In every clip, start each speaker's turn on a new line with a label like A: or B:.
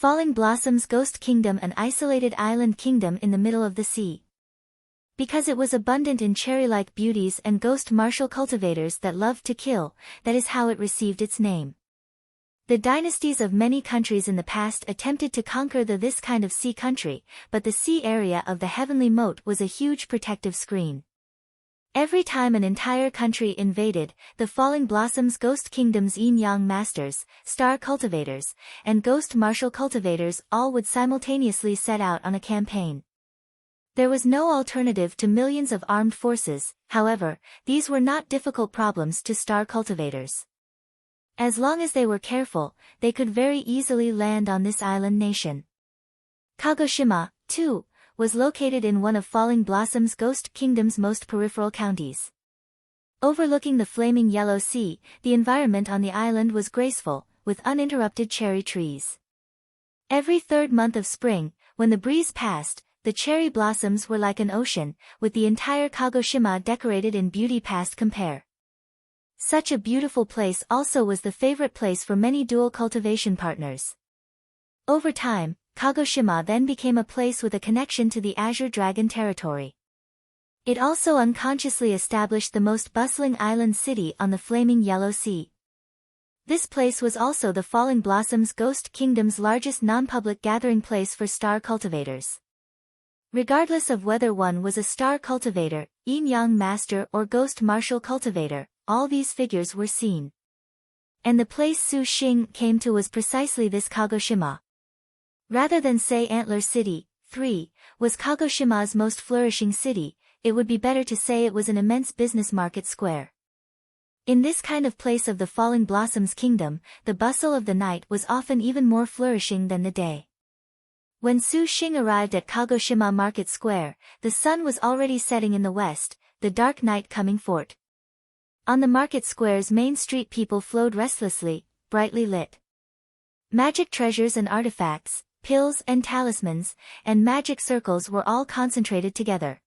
A: Falling Blossoms Ghost Kingdom, an isolated island kingdom in the middle of the sea. Because it was abundant in cherry-like beauties and ghost martial cultivators that loved to kill, that is how it received its name. The dynasties of many countries in the past attempted to conquer this kind of sea country, but the sea area of the heavenly moat was a huge protective screen. Every time an entire country invaded, the Falling Blossoms Ghost Kingdom's yin-yang masters, star cultivators, and ghost martial cultivators all would simultaneously set out on a campaign. There was no alternative to millions of armed forces, however, these were not difficult problems to star cultivators. As long as they were careful, they could very easily land on this island nation. Kagoshima, too, was located in one of Falling Blossom's Ghost Kingdom's most peripheral counties. Overlooking the flaming yellow sea, the environment on the island was graceful, with uninterrupted cherry trees. Every third month of spring, when the breeze passed, the cherry blossoms were like an ocean, with the entire Kagoshima decorated in beauty past compare. Such a beautiful place also was the favorite place for many dual cultivation partners. Over time, Kagoshima then became a place with a connection to the Azure Dragon territory. It also unconsciously established the most bustling island city on the flaming yellow sea. This place was also the Falling Blossoms Ghost Kingdom's largest non-public gathering place for star cultivators. Regardless of whether one was a star cultivator, yin-yang master or ghost martial cultivator, all these figures were seen. And the place Su Xing came to was precisely this Kagoshima. Rather than say Antler City, 3, was Kagoshima's most flourishing city, it would be better to say it was an immense business market square. In this kind of place of the Falling Blossoms Kingdom, the bustle of the night was often even more flourishing than the day. When Su Xing arrived at Kagoshima Market Square, the sun was already setting in the west, the dark night coming forth. On the market square's main street people flowed restlessly, brightly lit. Magic treasures and artifacts, pills and talismans, and magic circles were all concentrated together.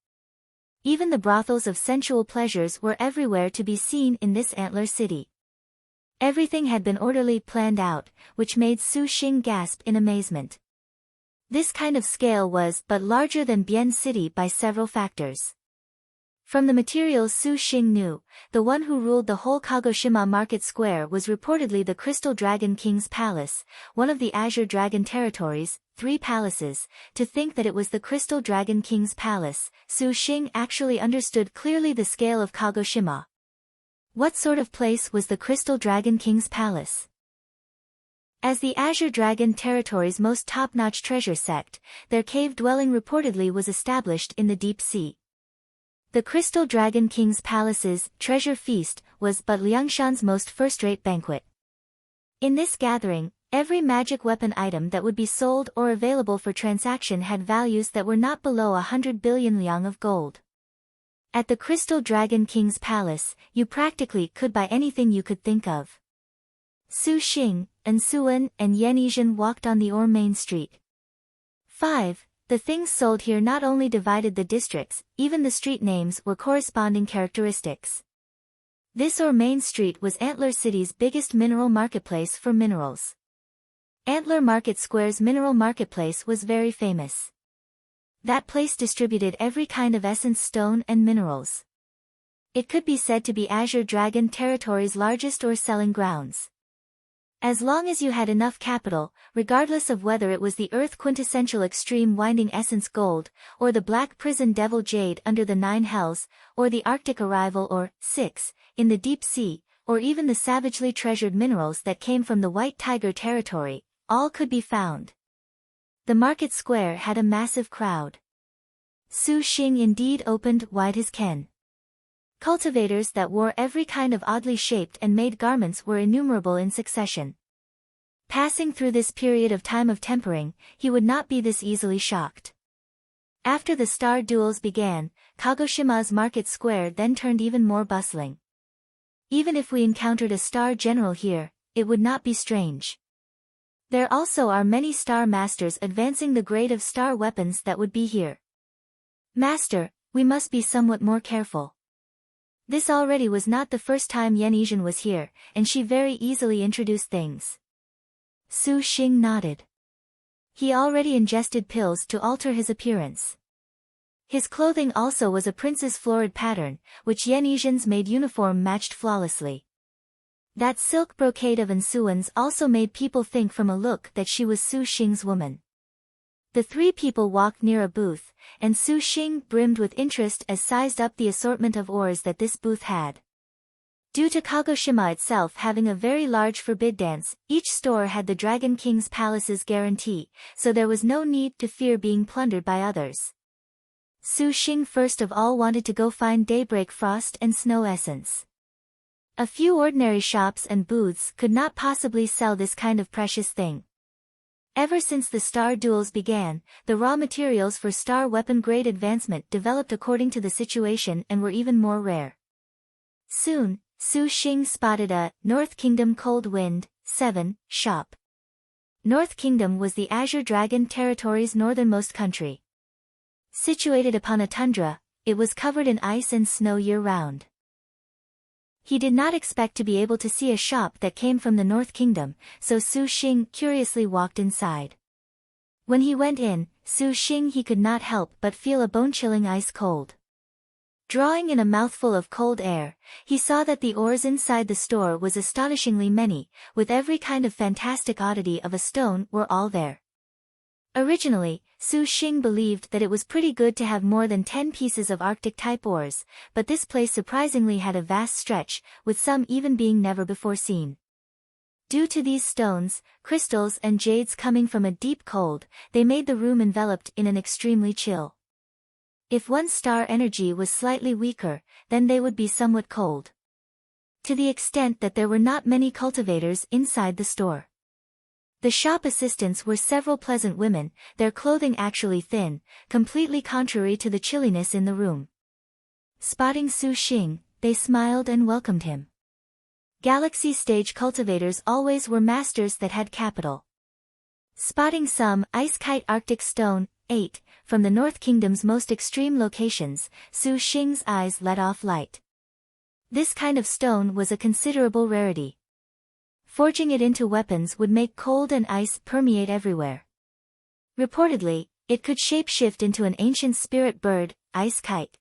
A: Even the brothels of sensual pleasures were everywhere to be seen in this antler city. Everything had been orderly planned out, which made Su Xing gasp in amazement. This kind of scale was but larger than Bian City by several factors. From the materials Su Xing knew, the one who ruled the whole Kagoshima Market Square was reportedly the Crystal Dragon King's palace, one of the Azure Dragon territories, 3 palaces. To think that it was the Crystal Dragon King's palace, Su Xing actually understood clearly the scale of Kagoshima. What sort of place was the Crystal Dragon King's palace? As the Azure Dragon territory's most top-notch treasure sect, their cave dwelling reportedly was established in the deep sea. The Crystal Dragon King's palace's treasure feast was but Liangshan's most first-rate banquet. In this gathering, every magic weapon item that would be sold or available for transaction had values that were not below 100 billion liang of gold. At the Crystal Dragon King's palace, you practically could buy anything you could think of. Su Xing, and Suan, and Yanizhan walked on the main street. 5. The things sold here not only divided the districts, even the street names were corresponding characteristics. This main street was Antler City's biggest mineral marketplace for minerals. Antler Market Square's mineral marketplace was very famous. That place distributed every kind of essence stone and minerals. It could be said to be Azure Dragon territory's largest selling grounds. As long as you had enough capital, regardless of whether it was the Earth quintessential extreme winding essence gold, or the Black Prison Devil Jade under the 9 Hells, or the Arctic Arrival or 6, in the deep sea, or even the savagely treasured minerals that came from the White Tiger territory, all could be found. The market square had a massive crowd. Su Xing indeed opened wide his ken. Cultivators that wore every kind of oddly shaped and made garments were innumerable in succession. Passing through this period of time of tempering, he would not be this easily shocked. After the star duels began, Kagoshima's market square then turned even more bustling. Even if we encountered a star general here, it would not be strange. There also are many star masters advancing the grade of star weapons that would be here. Master, we must be somewhat more careful. This already was not the first time Yanizhan was here, and she very easily introduced things. Su Xing nodded. He already ingested pills to alter his appearance. His clothing also was a prince's florid pattern, which Yenesians made uniform matched flawlessly. That silk brocade of Ansuan's also made people think from a look that she was Su Xing's woman. The three people walked near a booth, and Su Xing brimmed with interest as sized up the assortment of ores that this booth had. Due to Kagoshima itself having a very large forbid dance, each store had the Dragon King's palace's guarantee, so there was no need to fear being plundered by others. Su Xing first of all wanted to go find Daybreak Frost and Snow Essence. A few ordinary shops and booths could not possibly sell this kind of precious thing. Ever since the star duels began, the raw materials for star weapon grade advancement developed according to the situation and were even more rare. Soon, Su Xing spotted a North Kingdom Cold Wind 7 shop. North Kingdom was the Azure Dragon Territory's northernmost country. Situated upon a tundra, it was covered in ice and snow year-round. He did not expect to be able to see a shop that came from the North Kingdom, so Su Xing curiously walked inside. When he went in, Su Xing he could not help but feel a bone-chilling ice cold. Drawing in a mouthful of cold air, he saw that the ores inside the store was astonishingly many, with every kind of fantastic oddity of a stone were all there. Originally, Su Xing believed that it was pretty good to have more than 10 pieces of Arctic-type ores, but this place surprisingly had a vast stretch, with some even being never before seen. Due to these stones, crystals and jades coming from a deep cold, they made the room enveloped in an extremely chill. If one star energy was slightly weaker, then they would be somewhat cold. To the extent that there were not many cultivators inside the store. The shop assistants were several pleasant women, their clothing actually thin, completely contrary to the chilliness in the room. Spotting Su Xing, they smiled and welcomed him. Galaxy stage cultivators always were masters that had capital. Spotting some Ice Kite Arctic Stone 8 from the North Kingdom's most extreme locations, Su Xing's eyes let off light. This kind of stone was a considerable rarity. Forging it into weapons would make cold and ice permeate everywhere. Reportedly, it could shapeshift into an ancient spirit bird, Ice Kite.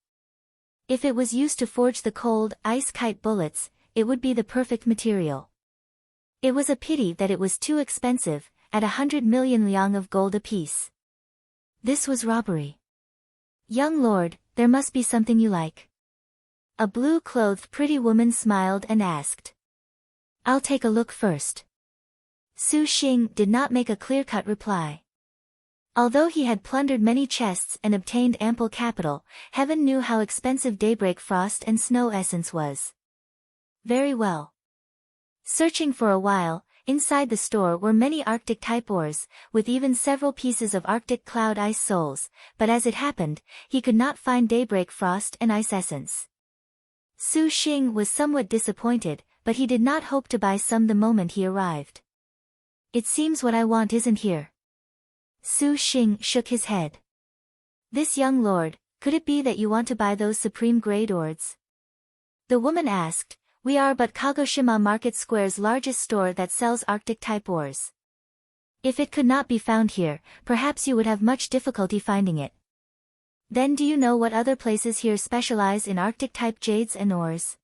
A: If it was used to forge the cold, Ice Kite bullets, it would be the perfect material. It was a pity that it was too expensive, at 100 million liang of gold apiece. This was robbery. Young lord, there must be something you like. A blue-clothed pretty woman smiled and asked. I'll take a look first. Su Xing did not make a clear-cut reply. Although he had plundered many chests and obtained ample capital, heaven knew how expensive Daybreak Frost and Snow Essence was. Very well. Searching for a while, inside the store were many Arctic-type ores, with even several pieces of Arctic Cloud Ice souls, but as it happened, he could not find Daybreak Frost and Ice Essence. Su Xing was somewhat disappointed, but he did not hope to buy some the moment he arrived. It seems what I want isn't here. Su Xing shook his head. This young lord, could it be that you want to buy those supreme grade ores? The woman asked. We are but Kagoshima Market Square's largest store that sells Arctic-type ores. If it could not be found here, perhaps you would have much difficulty finding it. Then do you know what other places here specialize in Arctic-type jades and ores?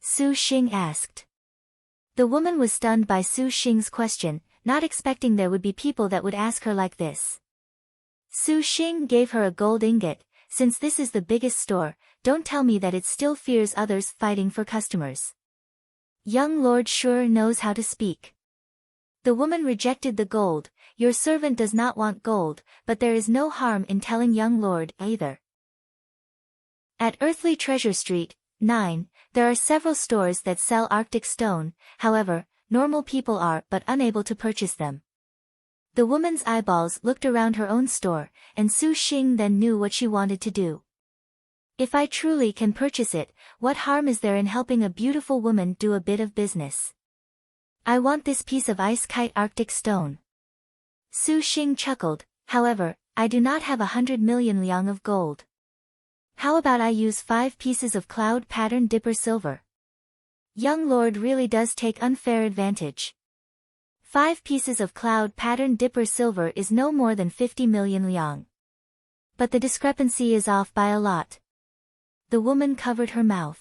A: Su Xing asked. The woman was stunned by Su Xing's question, not expecting there would be people that would ask her like this. Su Xing gave her a gold ingot. Since this is the biggest store, don't tell me that it still fears others fighting for customers. Young lord sure knows how to speak. The woman rejected the gold. Your servant does not want gold, but there is no harm in telling young lord either. At Earthly Treasure Street, 9, there are several stores that sell Arctic stone, however, normal people are but unable to purchase them. The woman's eyeballs looked around her own store, and Su Xing then knew what she wanted to do. If I truly can purchase it, what harm is there in helping a beautiful woman do a bit of business? I want this piece of Ice Kite Arctic stone. Su Xing chuckled, however, I do not have 100 million liang of gold. How about I use 5 pieces of cloud pattern dipper silver? Young lord really does take unfair advantage. 5 pieces of cloud pattern dipper silver is no more than 50 million liang. But the discrepancy is off by a lot. The woman covered her mouth.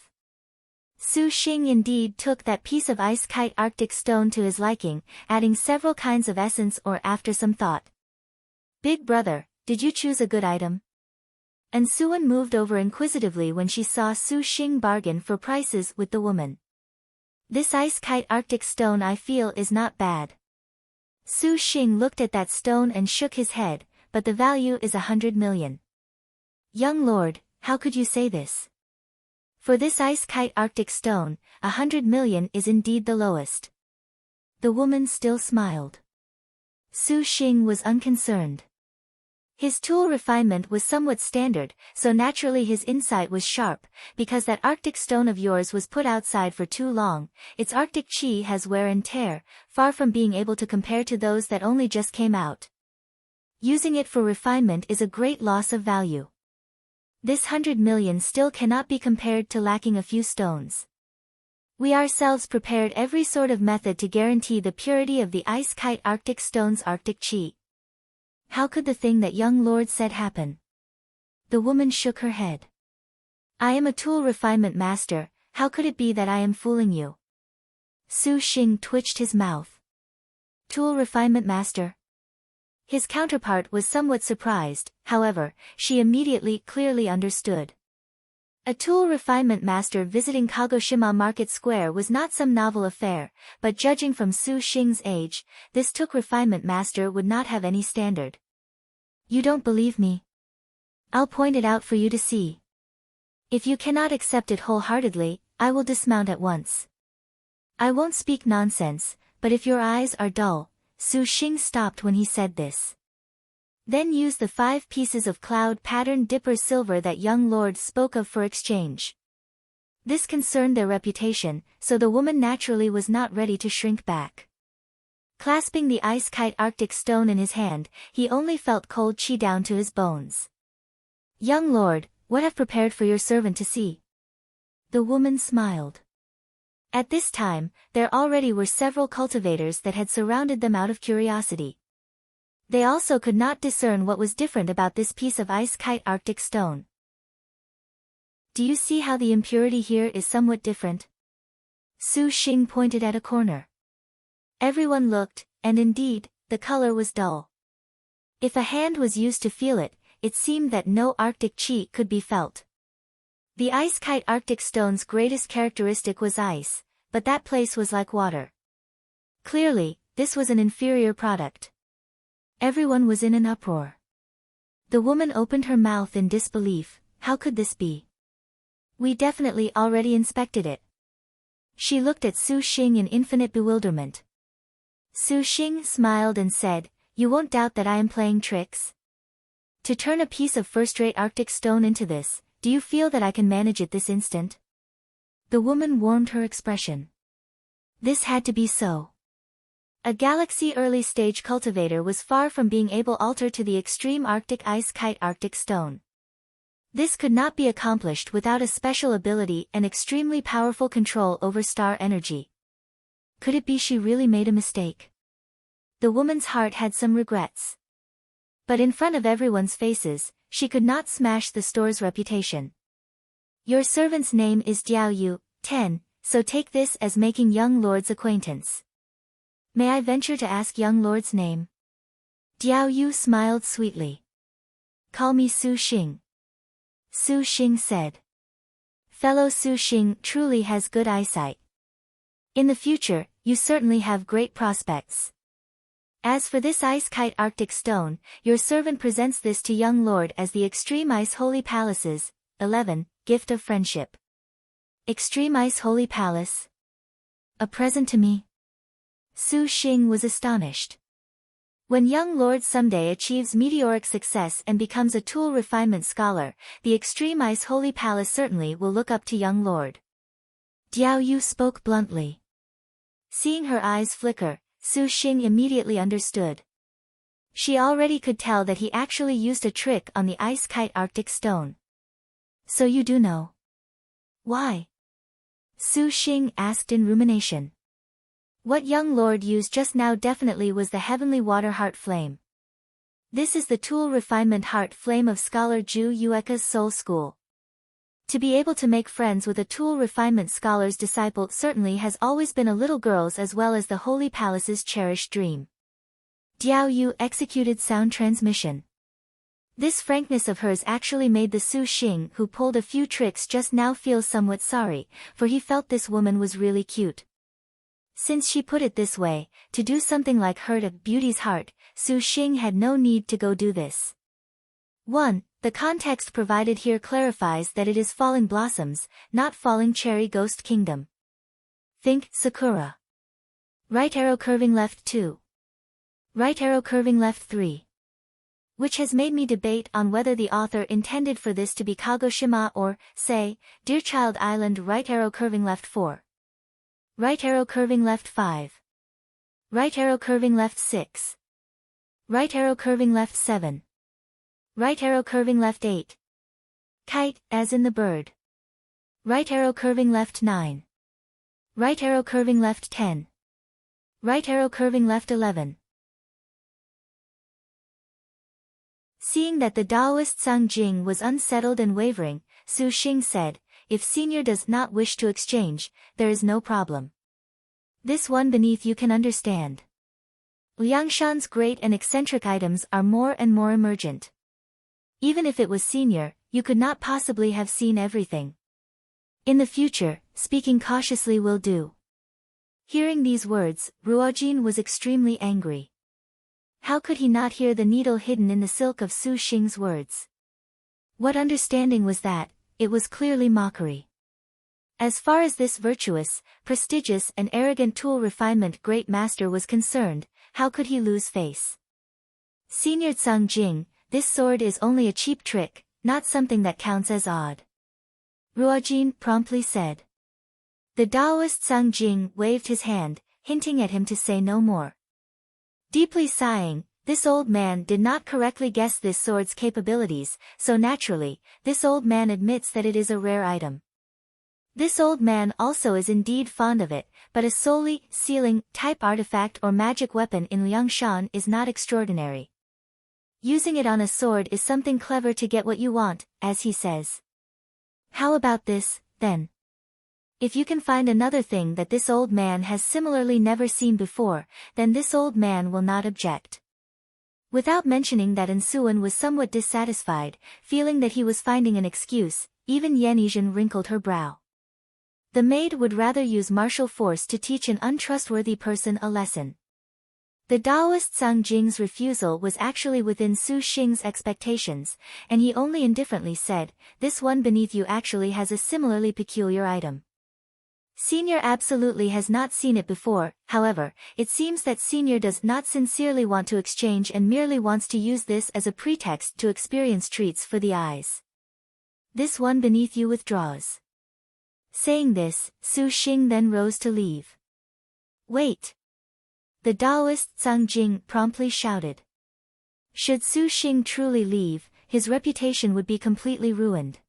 A: Su Xing indeed took that piece of ice kite arctic stone to his liking, adding several kinds of essence or after some thought. Big brother, did you choose a good item? And Suan moved over inquisitively when she saw Su Xing bargain for prices with the woman. This ice kite arctic stone I feel is not bad. Su Xing looked at that stone and shook his head, but the value is 100 million. Young lord, how could you say this? For this ice kite arctic stone, 100 million is indeed the lowest. The woman still smiled. Su Xing was unconcerned. His tool refinement was somewhat standard, so naturally his insight was sharp, because that arctic stone of yours was put outside for too long, its arctic chi has wear and tear, far from being able to compare to those that only just came out. Using it for refinement is a great loss of value. This 100 million still cannot be compared to lacking a few stones. We ourselves prepared every sort of method to guarantee the purity of the ice kite arctic stone's arctic chi. How could the thing that young lord said happen? The woman shook her head. I am a tool refinement master, how could it be that I am fooling you? Su Xing twitched his mouth. Tool refinement master? His counterpart was somewhat surprised, however, she immediately clearly understood. A tool refinement master visiting Kagoshima Market Square was not some novel affair, but judging from Su Xing's age, this tool refinement master would not have any standard. You don't believe me? I'll point it out for you to see. If you cannot accept it wholeheartedly, I will dismount at once. I won't speak nonsense, but if your eyes are dull. Su Xing stopped when he said this. Then use the 5 pieces of cloud pattern dipper silver that young lord spoke of for exchange. This concerned their reputation, so the woman naturally was not ready to shrink back. Clasping the ice kite arctic stone in his hand, he only felt cold chi down to his bones. Young lord, what have prepared for your servant to see? The woman smiled. At this time, there already were several cultivators that had surrounded them out of curiosity. They also could not discern what was different about this piece of ice kite arctic stone. Do you see how the impurity here is somewhat different? Su Xing pointed at a corner. Everyone looked, and indeed, the color was dull. If a hand was used to feel it, it seemed that no arctic chi could be felt. The ice kite arctic stone's greatest characteristic was ice, but that place was like water. Clearly, this was an inferior product. Everyone was in an uproar. The woman opened her mouth in disbelief. How could this be? We definitely already inspected it. She looked at Su Xing in infinite bewilderment. Su Xing smiled and said, You won't doubt that I am playing tricks? To turn a piece of first-rate arctic stone into this, do you feel that I can manage it this instant? The woman warmed her expression. This had to be so. A Galaxy early-stage cultivator was far from being able to alter to the extreme Arctic ice kite arctic stone. This could not be accomplished without a special ability and extremely powerful control over star energy. Could it be she really made a mistake? The woman's heart had some regrets. But in front of everyone's faces, she could not smash the store's reputation. Your servant's name is Diao Yu, 10, so take this as making young lord's acquaintance. May I venture to ask young lord's name? Diao Yu smiled sweetly. Call me Su Xing. Su Xing said. Fellow Su Xing truly has good eyesight. In the future, you certainly have great prospects. As for this ice kite arctic stone, your servant presents this to young lord as the Extreme Ice Holy Palace's 11 gift of friendship. Extreme Ice Holy Palace? A present to me? Su Xing was astonished. When young lord someday achieves meteoric success and becomes a tool refinement scholar, the Extreme Ice Holy Palace certainly will look up to young lord. Diao Yu spoke bluntly. Seeing her eyes flicker, Su Xing immediately understood. She already could tell that he actually used a trick on the ice kite arctic stone. So you do know. Why? Su Xing asked in rumination. What young lord used just now definitely was the heavenly water heart flame. This is the tool refinement heart flame of scholar Ju Yueka's soul school. To be able to make friends with a tool refinement scholar's disciple certainly has always been a little girl's as well as the Holy Palace's cherished dream. Diao Yu executed sound transmission. This frankness of hers actually made the Su Xing who pulled a few tricks just now feel somewhat sorry, for he felt this woman was really cute. Since she put it this way, to do something like hurt a beauty's heart, Su Xing had no need to go do this. 1. The context provided here clarifies that it is falling blossoms, not falling cherry ghost kingdom. Think Sakura. Right arrow curving left 2. Right arrow curving left 3. Which has made me debate on whether the author intended for this to be Kagoshima or, say, Dear Child Island. Right arrow curving left 4. Right arrow curving left 5. Right arrow curving left 6. Right arrow curving left 7. Right arrow curving left 8. Kite, as in the bird. Right arrow curving left 9. Right arrow curving left 10. Right arrow curving left 11. Seeing that the Taoist Zhang Jing was unsettled and wavering, Su Xing said, If senior does not wish to exchange, there is no problem. This one beneath you can understand. Liangshan's great and eccentric items are more and more emergent. Even if it was senior, you could not possibly have seen everything. In the future, speaking cautiously will do. Hearing these words, Ruojin was extremely angry. How could he not hear the needle hidden in the silk of Su Xing's words? What understanding was that? It was clearly mockery. As far as this virtuous, prestigious and arrogant tool refinement great master was concerned, how could he lose face? Senior Zhang Jing, this sword is only a cheap trick, not something that counts as odd. Ruojin promptly said. The Taoist Zhang Jing waved his hand, hinting at him to say no more. Deeply sighing, this old man did not correctly guess this sword's capabilities, so naturally, this old man admits that it is a rare item. This old man also is indeed fond of it, but a solely sealing type artifact or magic weapon in Liangshan is not extraordinary. Using it on a sword is something clever to get what you want, as he says. How about this, then? If you can find another thing that this old man has similarly never seen before, then this old man will not object. Without mentioning that Ansuan was somewhat dissatisfied, feeling that he was finding an excuse, even Yanizhan wrinkled her brow. The maid would rather use martial force to teach an untrustworthy person a lesson. The Taoist Zhang Jing's refusal was actually within Su Xing's expectations, and he only indifferently said, This one beneath you actually has a similarly peculiar item. Senior absolutely has not seen it before, however, it seems that Senior does not sincerely want to exchange and merely wants to use this as a pretext to experience treats for the eyes. This one beneath you withdraws. Saying this, Su Xing then rose to leave. Wait! The Taoist Zhang Jing promptly shouted. Should Su Xing truly leave, his reputation would be completely ruined.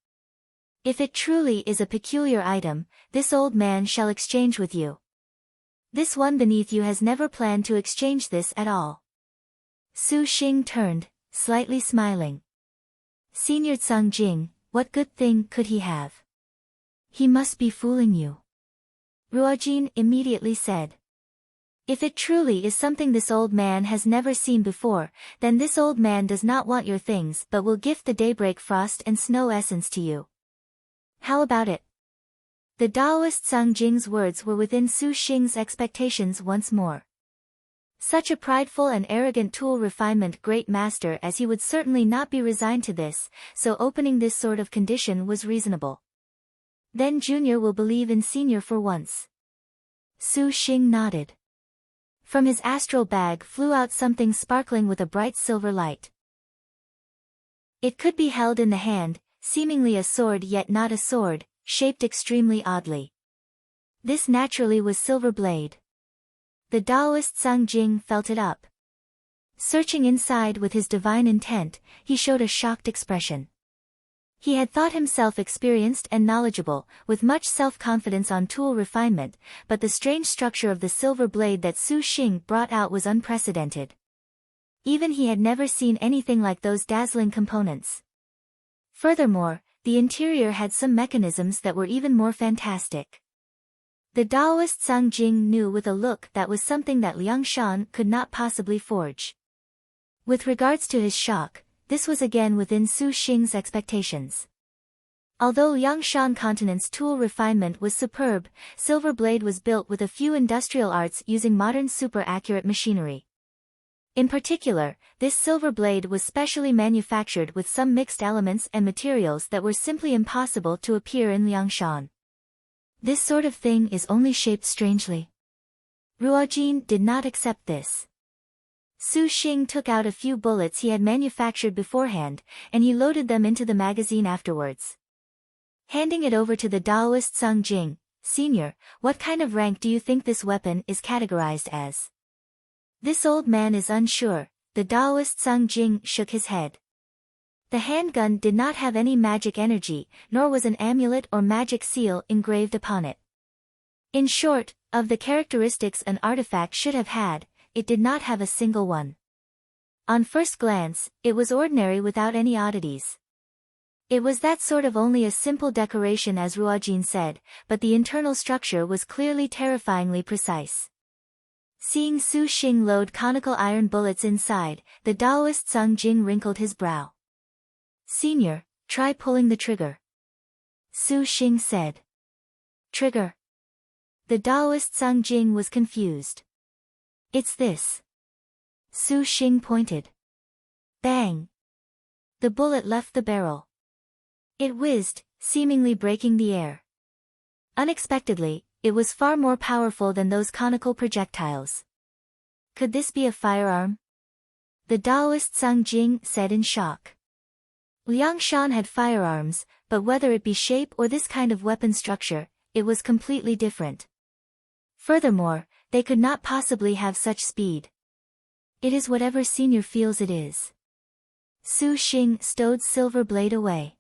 A: If it truly is a peculiar item, this old man shall exchange with you. This one beneath you has never planned to exchange this at all. Su Xing turned, slightly smiling. Senior Zhang Jing, what good thing could he have? He must be fooling you. Ruojin immediately said. If it truly is something this old man has never seen before, then this old man does not want your things but will gift the daybreak frost and snow essence to you. How about it? The Taoist Zhang Jing's words were within Su Xing's expectations once more. Such a prideful and arrogant tool refinement great master as he would certainly not be resigned to this, so opening this sort of condition was reasonable. Then Junior will believe in Senior for once. Su Xing nodded. From his astral bag flew out something sparkling with a bright silver light. It could be held in the hand, seemingly a sword yet not a sword, shaped extremely oddly. This naturally was Silver Blade. The Taoist Zhang Jing felt it up. Searching inside with his divine intent, he showed a shocked expression. He had thought himself experienced and knowledgeable, with much self-confidence on tool refinement, but the strange structure of the silver blade that Su Xing brought out was unprecedented. Even he had never seen anything like those dazzling components. Furthermore, the interior had some mechanisms that were even more fantastic. The Taoist Zhang Jing knew with a look that was something that Liang Shan could not possibly forge. With regards to his shock, this was again within Su Xing's expectations. Although Liang Shan Continent's tool refinement was superb, Silver Blade was built with a few industrial arts using modern super-accurate machinery. In particular, this silver blade was specially manufactured with some mixed elements and materials that were simply impossible to appear in Liangshan. This sort of thing is only shaped strangely. Ruojin did not accept this. Su Xing took out a few bullets he had manufactured beforehand, and he loaded them into the magazine afterwards. Handing it over to the Taoist Zhang Jing, "Senior, what kind of rank do you think this weapon is categorized as?" This old man is unsure. The Taoist Zhang Jing shook his head. The handgun did not have any magic energy, nor was an amulet or magic seal engraved upon it. In short, of the characteristics an artifact should have had, it did not have a single one. On first glance, it was ordinary without any oddities. It was that sort of only a simple decoration as Ruojin said, but the internal structure was clearly terrifyingly precise. Seeing Su Xing load conical iron bullets inside, the Taoist Zhang Jing wrinkled his brow. "Senior, try pulling the trigger," Su Xing said. "Trigger?" The Taoist Zhang Jing was confused. "It's this." Su Xing pointed. Bang! The bullet left the barrel. It whizzed, seemingly breaking the air. Unexpectedly, it was far more powerful than those conical projectiles. Could this be a firearm? The Taoist Zhang Jing said in shock. Liang Shan had firearms, but whether it be shape or this kind of weapon structure, it was completely different. Furthermore, they could not possibly have such speed. "It is whatever Senior feels it is." Su Xing stowed Silver Blade away.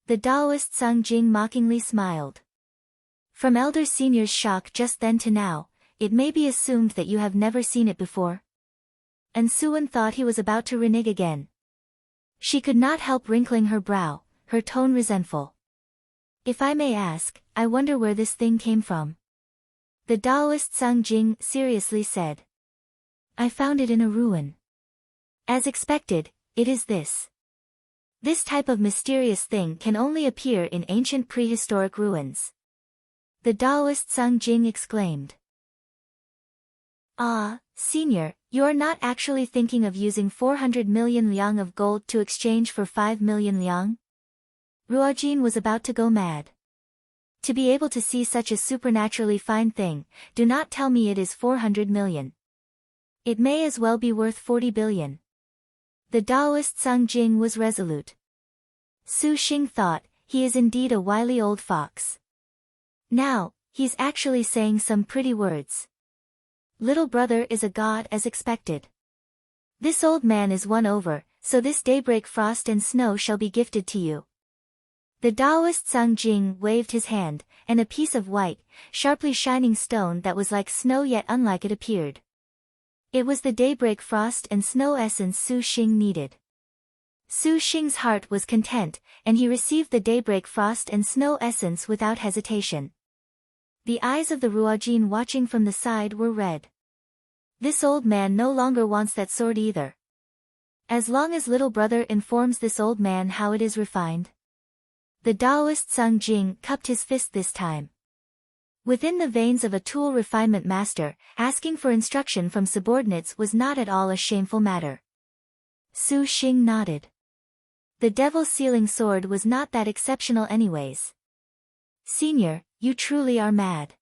A: The Taoist Zhang Jing mockingly smiled. "From Elder Senior's shock just then to now, it may be assumed that you have never seen it before?" And Suan thought he was about to renege again. She could not help wrinkling her brow, her tone resentful. "If I may ask, I wonder where this thing came from?" The Taoist Zhang Jing seriously said. "I found it in a ruin." As expected, it is this. This type of mysterious thing can only appear in ancient prehistoric ruins. The Taoist Zhang Jing exclaimed. "Ah, Senior, you are not actually thinking of using 400 million liang of gold to exchange for 5 million liang?" Ruojin was about to go mad. "To be able to see such a supernaturally fine thing, do not tell me it is 400 million. It may as well be worth 40 billion. The Taoist Zhang Jing was resolute. Su Xing thought, he is indeed a wily old fox. Now, he's actually saying some pretty words. Little brother is a god as expected. This old man is won over, so this daybreak frost and snow shall be gifted to you." The Taoist Zhang Jing waved his hand, and a piece of white, sharply shining stone that was like snow yet unlike it appeared. It was the daybreak frost and snow essence Su Xing needed. Su Xing's heart was content, and he received the daybreak frost and snow essence without hesitation. The eyes of the Ruojin watching from the side were red. This old man no longer wants that sword either. As long as little brother informs this old man how it is refined. The Taoist Zhang Jing cupped his fist this time. Within the veins of a tool refinement master, asking for instruction from subordinates was not at all a shameful matter. Su Xing nodded. The devil's sealing sword was not that exceptional anyways. "Senior, you truly are mad.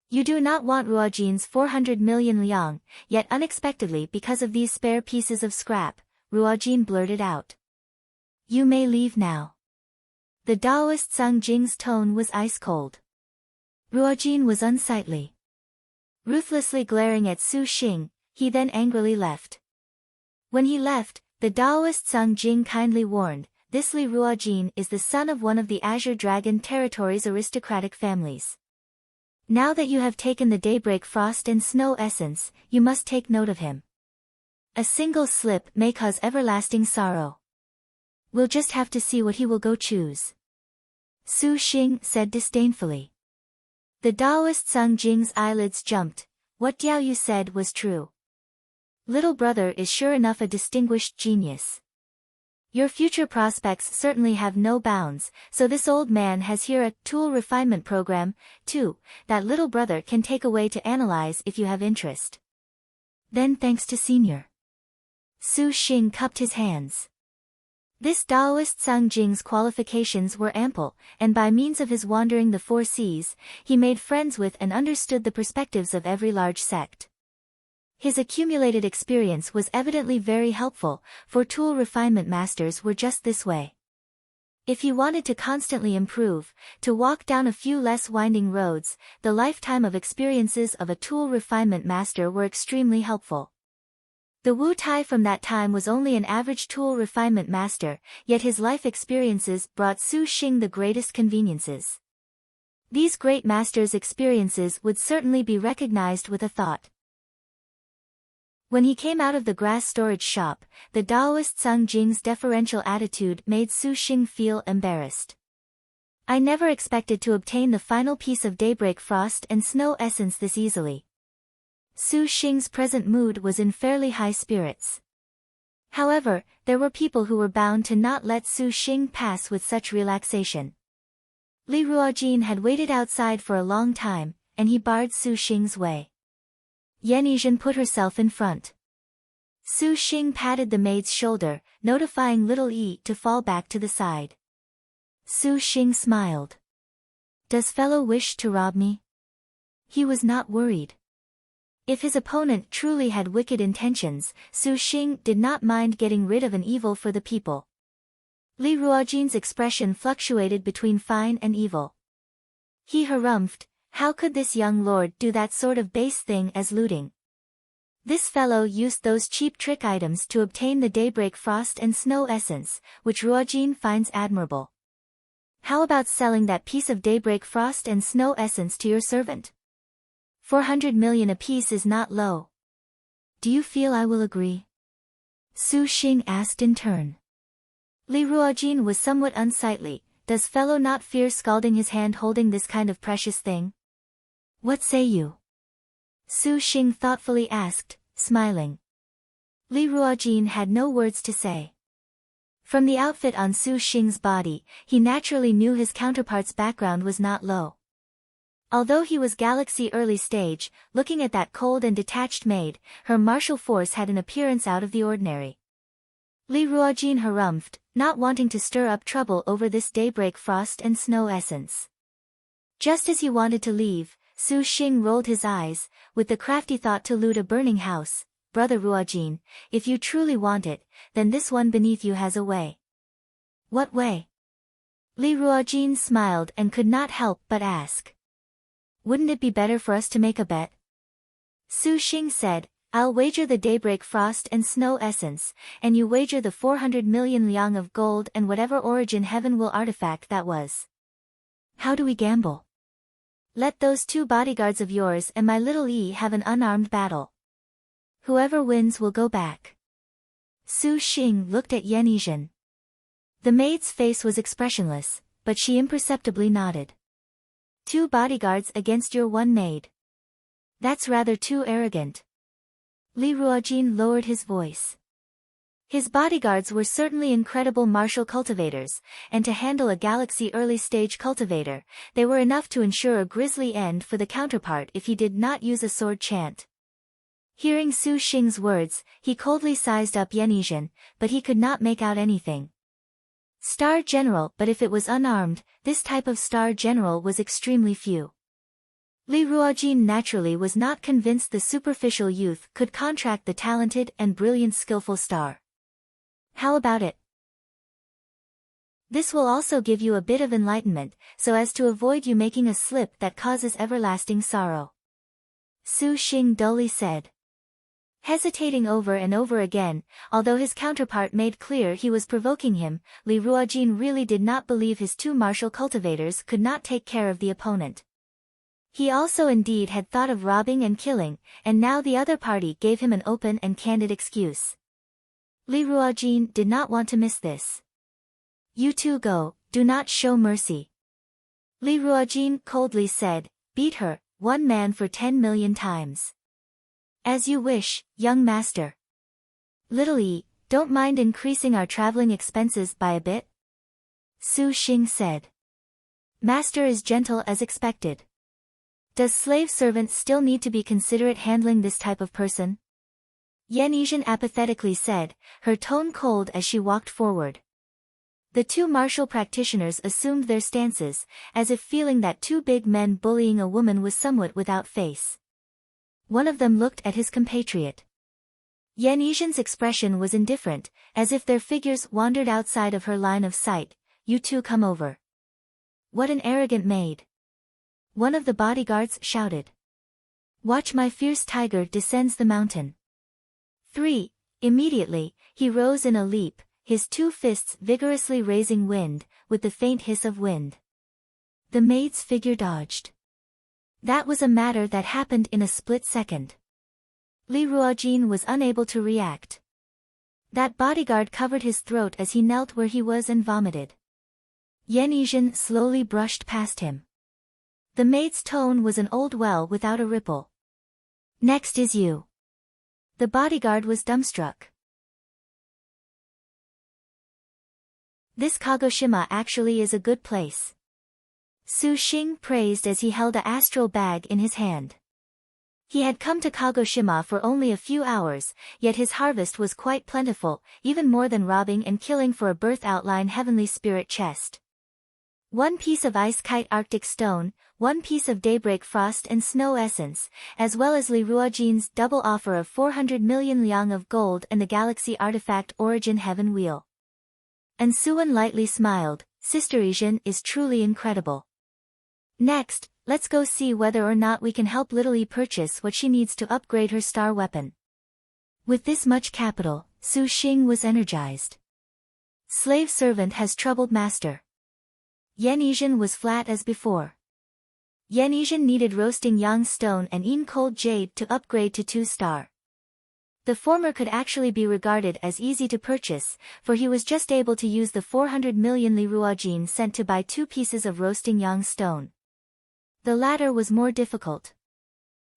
A: You do not want Ruojin's 400 million liang, yet unexpectedly because of these spare pieces of scrap," Ruojin blurted out. "You may leave now." The Taoist Zhang Jing's tone was ice-cold. Ruojin was unsightly. Ruthlessly glaring at Su Xing, he then angrily left. When he left, the Taoist Zhang Jing kindly warned, this Li Ruojin is the son of one of the Azure Dragon territory's aristocratic families. Now that you have taken the Daybreak Frost and Snow essence, you must take note of him. A single slip may cause everlasting sorrow. We'll just have to see what he will go choose. Su Xing said disdainfully. The Taoist Sung Jing's eyelids jumped. What Diao Yu said was true. Little brother is sure enough a distinguished genius. Your future prospects certainly have no bounds, so this old man has here a tool refinement program, too, that little brother can take away to analyze if you have interest. Then thanks to Senior. Su Xing cupped his hands. This Taoist Sung Jing's qualifications were ample, and by means of his wandering the four seas, he made friends with and understood the perspectives of every large sect. His accumulated experience was evidently very helpful, for tool refinement masters were just this way. If you wanted to constantly improve, to walk down a few less winding roads, the lifetime of experiences of a tool refinement master were extremely helpful. The Wu Tai from that time was only an average tool refinement master, yet his life experiences brought Su Xing the greatest conveniences. These great masters' experiences would certainly be recognized with a thought. When he came out of the grass storage shop, the Taoist Sung Jing's deferential attitude made Su Xing feel embarrassed. I never expected to obtain the final piece of Daybreak Frost and Snow essence this easily. Su Xing's present mood was in fairly high spirits. However, there were people who were bound to not let Su Xing pass with such relaxation. Li Ruojin had waited outside for a long time, and he barred Su Xing's way. Yan Yizhen put herself in front. Su Xing patted the maid's shoulder, notifying little Yi to fall back to the side. Su Xing smiled. Does fellow wish to rob me? He was not worried. If his opponent truly had wicked intentions, Su Xing did not mind getting rid of an evil for the people. Li Ruojin's expression fluctuated between fine and evil. He harumphed, how could this young lord do that sort of base thing as looting? This fellow used those cheap trick items to obtain the Daybreak Frost and Snow essence, which Ruojin finds admirable. How about selling that piece of Daybreak Frost and Snow essence to your servant? 400 million apiece is not low. Do you feel I will agree? Su Xing asked in turn. Li Ruojin was somewhat unsightly. Does fellow not fear scalding his hand holding this kind of precious thing? What say you? Su Xing thoughtfully asked, smiling. Li Ruojin had no words to say. From the outfit on Su Xing's body, he naturally knew his counterpart's background was not low. Although he was galaxy early stage, looking at that cold and detached maid, her martial force had an appearance out of the ordinary. Li Ruojin harumphed, not wanting to stir up trouble over this Daybreak Frost and Snow essence. Just as he wanted to leave, Su Xing rolled his eyes, with the crafty thought to loot a burning house. Brother Ruojin, if you truly want it, then this one beneath you has a way. What way? Li Ruojin smiled and could not help but ask. Wouldn't it be better for us to make a bet? Su Xing said, I'll wager the Daybreak Frost and Snow essence, and you wager the 400 million liang of gold and whatever origin heaven will artifact that was. How do we gamble? Let those two bodyguards of yours and my little Yi have an unarmed battle. Whoever wins will go back. Su Xing looked at Yan Yizhen. The maid's face was expressionless, but she imperceptibly nodded. 2 bodyguards against your 1 maid. That's rather too arrogant. Li Ruojin lowered his voice. His bodyguards were certainly incredible martial cultivators, and to handle a galaxy early-stage cultivator, they were enough to ensure a grisly end for the counterpart if he did not use a sword chant. Hearing Su Xing's words, he coldly sized up Yan Yizhen, but he could not make out anything. Star General, but if it was unarmed, this type of Star General was extremely few. Li Ruojin naturally was not convinced the superficial youth could contract the talented and brilliant skillful star. How about it? This will also give you a bit of enlightenment, so as to avoid you making a slip that causes everlasting sorrow. Su Xing dully said. Hesitating over and over again, although his counterpart made clear he was provoking him, Li Ruojin really did not believe his two martial cultivators could not take care of the opponent. He also indeed had thought of robbing and killing, and now the other party gave him an open and candid excuse. Li Ruojin did not want to miss this. "You two go, do not show mercy." Li Ruojin coldly said, "Beat her, one man for 10 million times." "As you wish, young master." "Little E, don't mind increasing our traveling expenses by a bit?" Su Xing said. "Master is gentle as expected. Does slave servant still need to be considerate handling this type of person?" Yan Yizhen apathetically said, her tone cold as she walked forward. The two martial practitioners assumed their stances, as if feeling that two big men bullying a woman was somewhat without face. One of them looked at his compatriot. Yan Yizhen's expression was indifferent, as if their figures wandered outside of her line of sight. "You two come over." "What an arrogant maid!" one of the bodyguards shouted. "Watch my fierce tiger descends the mountain." 3. Immediately, he rose in a leap, his two fists vigorously raising wind, with the faint hiss of wind. The maid's figure dodged. That was a matter that happened in a split second. Li Ruojin was unable to react. That bodyguard covered his throat as he knelt where he was and vomited. Yan Yizhen slowly brushed past him. The maid's tone was an old well without a ripple. "Next is you." The bodyguard was dumbstruck. "This Kagoshima actually is a good place," Su Xing praised as he held a astral bag in his hand. He had come to Kagoshima for only a few hours, yet his harvest was quite plentiful, even more than robbing and killing for a birth outline heavenly spirit chest. 1 piece of ice kite arctic stone, 1 piece of daybreak frost and snow essence, as well as Li Ruojin's double offer of 400 million liang of gold and the galaxy artifact origin heaven wheel. And Suan lightly smiled, "Sister Yizhen is truly incredible. Next, let's go see whether or not we can help Little E purchase what she needs to upgrade her star weapon." With this much capital, Su Xing was energized. Slave servant has troubled master. Yan Yizhen was flat as before. Yan Yizhen needed roasting yang stone and Yin cold jade to upgrade to 2-star. The former could actually be regarded as easy to purchase, for he was just able to use the 400 million Li Ruojin sent to buy 2 pieces of roasting yang stone. The latter was more difficult.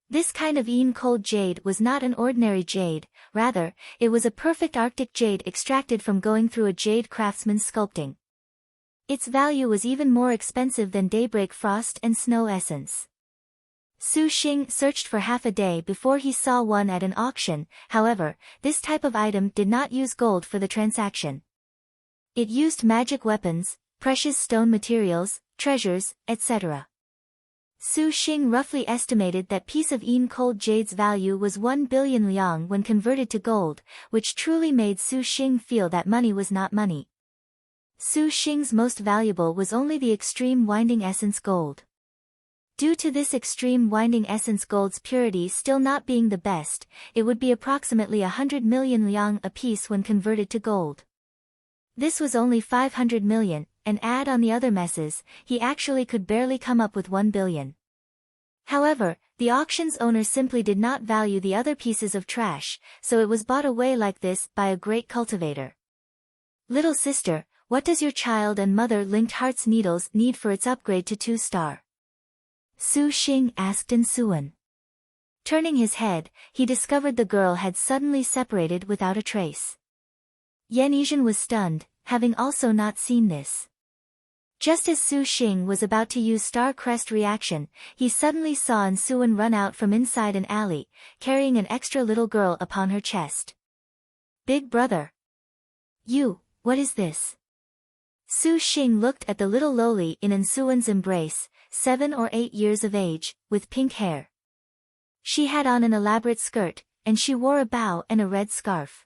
A: This kind of Yin cold jade was not an ordinary jade, rather, it was a perfect Arctic jade extracted from going through a jade craftsman's sculpting. Its value was even more expensive than daybreak frost and snow essence. Su Xing searched for half a day before he saw one at an auction. However, this type of item did not use gold for the transaction. It used magic weapons, precious stone materials, treasures, etc. Su Xing roughly estimated that piece of Yin cold jade's value was 1 billion liang when converted to gold, which truly made Su Xing feel that money was not money. Su Xing's most valuable was only the extreme winding essence gold. Due to this extreme winding essence gold's purity still not being the best, it would be approximately 100 million liang a piece when converted to gold. This was only 500 million, and add on the other messes, he actually could barely come up with 1 billion. However, the auction's owner simply did not value the other pieces of trash, so it was bought away like this by a great cultivator. "Little sister, what does your child and mother-linked heart's needles need for its upgrade to 2-star?" Su Xing asked in Suan. Turning his head, he discovered the girl had suddenly separated without a trace. Yan Yizhen was stunned, having also not seen this. Just as Su Xing was about to use Star Crest reaction, he suddenly saw An Suan run out from inside an alley, carrying an extra little girl upon her chest. "Big brother! What is this?" Su Xing looked at the little loli in An Suan's embrace, 7 or 8 years of age, with pink hair. She had on an elaborate skirt, and she wore a bow and a red scarf.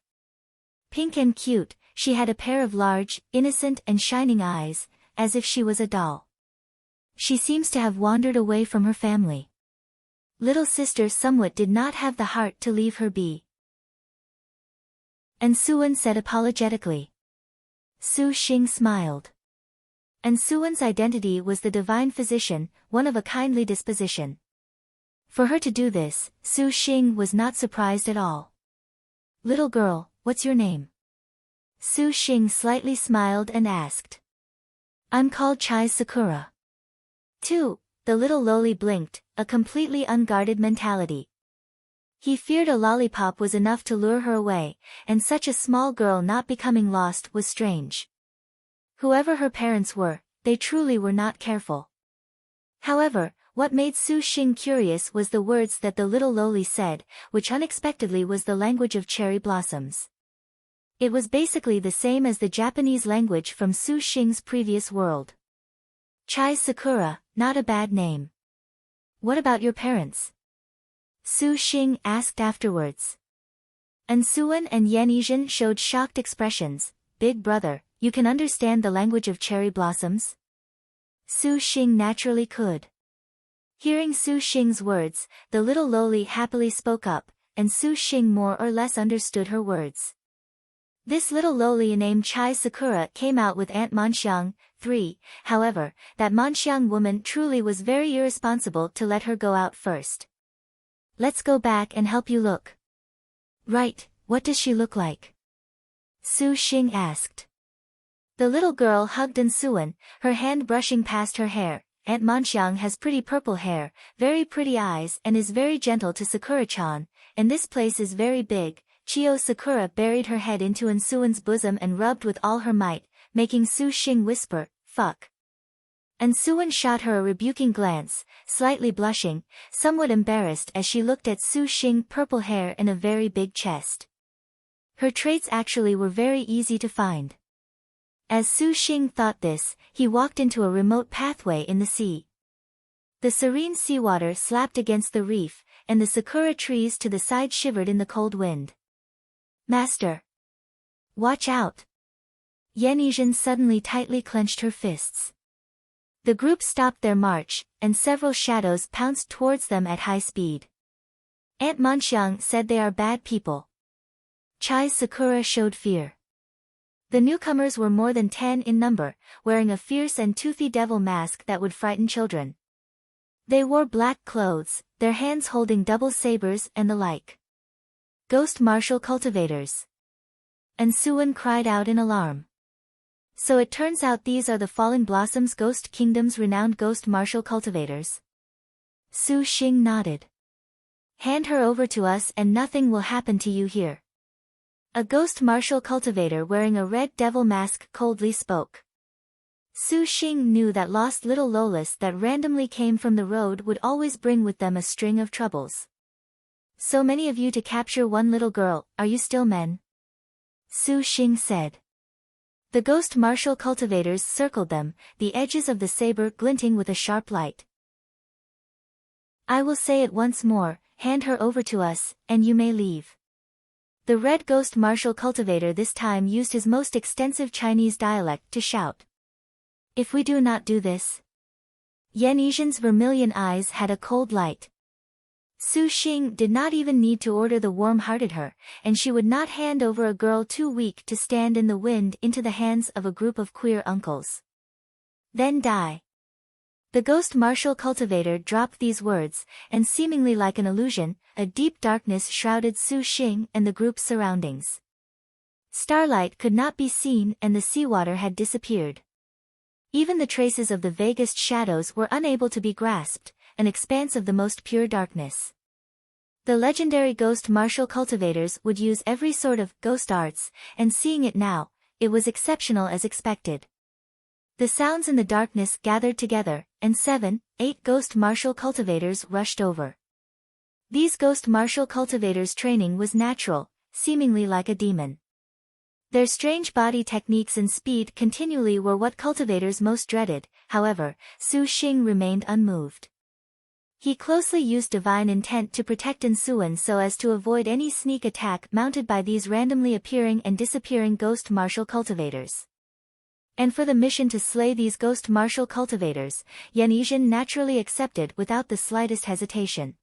A: Pink and cute, she had a pair of large, innocent and shining eyes, as if she was a doll. She seems to have wandered away from her family. Little sister somewhat did not have the heart to leave her be. And Suwen said apologetically. Su Xing smiled. And Suwen's identity was the divine physician, one of a kindly disposition. For her to do this, Su Xing was not surprised at all. Little girl, what's your name? Su Xing slightly smiled and asked. I'm called Chai Sakura. 2. The little lowly blinked, a completely unguarded mentality. He feared a lollipop was enough to lure her away, and such a small girl not becoming lost was strange. Whoever her parents were, they truly were not careful. However, what made Su Xing curious was the words that the little lowly said, which unexpectedly was the language of cherry blossoms. It was basically the same as the Japanese language from Su Xing's previous world. Chai Sakura, not a bad name. What about your parents? Su Xing asked afterwards. And Suwen and Yanizhen showed shocked expressions. Big brother, you can understand the language of cherry blossoms? Su Xing naturally could. Hearing Su Xing's words, the little lowly happily spoke up, and Su Xing more or less understood her words. This little lowly named Chai Sakura came out with Aunt Monxiang, 3, however, that Monxiang woman truly was very irresponsible to let her go out first. Let's go back and help you look. Right, what does she look like? Su Xing asked. The little girl hugged An Suwen, her hand brushing past her hair. Aunt Monxiang has pretty purple hair, very pretty eyes and is very gentle to Sakura-chan, and this place is very big. Chio Sakura buried her head into An Suwen's bosom and rubbed with all her might, making Su Xing whisper, fuck. An Suwen shot her a rebuking glance, slightly blushing, somewhat embarrassed as she looked at Su Xing's purple hair and a very big chest. Her traits actually were very easy to find. As Su Xing thought this, he walked into a remote pathway in the sea. The serene seawater slapped against the reef, and the sakura trees to the side shivered in the cold wind. Master! Watch out! Yanizhen suddenly tightly clenched her fists. The group stopped their march, and several shadows pounced towards them at high speed. Aunt Monxiang said they are bad people. Chai Sakura showed fear. The newcomers were more than 10 in number, wearing a fierce and toothy devil mask that would frighten children. They wore black clothes, their hands holding double sabers and the like. Ghost martial cultivators. And Suwen cried out in alarm. So it turns out these are the Falling Blossoms Ghost Kingdom's renowned ghost martial cultivators. Su Xing nodded. Hand her over to us and nothing will happen to you here. A ghost martial cultivator wearing a red devil mask coldly spoke. Su Xing knew that lost little lolas that randomly came from the road would always bring with them a string of troubles. So many of you to capture one little girl, are you still men? Su Xing said. The ghost martial cultivators circled them, the edges of the saber glinting with a sharp light. I will say it once more, hand her over to us, and you may leave. The red ghost martial cultivator this time used his most extensive Chinese dialect to shout. If we do not do this? Yanizhen's vermilion eyes had a cold light. Su Xing did not even need to order the warm-hearted her, and she would not hand over a girl too weak to stand in the wind into the hands of a group of queer uncles. Then die. The ghost martial cultivator dropped these words, and seemingly like an illusion, a deep darkness shrouded Su Xing and the group's surroundings. Starlight could not be seen and the seawater had disappeared. Even the traces of the vaguest shadows were unable to be grasped, an expanse of the most pure darkness. The legendary ghost martial cultivators would use every sort of ghost arts, and seeing it now, it was exceptional as expected. The sounds in the darkness gathered together, and 7, 8 ghost martial cultivators rushed over. These ghost martial cultivators' training was natural, seemingly like a demon. Their strange body techniques and speed continually were what cultivators most dreaded, however, Su Xing remained unmoved. He closely used divine intent to protect An Suwen so as to avoid any sneak attack mounted by these randomly appearing and disappearing ghost martial cultivators. And for the mission to slay these ghost martial cultivators, Yanizhen naturally accepted without the slightest hesitation.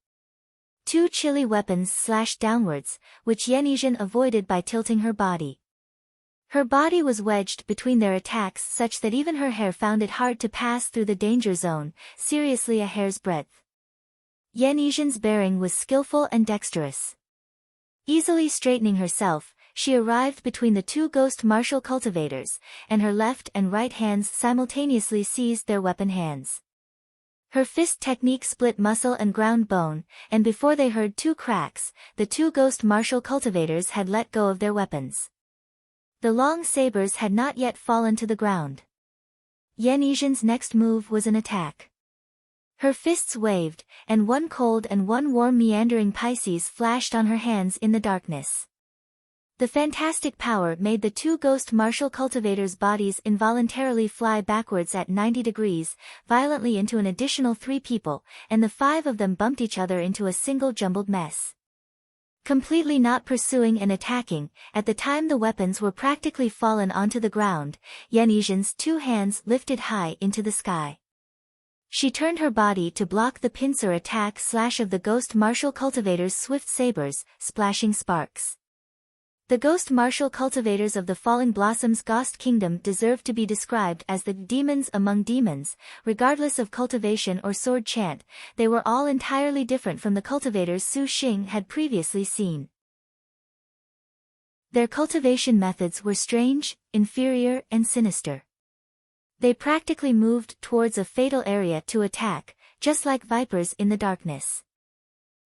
A: Two chilly weapons slashed downwards, which Yenisian avoided by tilting her body. Her body was wedged between their attacks such that even her hair found it hard to pass through the danger zone, seriously a hair's breadth. Yenisian's bearing was skillful and dexterous. Easily straightening herself, she arrived between the two ghost martial cultivators, and her left and right hands simultaneously seized their weapon hands. Her fist technique split muscle and ground bone, and before they heard two cracks, the two ghost martial cultivators had let go of their weapons. The long sabers had not yet fallen to the ground. Yenisian's next move was an attack. Her fists waved, and one cold and one warm meandering Pisces flashed on her hands in the darkness. The fantastic power made the two ghost martial cultivators' bodies involuntarily fly backwards at 90 degrees, violently into an additional 3 people, and the 5 of them bumped each other into a single jumbled mess. Completely not pursuing and attacking, at the time the weapons were practically fallen onto the ground, Yenisian's 2 hands lifted high into the sky. She turned her body to block the pincer attack slash of the ghost martial cultivators' swift sabers, splashing sparks. The ghost martial cultivators of the Falling Blossoms Ghost Kingdom deserve to be described as the demons among demons, regardless of cultivation or sword chant. They were all entirely different from the cultivators Su Xing had previously seen. Their cultivation methods were strange, inferior, and sinister. They practically moved towards a fatal area to attack, just like vipers in the darkness.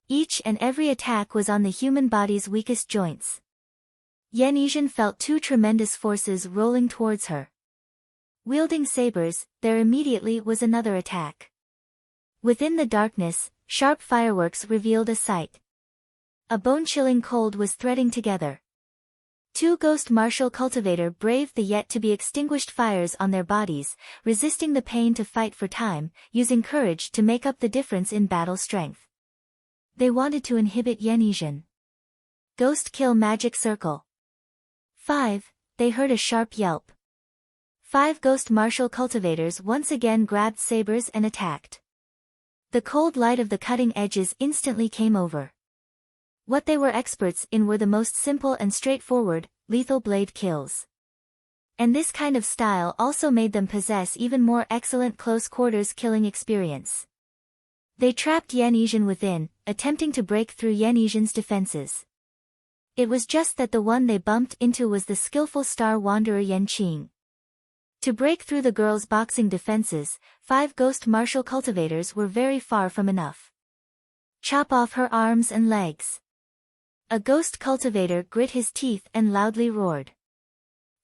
A: Each and every attack was on the human body's weakest joints. Yenisian felt 2 tremendous forces rolling towards her. Wielding sabers, there immediately was another attack. Within the darkness, sharp fireworks revealed a sight. A bone-chilling cold was threading together. 2 ghost martial cultivator braved the yet-to-be-extinguished fires on their bodies, resisting the pain to fight for time, using courage to make up the difference in battle strength. They wanted to inhibit Yenisian. Ghost kill magic circle. 5, they heard a sharp yelp. 5 ghost martial cultivators once again grabbed sabers and attacked. The cold light of the cutting edges instantly came over. What they were experts in were the most simple and straightforward, lethal blade kills. And this kind of style also made them possess even more excellent close-quarters killing experience. They trapped Yenisian within, attempting to break through Yenisian's defenses. It was just that the one they bumped into was the skillful star wanderer Yenqing. To break through the girl's boxing defenses, 5 ghost martial cultivators were very far from enough. Chop off her arms and legs. A ghost cultivator grit his teeth and loudly roared.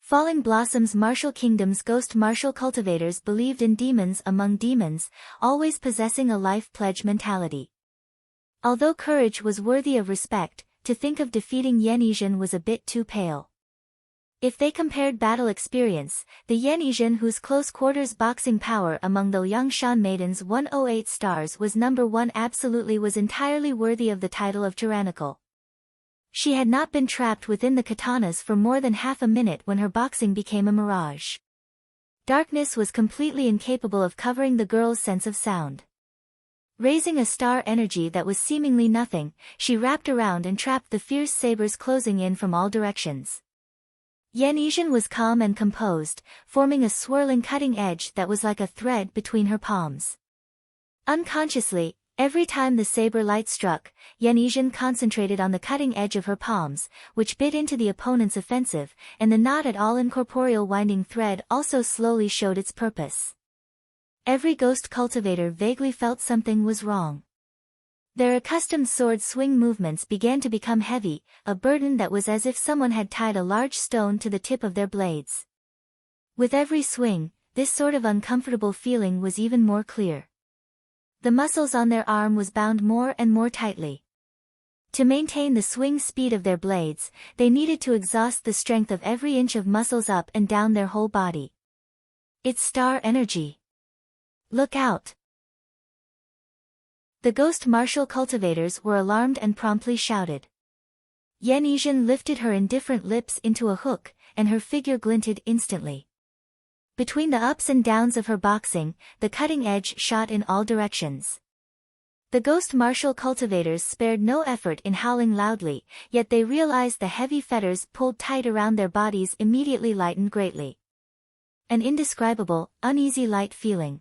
A: Falling Blossoms Martial Kingdom's ghost martial cultivators believed in demons among demons, always possessing a life pledge mentality. Although courage was worthy of respect, to think of defeating Yenisian was a bit too pale. If they compared battle experience, the Yenisian whose close-quarters boxing power among the Liangshan Maidens 108 stars was number 1 absolutely was entirely worthy of the title of tyrannical. She had not been trapped within the katanas for more than half a minute when her boxing became a mirage. Darkness was completely incapable of covering the girl's sense of sound. Raising a star energy that was seemingly nothing, she wrapped around and trapped the fierce sabers closing in from all directions. Yenisian was calm and composed, forming a swirling cutting edge that was like a thread between her palms. Unconsciously, every time the saber light struck, Yenisian concentrated on the cutting edge of her palms, which bit into the opponent's offensive, and the not at all incorporeal winding thread also slowly showed its purpose. Every ghost cultivator vaguely felt something was wrong. Their accustomed sword swing movements began to become heavy, a burden that was as if someone had tied a large stone to the tip of their blades. With every swing, this sort of uncomfortable feeling was even more clear. The muscles on their arm was bound more and more tightly. To maintain the swing speed of their blades, they needed to exhaust the strength of every inch of muscles up and down their whole body. It's star energy. Look out! The ghost martial cultivators were alarmed and promptly shouted. Yenisian lifted her indifferent lips into a hook, and her figure glinted instantly. Between the ups and downs of her boxing, the cutting edge shot in all directions. The ghost martial cultivators spared no effort in howling loudly, yet they realized the heavy fetters pulled tight around their bodies immediately lightened greatly. An indescribable, uneasy light feeling.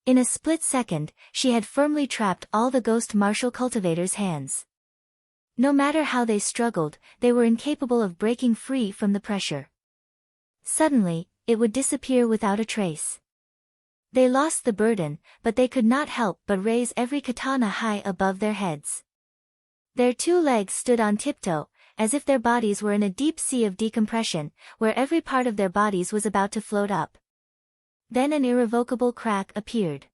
A: In a split second, she had firmly trapped all the ghost martial cultivators' hands. No matter how they struggled, they were incapable of breaking free from the pressure. Suddenly, it would disappear without a trace. They lost the burden, but they could not help but raise every katana high above their heads. Their two legs stood on tiptoe, as if their bodies were in a deep sea of decompression, where every part of their bodies was about to float up. Then an irrevocable crack appeared.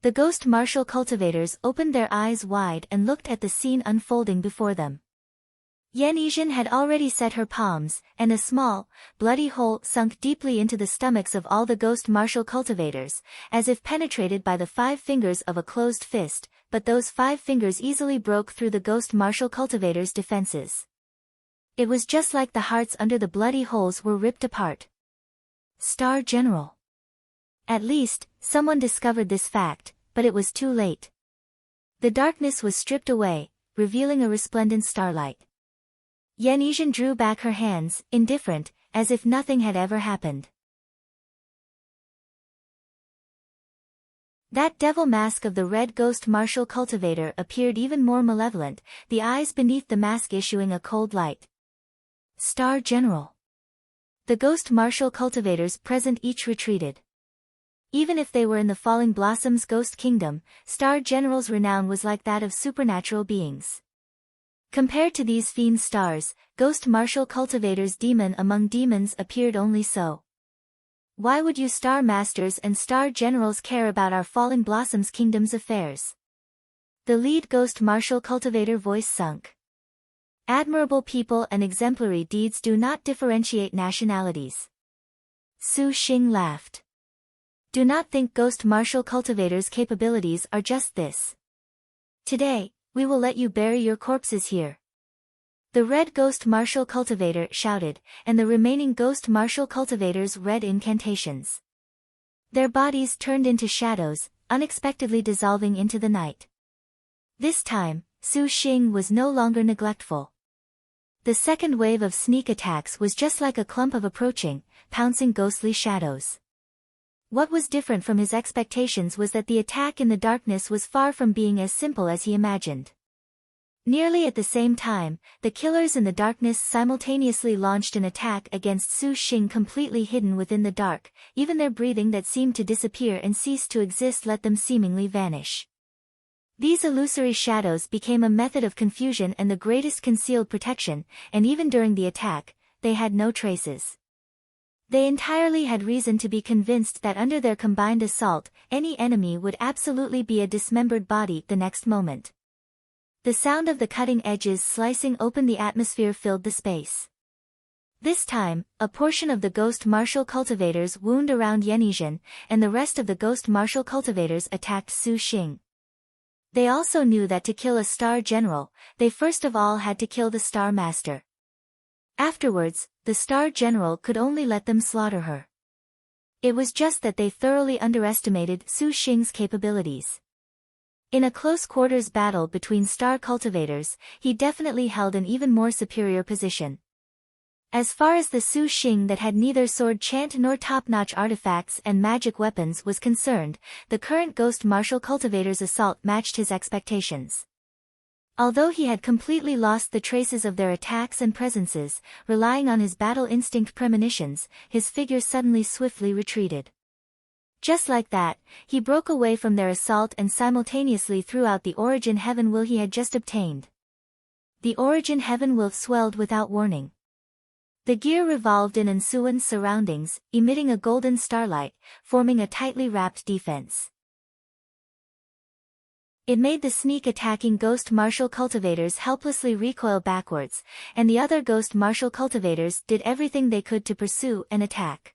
A: The ghost martial cultivators opened their eyes wide and looked at the scene unfolding before them. Yanizhan had already set her palms, and a small, bloody hole sunk deeply into the stomachs of all the ghost martial cultivators, as if penetrated by the 5 fingers of a closed fist, but those 5 fingers easily broke through the ghost martial cultivators' defenses. It was just like the hearts under the bloody holes were ripped apart. Star General. At least, someone discovered this fact, but it was too late. The darkness was stripped away, revealing a resplendent starlight. Yanizhan drew back her hands, indifferent, as if nothing had ever happened. That devil mask of the red ghost martial cultivator appeared even more malevolent, the eyes beneath the mask issuing a cold light. Star General. The ghost martial cultivators present each retreated. Even if they were in the Falling Blossoms Ghost Kingdom, Star General's renown was like that of supernatural beings. Compared to these fiend stars, ghost martial cultivators demon among demons appeared only so. Why would you star masters and star generals care about our Falling Blossoms Kingdom's affairs? The lead ghost martial cultivator voice sunk. Admirable people and exemplary deeds do not differentiate nationalities. Su Xing laughed. Do not think ghost martial cultivators' capabilities are just this. Today, we will let you bury your corpses here. The red ghost martial cultivator shouted, and the remaining ghost martial cultivators read incantations. Their bodies turned into shadows, unexpectedly dissolving into the night. This time, Su Xing was no longer neglectful. The second wave of sneak attacks was just like a clump of approaching, pouncing ghostly shadows. What was different from his expectations was that the attack in the darkness was far from being as simple as he imagined. Nearly at the same time, the killers in the darkness simultaneously launched an attack against Su Xing completely hidden within the dark, even their breathing that seemed to disappear and cease to exist let them seemingly vanish. These illusory shadows became a method of confusion and the greatest concealed protection, and even during the attack, they had no traces. They entirely had reason to be convinced that under their combined assault, any enemy would absolutely be a dismembered body the next moment. The sound of the cutting edges slicing open the atmosphere filled the space. This time, a portion of the ghost martial cultivators wound around Yanizhan, and the rest of the ghost martial cultivators attacked Su Xing. They also knew that to kill a star general, they first of all had to kill the star master. Afterwards, the star general could only let them slaughter her. It was just that they thoroughly underestimated Su Xing's capabilities. In a close-quarters battle between star cultivators, he definitely held an even more superior position. As far as the Su Xing that had neither sword chant nor top-notch artifacts and magic weapons was concerned, the current ghost martial cultivator's assault matched his expectations. Although he had completely lost the traces of their attacks and presences, relying on his battle instinct premonitions, his figure suddenly swiftly retreated. Just like that, he broke away from their assault and simultaneously threw out the origin heaven will he had just obtained. The origin heaven will swelled without warning. The gear revolved in ensuing surroundings, emitting a golden starlight, forming a tightly wrapped defense. It made the sneak-attacking ghost martial cultivators helplessly recoil backwards, and the other ghost martial cultivators did everything they could to pursue and attack.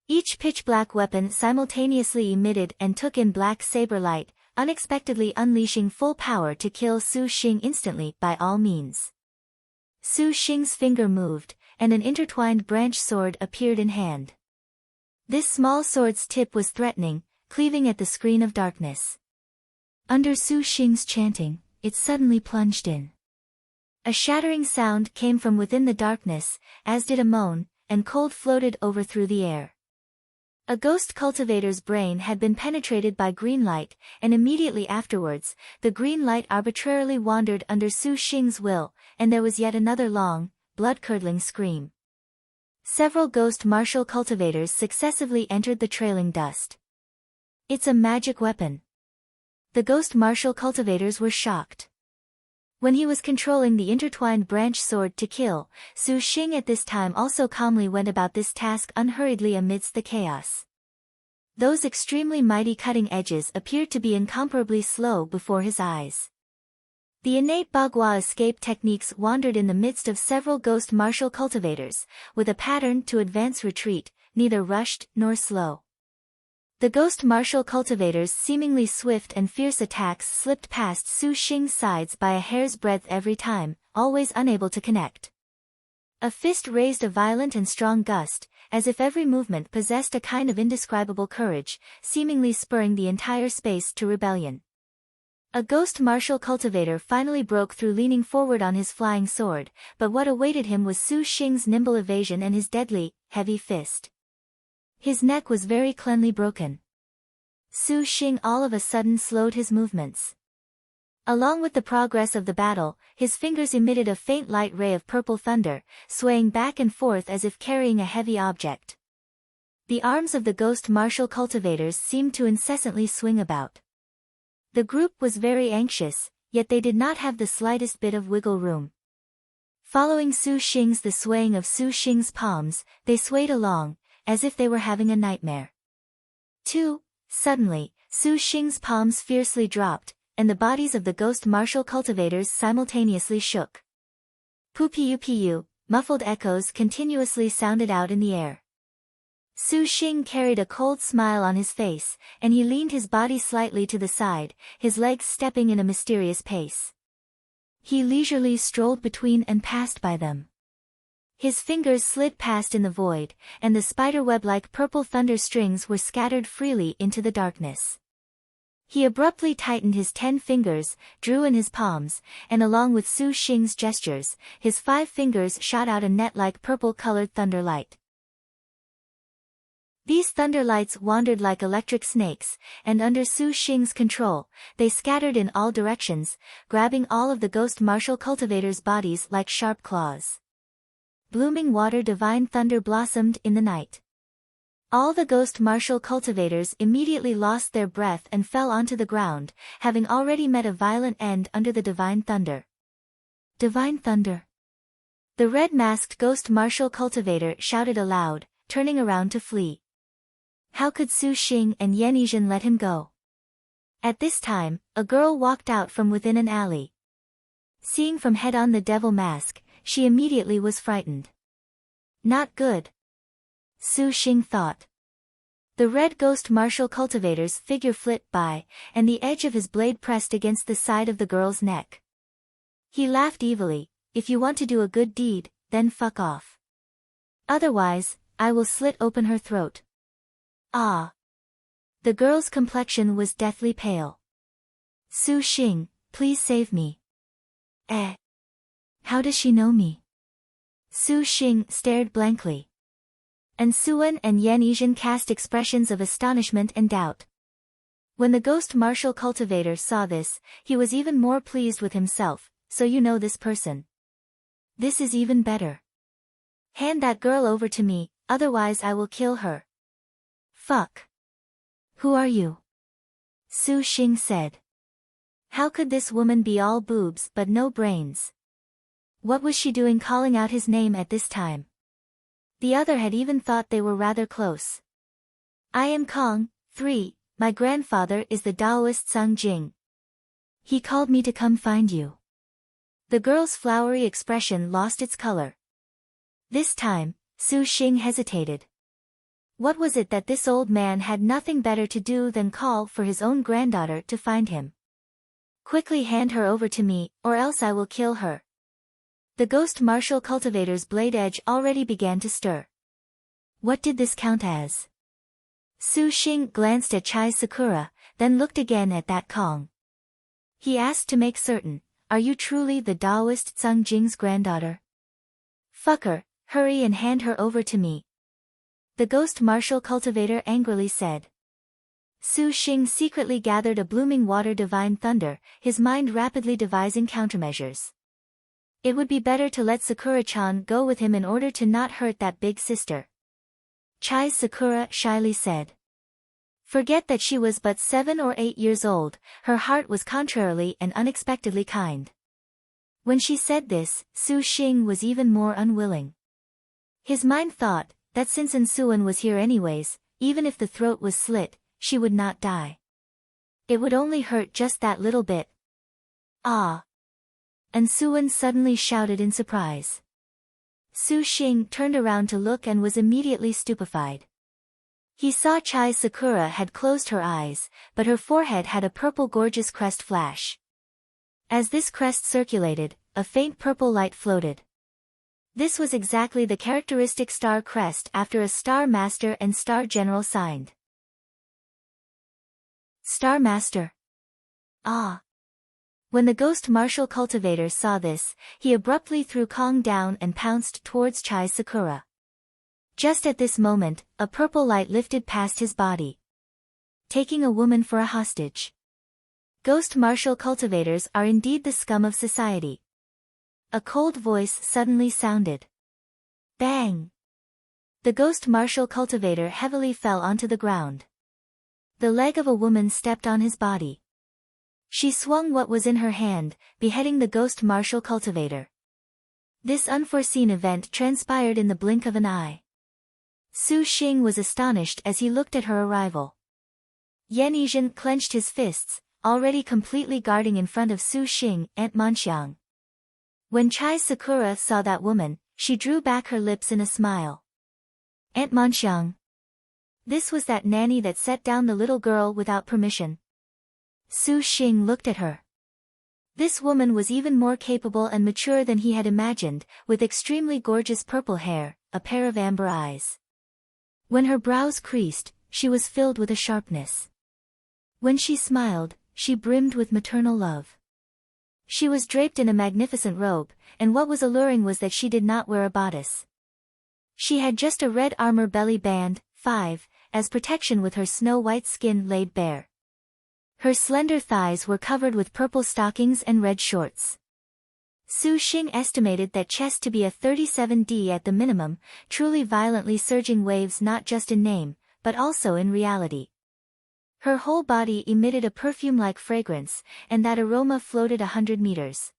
A: Each pitch-black weapon simultaneously emitted and took in black saber light, unexpectedly unleashing full power to kill Su Xing instantly by all means. Su Xing's finger moved, and an intertwined branch sword appeared in hand. This small sword's tip was threatening, cleaving at the screen of darkness. Under Su Xing's chanting, it suddenly plunged in. A shattering sound came from within the darkness, as did a moan, and cold floated over through the air. A ghost cultivator's brain had been penetrated by green light, and immediately afterwards, the green light arbitrarily wandered under Su Xing's will, and there was yet another long, blood-curdling scream. Several ghost martial cultivators successively entered the trailing dust. It's a magic weapon. The ghost martial cultivators were shocked. When he was controlling the intertwined branch sword to kill, Su Xing at this time also calmly went about this task unhurriedly amidst the chaos. Those extremely mighty cutting edges appeared to be incomparably slow before his eyes. The innate Bagua escape techniques wandered in the midst of several ghost martial cultivators, with a pattern to advance-retreat, neither rushed nor slow. The ghost martial cultivators' seemingly swift and fierce attacks slipped past Su Xing's sides by a hair's breadth every time, always unable to connect. A fist raised a violent and strong gust, as if every movement possessed a kind of indescribable courage, seemingly spurring the entire space to rebellion. A ghost martial cultivator finally broke through, leaning forward on his flying sword, but what awaited him was Su Xing's nimble evasion and his deadly, heavy fist. His neck was very cleanly broken. Su Xing all of a sudden slowed his movements. Along with the progress of the battle, his fingers emitted a faint light ray of purple thunder, swaying back and forth as if carrying a heavy object. The arms of the ghost martial cultivators seemed to incessantly swing about. The group was very anxious, yet they did not have the slightest bit of wiggle room. Following the swaying of Su Xing's palms, they swayed along, as if they were having a nightmare. Suddenly, Su Xing's palms fiercely dropped, and the bodies of the ghost martial cultivators simultaneously shook. Pu-pu-pu, muffled echoes continuously sounded out in the air. Su Xing carried a cold smile on his face, and he leaned his body slightly to the side, his legs stepping in a mysterious pace. He leisurely strolled between and passed by them. His fingers slid past in the void, and the spiderweb-like purple thunder strings were scattered freely into the darkness. He abruptly tightened his 10 fingers, drew in his palms, and along with Su Xing's gestures, his 5 fingers shot out a net-like purple-colored thunder light. These thunder lights wandered like electric snakes, and under Su Xing's control, they scattered in all directions, grabbing all of the ghost martial cultivators' bodies like sharp claws. Blooming water divine thunder blossomed in the night. All the ghost martial cultivators immediately lost their breath and fell onto the ground, having already met a violent end under the divine thunder. Divine thunder! The red-masked ghost martial cultivator shouted aloud, turning around to flee. How could Su Xing and Yanizhen let him go? At this time, a girl walked out from within an alley. Seeing from head on the devil mask, she immediately was frightened. Not good. Su Xing thought. The red ghost martial cultivator's figure flit by, and the edge of his blade pressed against the side of the girl's neck. He laughed evilly, if you want to do a good deed, then fuck off. Otherwise, I will slit open her throat. Ah! The girl's complexion was deathly pale. Su Xing, please save me. How does she know me? Su Xing stared blankly. And Suan and Yanizhen cast expressions of astonishment and doubt. When the ghost martial cultivator saw this, he was even more pleased with himself. So you know this person. This is even better. Hand that girl over to me, otherwise I will kill her. Fuck. Who are you? Su Xing said. How could this woman be all boobs but no brains? What was she doing calling out his name at this time? The other had even thought they were rather close. I am Kong, 3, my grandfather is the Taoist Sung Jing. He called me to come find you. The girl's flowery expression lost its color. This time, Su Xing hesitated. What was it that this old man had nothing better to do than call for his own granddaughter to find him? Quickly hand her over to me, or else I will kill her. The ghost martial cultivator's blade edge already began to stir. What did this count as? Su Xing glanced at Chai Sakura, then looked again at that Kong. He asked to make certain, "Are you truly the Taoist Zhang Jing's granddaughter? Fucker, hurry and hand her over to me," the ghost martial cultivator angrily said. Su Xing secretly gathered a blooming water divine thunder, his mind rapidly devising countermeasures. It would be better to let Sakura-chan go with him in order to not hurt that big sister. Chai's Sakura shyly said. Forget that she was but 7 or 8 years old, her heart was contrarily and unexpectedly kind. When she said this, Su Xing was even more unwilling. His mind thought that since Ansuan was here anyways, even if the throat was slit, she would not die. It would only hurt just that little bit. Ah! Ansuan suddenly shouted in surprise. Su Xing turned around to look and was immediately stupefied. He saw Chai's Sakura had closed her eyes, but her forehead had a purple gorgeous crest flash. As this crest circulated, a faint purple light floated. This was exactly the characteristic star crest after a Star Master and Star General signed. Star Master. Ah! When the ghost martial cultivator saw this, he abruptly threw Kong down and pounced towards Chai's Sakura. Just at this moment, a purple light lifted past his body. Taking a woman for a hostage. Ghost martial cultivators are indeed the scum of society. A cold voice suddenly sounded. Bang! The ghost martial cultivator heavily fell onto the ground. The leg of a woman stepped on his body. She swung what was in her hand, beheading the ghost martial cultivator. This unforeseen event transpired in the blink of an eye. Su Xing was astonished as he looked at her arrival. Yan Yizhen clenched his fists, already completely guarding in front of Su Xing and Manxiang. When Chai's Sakura saw that woman, she drew back her lips in a smile. Aunt Manxiang. This was that nanny that set down the little girl without permission. Su Xing looked at her. This woman was even more capable and mature than he had imagined, with extremely gorgeous purple hair, a pair of amber eyes. When her brows creased, she was filled with a sharpness. When she smiled, she brimmed with maternal love. She was draped in a magnificent robe, and what was alluring was that she did not wear a bodice. She had just a red armor belly band, 5, as protection with her snow-white skin laid bare. Her slender thighs were covered with purple stockings and red shorts. Su Xing estimated that chest to be a 37D at the minimum, truly violently surging waves not just in name, but also in reality. Her whole body emitted a perfume-like fragrance, and that aroma floated 100 meters.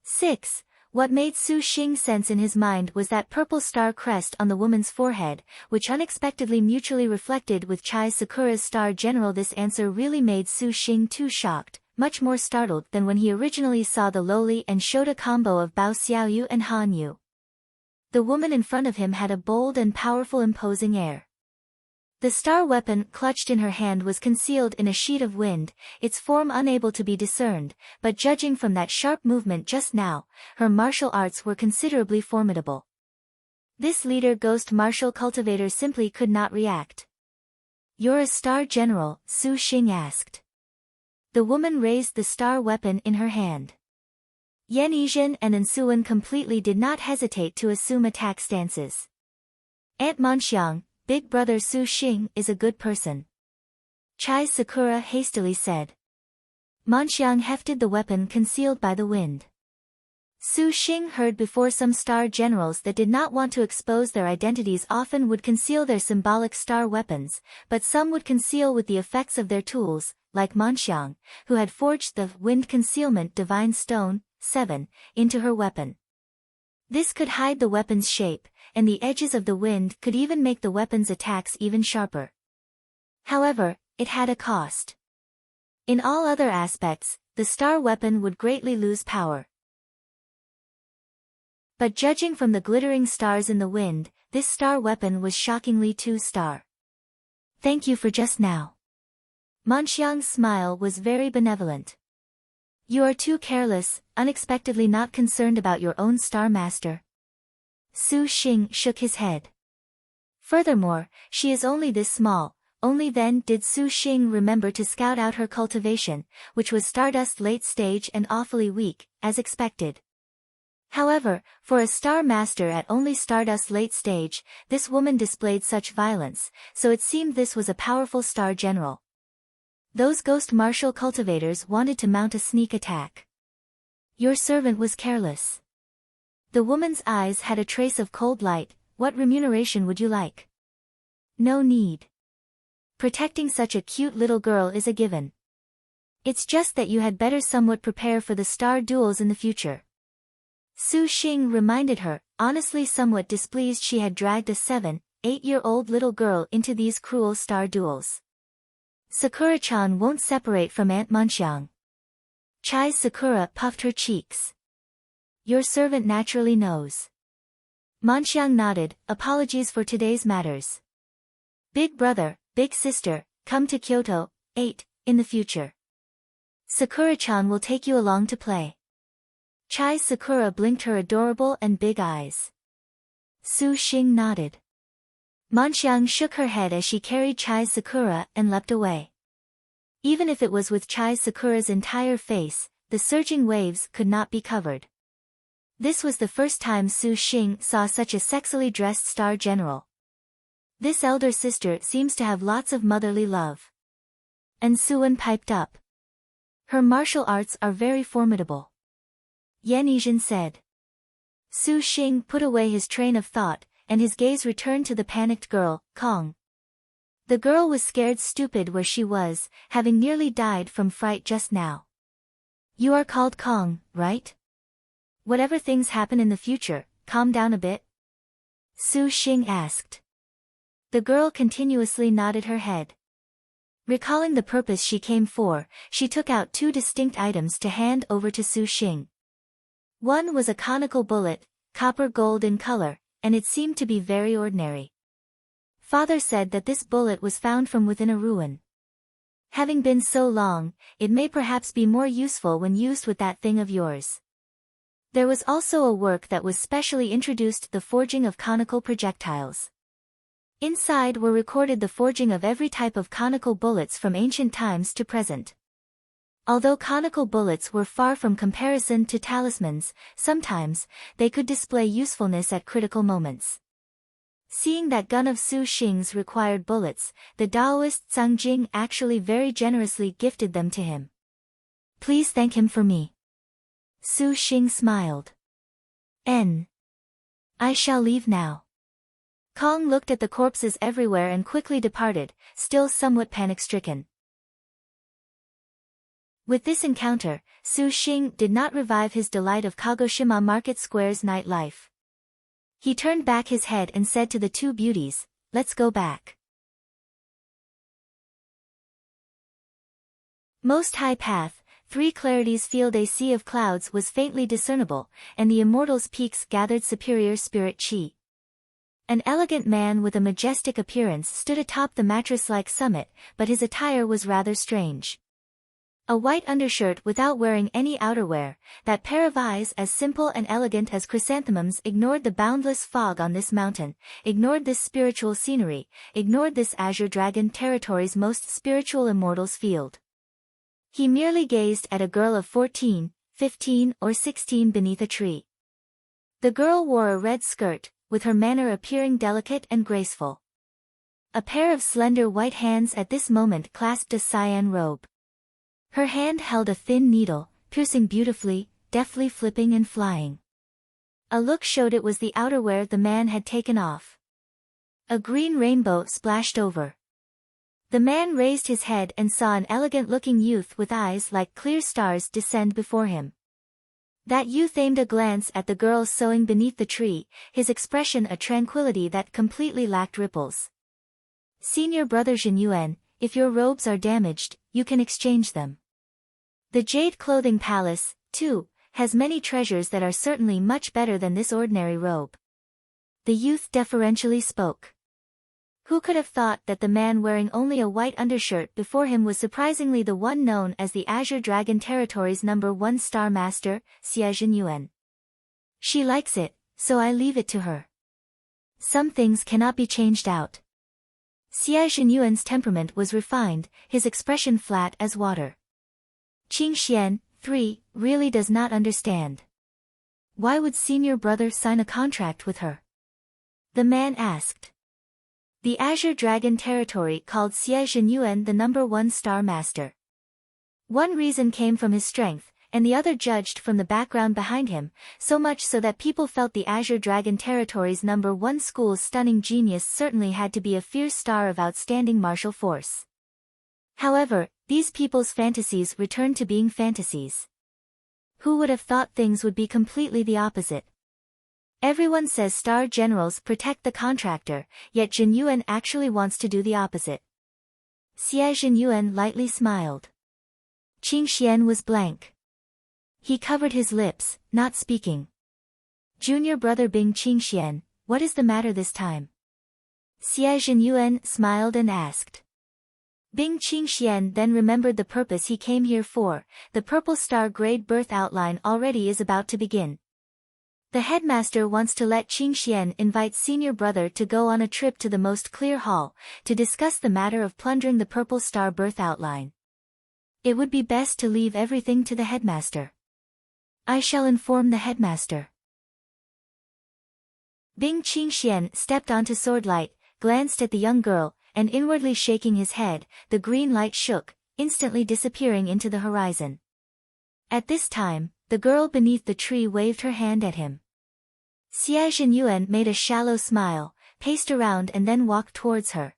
A: 6. What made Su Xing sense in his mind was that purple star crest on the woman's forehead, which unexpectedly mutually reflected with Chai's Sakura's Star General. This answer really made Su Xing too shocked, much more startled than when he originally saw the lowly and Shota combo of Bao Xiaoyu and Han Yu. The woman in front of him had a bold and powerful imposing air. The star weapon clutched in her hand was concealed in a sheet of wind, its form unable to be discerned, but judging from that sharp movement just now, her martial arts were considerably formidable. This leader ghost martial cultivator simply could not react. "You're a Star General?" Su Xing asked. The woman raised the star weapon in her hand. Yan Yizhen and Ansuan completely did not hesitate to assume attack stances. Aunt Manxiang, Big Brother Su Xing is a good person. Chai's Sakura hastily said. Manxiang hefted the weapon concealed by the wind. Su Xing heard before some star generals that did not want to expose their identities often would conceal their symbolic star weapons, but some would conceal with the effects of their tools, like Manxiang, who had forged the wind concealment divine stone, 7, into her weapon. This could hide the weapon's shape, and the edges of the wind could even make the weapon's attacks even sharper. However, it had a cost. In all other aspects, the star weapon would greatly lose power. But judging from the glittering stars in the wind, this star weapon was shockingly 2-star. Thank you for just now. Manxiang's smile was very benevolent. You are too careless, unexpectedly not concerned about your own Star Master. Su Xing shook his head. Furthermore, she is only this small, only then did Su Xing remember to scout out her cultivation, which was Stardust late stage and awfully weak, as expected. However, for a star master at only Stardust late stage, this woman displayed such violence, so it seemed this was a powerful star general. Those ghost martial cultivators wanted to mount a sneak attack. Your servant was careless. The woman's eyes had a trace of cold light. What remuneration would you like? No need. Protecting such a cute little girl is a given. It's just that you had better somewhat prepare for the star duels in the future. Su Xing reminded her, honestly somewhat displeased she had dragged a 7-8-year-old little girl into these cruel star duels. Sakura-chan won't separate from Aunt Monxiang. Chai's Sakura puffed her cheeks. Your servant naturally knows. Monxiang nodded, apologies for today's matters. Big brother, big sister, come to Kyoto, 8, in the future. Sakura-chan will take you along to play. Chai's Sakura blinked her adorable and big eyes. Su Xing nodded. Monxiang shook her head as she carried Chai's Sakura and leapt away. Even if it was with Chai's Sakura's entire face, the surging waves could not be covered. This was the first time Su Xing saw such a sexily dressed star general. This elder sister seems to have lots of motherly love. And Suan piped up. Her martial arts are very formidable. Yan Yizhen said. Su Xing put away his train of thought, and his gaze returned to the panicked girl, Kong. The girl was scared stupid where she was, having nearly died from fright just now. You are called Kong, right? Whatever things happen in the future, calm down a bit? Su Xing asked. The girl continuously nodded her head. Recalling the purpose she came for, she took out 2 distinct items to hand over to Su Xing. One was a conical bullet, copper gold in color, and it seemed to be very ordinary. Father said that this bullet was found from within a ruin. Having been so long, it may perhaps be more useful when used with that thing of yours. There was also a work that was specially introduced, the forging of conical projectiles. Inside were recorded the forging of every type of conical bullets from ancient times to present. Although conical bullets were far from comparison to talismans, sometimes, they could display usefulness at critical moments. Seeing that gun of Su Xing's required bullets, the Taoist Zhang Jing actually very generously gifted them to him. Please thank him for me. Su Xing smiled. I shall leave now. Kong looked at the corpses everywhere and quickly departed, still somewhat panic-stricken. With this encounter, Su Xing did not revive his delight of Kagoshima Market Square's nightlife. He turned back his head and said to the 2 beauties, let's go back. Most high path, 3 clarities field a sea of clouds was faintly discernible, and the immortals' peaks gathered superior spirit chi. An elegant man with a majestic appearance stood atop the mattress-like summit, but his attire was rather strange. A white undershirt without wearing any outerwear, that pair of eyes as simple and elegant as chrysanthemums ignored the boundless fog on this mountain, ignored this spiritual scenery, ignored this azure dragon territory's most spiritual immortals field. He merely gazed at a girl of 14, 15 or 16 beneath a tree. The girl wore a red skirt, with her manner appearing delicate and graceful. A pair of slender white hands at this moment clasped a cyan robe. Her hand held a thin needle, piercing beautifully, deftly flipping and flying. A look showed it was the outerwear the man had taken off. A green rainbow splashed over. The man raised his head and saw an elegant-looking youth with eyes like clear stars descend before him. That youth aimed a glance at the girl sewing beneath the tree, his expression a tranquility that completely lacked ripples. Senior brother Jin Yuan, if your robes are damaged, you can exchange them. The Jade Clothing Palace, too, has many treasures that are certainly much better than this ordinary robe. The youth deferentially spoke. Who could have thought that the man wearing only a white undershirt before him was surprisingly the one known as the Azure Dragon Territory's #1 Star Master, Xie Jinyuan. She likes it, so I leave it to her. Some things cannot be changed out. Xie Zhenyuan's temperament was refined, his expression flat as water. Qing Xian, 3, really does not understand. Why would senior brother sign a contract with her? The man asked. The Azure Dragon territory called Xie Zhenyuan the #1 star master. One reason came from his strength, and the other judged from the background behind him, so much so that people felt the Azure Dragon territory's #1 school's stunning genius certainly had to be a fierce star of outstanding martial force. However, these people's fantasies returned to being fantasies. Who would have thought things would be completely the opposite? Everyone says star generals protect the contractor, yet Zhenyuan actually wants to do the opposite. Xie Zhenyuan lightly smiled. Qing Xian was blank. He covered his lips, not speaking. Junior brother Bing Qing Xian, what is the matter this time? Xie Zhenyuan smiled and asked. Bing Qing Xian then remembered the purpose he came here for. The purple star grade birth outline already is about to begin. The headmaster wants to let Qing Xian invite senior brother to go on a trip to the most clear hall, to discuss the matter of plundering the purple star birth outline. It would be best to leave everything to the headmaster. I shall inform the headmaster. Bing Qing Xian stepped onto Swordlight, glanced at the young girl, and inwardly shaking his head, the green light shook, instantly disappearing into the horizon. At this time, the girl beneath the tree waved her hand at him. Xie Zhenyuan made a shallow smile, paced around and then walked towards her.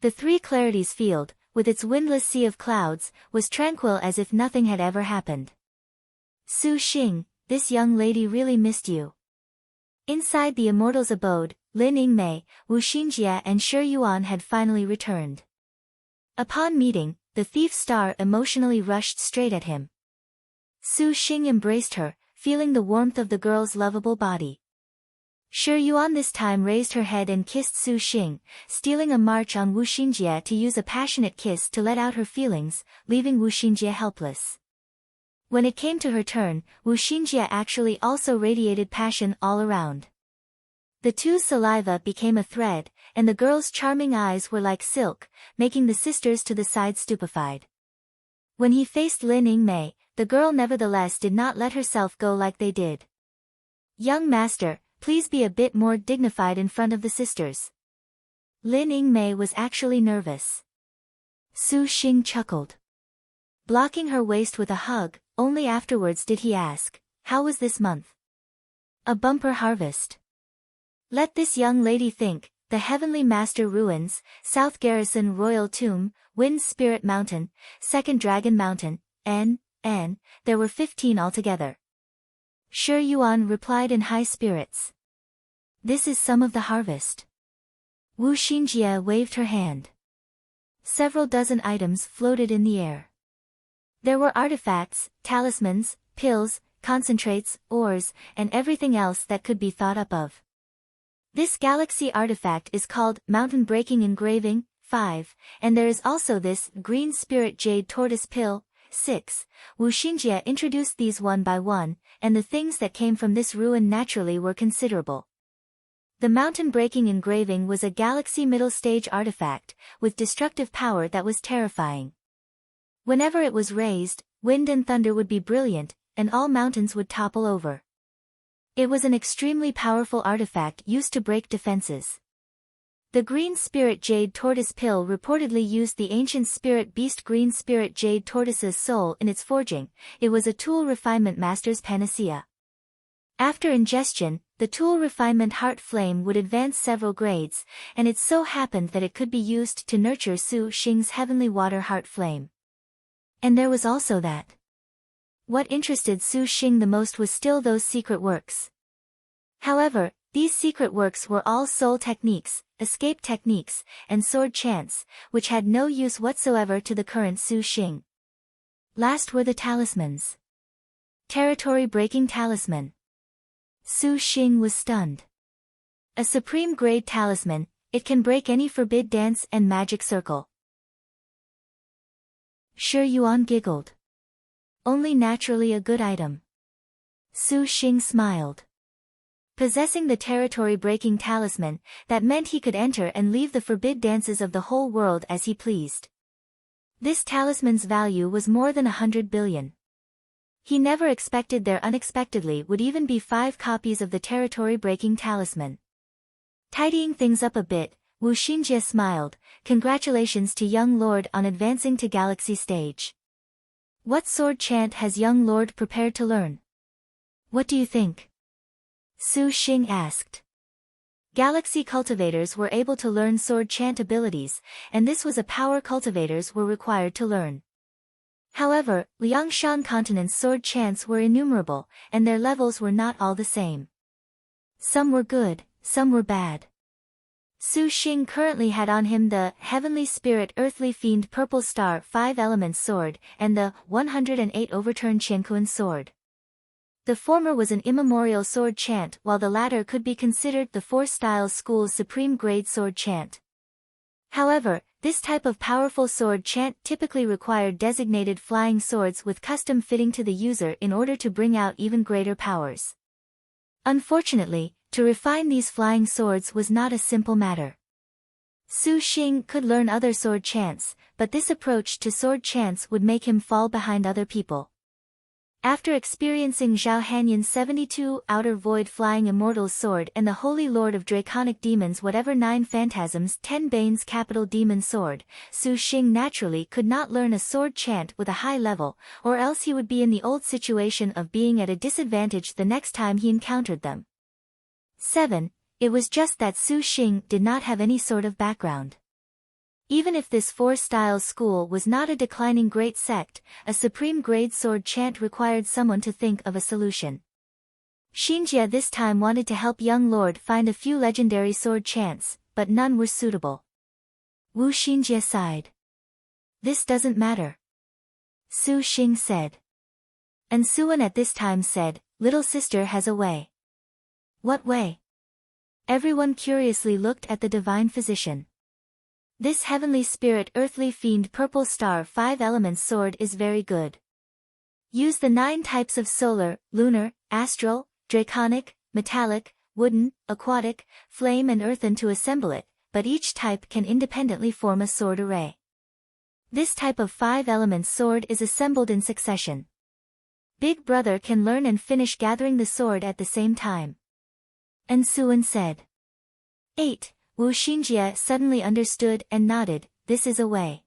A: The Three Clarities field, with its windless sea of clouds, was tranquil as if nothing had ever happened. Su Xing, this young lady really missed you. Inside the Immortal's abode, Lin Yingmei, Wu Xinjie and Shi Yuan had finally returned. Upon meeting, the thief star emotionally rushed straight at him. Su Xing embraced her, feeling the warmth of the girl's lovable body. Shi Yuan this time raised her head and kissed Su Xing, stealing a march on Wu Xinjie to use a passionate kiss to let out her feelings, leaving Wu Xinjie helpless. When it came to her turn, Wu Xinjie actually also radiated passion all around. The two's saliva became a thread, and the girl's charming eyes were like silk, making the sisters to the side stupefied. When he faced Lin Yingmei, the girl nevertheless did not let herself go like they did. Young master, please be a bit more dignified in front of the sisters. Lin Yingmei was actually nervous. Su Xing chuckled. Blocking her waist with a hug, only afterwards did he ask, how was this month? A bumper harvest. Let this young lady think, the Heavenly Master Ruins, South Garrison Royal Tomb, Wind Spirit Mountain, Second Dragon Mountain, there were 15 altogether. Shi Yuan replied in high spirits. This is some of the harvest. Wu Xinjie waved her hand. Several dozen items floated in the air. There were artifacts, talismans, pills, concentrates, ores, and everything else that could be thought up of. This galaxy artifact is called Mountain Breaking Engraving, 5, and there is also this Green Spirit Jade Tortoise Pill, 6. Wu Xinjie introduced these one by one, and the things that came from this ruin naturally were considerable. The Mountain Breaking Engraving was a galaxy middle stage artifact, with destructive power that was terrifying. Whenever it was raised, wind and thunder would be brilliant, and all mountains would topple over. It was an extremely powerful artifact used to break defenses. The Green Spirit Jade Tortoise Pill reportedly used the ancient spirit beast Green Spirit Jade Tortoise's soul in its forging. It was a tool refinement master's panacea. After ingestion, the tool refinement heart flame would advance several grades, and it so happened that it could be used to nurture Su Xing's heavenly water heart flame. And there was also that. What interested Su Xing the most was still those secret works. However, these secret works were all soul techniques, escape techniques, and sword chants, which had no use whatsoever to the current Su Xing. Last were the talismans. Territory-breaking talisman. Su Xing was stunned. A supreme grade talisman, it can break any forbid dance and magic circle. Shi Yuan giggled. Only naturally a good item. Su Xing smiled. Possessing the territory-breaking talisman, that meant he could enter and leave the forbid dances of the whole world as he pleased. This talisman's value was more than 100 billion. He never expected there unexpectedly would even be 5 copies of the territory-breaking talisman. Tidying things up a bit, Wu Xinjie smiled. Congratulations to young lord on advancing to galaxy stage. What sword chant has young lord prepared to learn? What do you think? Su Xing asked. Galaxy cultivators were able to learn sword chant abilities, and this was a power cultivators were required to learn. However, Liangshan continent's sword chants were innumerable, and their levels were not all the same. Some were good, some were bad. Su Xing currently had on him the Heavenly Spirit Earthly Fiend Purple Star 5 Elements Sword and the 108 Overturned Qiankuan Sword. The former was an immemorial sword chant while the latter could be considered the 4 Styles School's supreme grade sword chant. However, this type of powerful sword chant typically required designated flying swords with custom fitting to the user in order to bring out even greater powers. Unfortunately, to refine these flying swords was not a simple matter. Su Xing could learn other sword chants, but this approach to sword chants would make him fall behind other people. After experiencing Zhao Hanyan's 72 Outer Void Flying Immortal's Sword and the Holy Lord of Draconic Demons whatever 9 Phantasms 10 Bane's Capital Demon Sword, Su Xing naturally could not learn a sword chant with a high level, or else he would be in the old situation of being at a disadvantage the next time he encountered them. 7. It was just that Su Xing did not have any sort of background. Even if this 4 Styles school was not a declining great sect, a supreme grade sword chant required someone to think of a solution. Xinjie this time wanted to help young lord find a few legendary sword chants, but none were suitable. Wu Xinjie sighed. This doesn't matter. Su Xing said. And Suan at this time said, little sister has a way. What way? Everyone curiously looked at the divine physician. This Heavenly Spirit Earthly Fiend Purple Star 5 Elements Sword is very good. Use the 9 types of solar, lunar, astral, draconic, metallic, wooden, aquatic, flame and earthen to assemble it, but each type can independently form a sword array. This type of 5 elements sword is assembled in succession. Big brother can learn and finish gathering the sword at the same time. And Suan said. 8. Wu Xinjie suddenly understood and nodded, this is a way.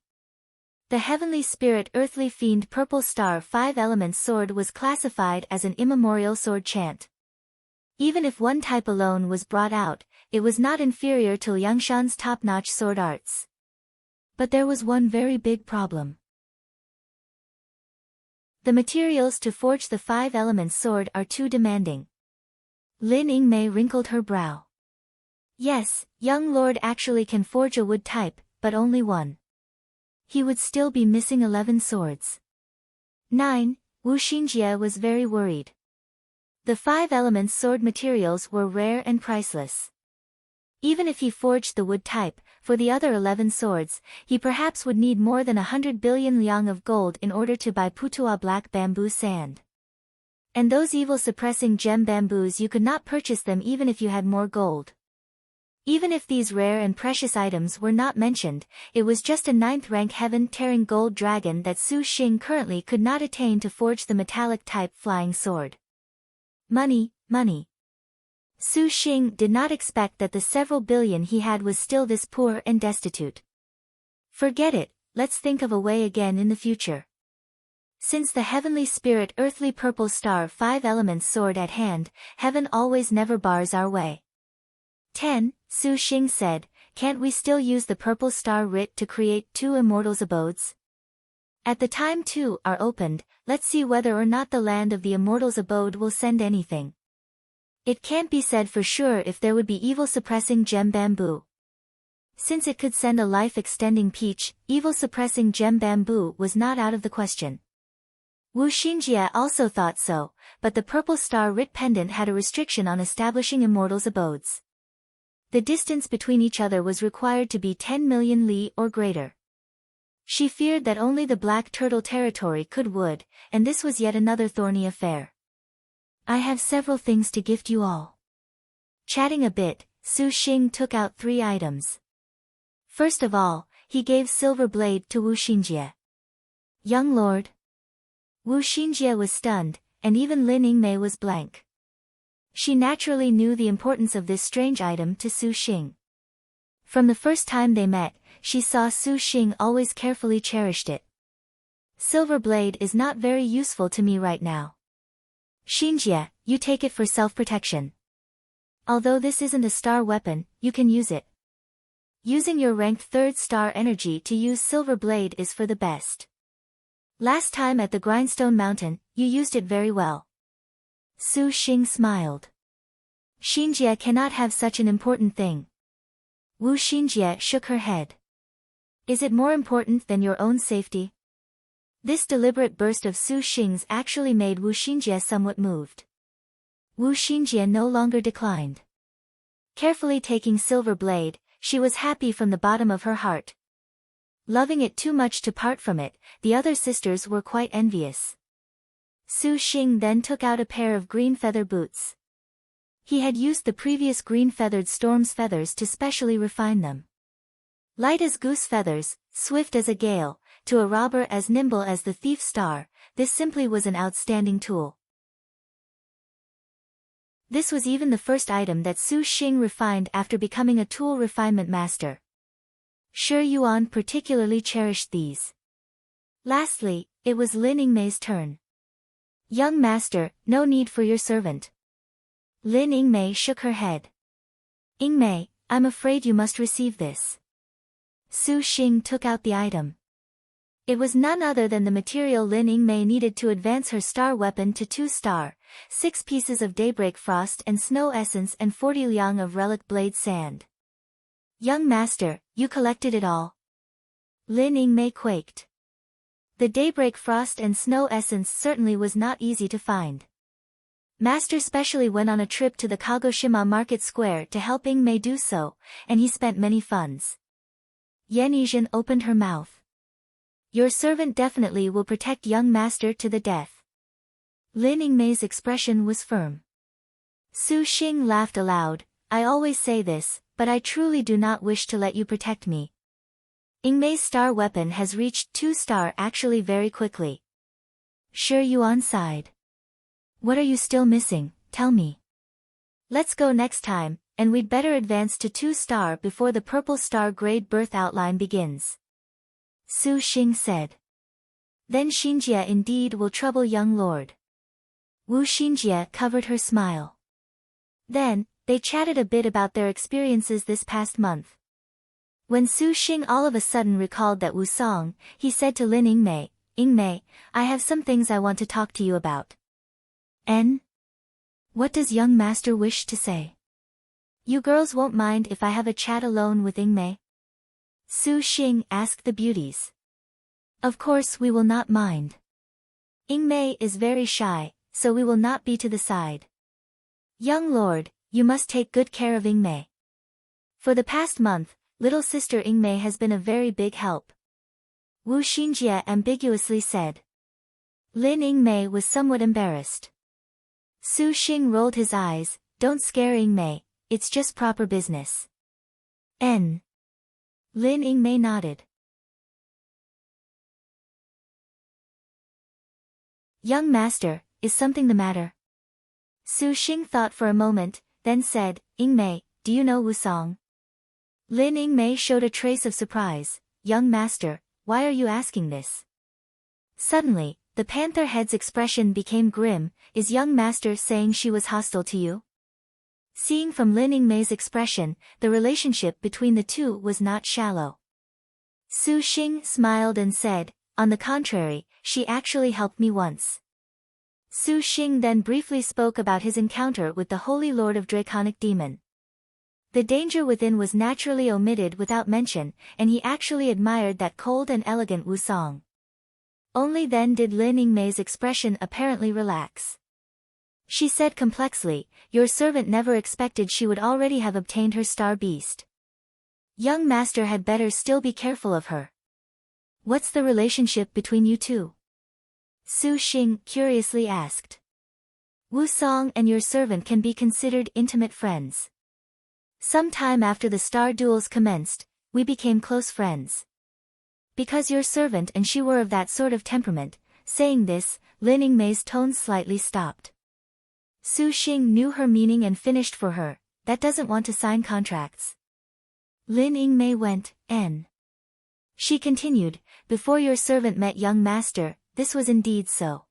A: The Heavenly Spirit Earthly Fiend Purple Star 5 Elements Sword was classified as an immemorial sword chant. Even if one type alone was brought out, it was not inferior to Liangshan's top-notch sword arts. But there was one very big problem. The materials to forge the 5 Elements Sword are too demanding. Lin Yingmei wrinkled her brow. Yes, young lord actually can forge a wood type, but only one. He would still be missing 11 swords. 9. Wu Xinjie was very worried. The 5 elements sword materials were rare and priceless. Even if he forged the wood type, for the other 11 swords, he perhaps would need more than 100 billion liang of gold in order to buy putua black bamboo sand. And those evil-suppressing gem bamboos you could not purchase them even if you had more gold. Even if these rare and precious items were not mentioned, it was just a 9th-rank heaven-tearing gold dragon that Su Xing currently could not attain to forge the metallic-type flying sword. Money, money. Su Xing did not expect that the several billion he had was still this poor and destitute. Forget it, let's think of a way again in the future. Since the Heavenly Spirit Earthly Purple Star 5 Elements Sword at hand, heaven always never bars our way. 10. Su Xing said, can't we still use the Purple Star Writ to create 2 Immortals' abodes? At the time 2 are opened, let's see whether or not the land of the Immortals' abode will send anything. It can't be said for sure if there would be evil-suppressing gem bamboo. Since it could send a life-extending peach, evil-suppressing gem bamboo was not out of the question. Wu Xinjie also thought so, but the Purple Star Writ pendant had a restriction on establishing Immortals' abodes. The distance between each other was required to be 10 million li or greater. She feared that only the Black Turtle territory could would, and this was yet another thorny affair. I have several things to gift you all. Chatting a bit, Su Xing took out 3 items. First of all, he gave Silver Blade to Wu Xinjie. Young lord. Wu Xinjie was stunned, and even Lin Yingmei was blank. She naturally knew the importance of this strange item to Su Xing. From the first time they met, she saw Su Xing always carefully cherished it. Silver Blade is not very useful to me right now. Xinjie, you take it for self-protection. Although this isn't a star weapon, you can use it. Using your ranked 3rd star energy to use Silver Blade is for the best. Last time at the Grindstone Mountain, you used it very well. Su Xing smiled. Xinjie cannot have such an important thing. Wu Xinjie shook her head. Is it more important than your own safety? This deliberate burst of Su Xing's actually made Wu Xinjie somewhat moved. Wu Xinjie no longer declined. Carefully taking Silver Blade, she was happy from the bottom of her heart. Loving it too much to part from it, the other sisters were quite envious. Su Xing then took out a pair of green feather boots. He had used the previous green-feathered storm's feathers to specially refine them. Light as goose feathers, swift as a gale, to a robber as nimble as the thief's star, this simply was an outstanding tool. This was even the first item that Su Xing refined after becoming a tool refinement master. Shi Yuan particularly cherished these. Lastly, it was Lin Yingmei's turn. Young master, no need for your servant. Lin Yingmei shook her head. Yingmei, I'm afraid you must receive this. Su Xing took out the item. It was none other than the material Lin Yingmei needed to advance her star weapon to 2-star, 6 pieces of daybreak frost and snow essence and 40 liang of relic blade sand. Young master, you collected it all? Lin Yingmei quaked. The daybreak frost and snow essence certainly was not easy to find. Master specially went on a trip to the Kagoshima Market Square to help Yingmei do so, and he spent many funds. Yan Yizhen opened her mouth. Your servant definitely will protect young master to the death. Lin Yingmei's expression was firm. Su Xing laughed aloud. I always say this, but I truly do not wish to let you protect me. Yingmei's star weapon has reached 2-star actually very quickly. Shi Yuan sighed. What are you still missing, tell me. Let's go next time, and we'd better advance to 2-star before the purple star grade birth outline begins. Su Xing said. Then Xinjie indeed will trouble young lord. Wu Xinjie covered her smile. Then, they chatted a bit about their experiences this past month. When Su Xing all of a sudden recalled that Wu Song, he said to Lin Yingmei, Yingmei, I have some things I want to talk to you about. What does young master wish to say? You girls won't mind if I have a chat alone with Yingmei? Su Xing asked the beauties. Of course we will not mind. Yingmei is very shy, so we will not be to the side. Young lord, you must take good care of Yingmei. For the past month, little sister Yingmei has been a very big help. Wu Xinjie ambiguously said. Lin Yingmei was somewhat embarrassed. Su Xing rolled his eyes, don't scare Yingmei, it's just proper business. Lin Yingmei nodded. Young master, is something the matter? Su Xing thought for a moment, then said, Yingmei, do you know Wu Song? Lin Yingmei showed a trace of surprise. Young master, why are you asking this? Suddenly, the panther head's expression became grim. Is young master saying she was hostile to you? Seeing from Lin Yingmei's expression, the relationship between the two was not shallow. Su Xing smiled and said, on the contrary, she actually helped me once. Su Xing then briefly spoke about his encounter with the Holy Lord of Draconic Demon. The danger within was naturally omitted without mention, and he actually admired that cold and elegant Wu Song. Only then did Lin Yingmei's expression apparently relax. She said complexly, your servant never expected she would already have obtained her star beast. Young master had better still be careful of her. What's the relationship between you two? Su Xing curiously asked. Wu Song and your servant can be considered intimate friends. Some time after the star duels commenced, we became close friends. Because your servant and she were of that sort of temperament. Saying this, Lin Yingmei's tone slightly stopped. Su Xing knew her meaning and finished for her, that doesn't want to sign contracts. Lin Yingmei went, N. She continued, before your servant met young master, this was indeed so.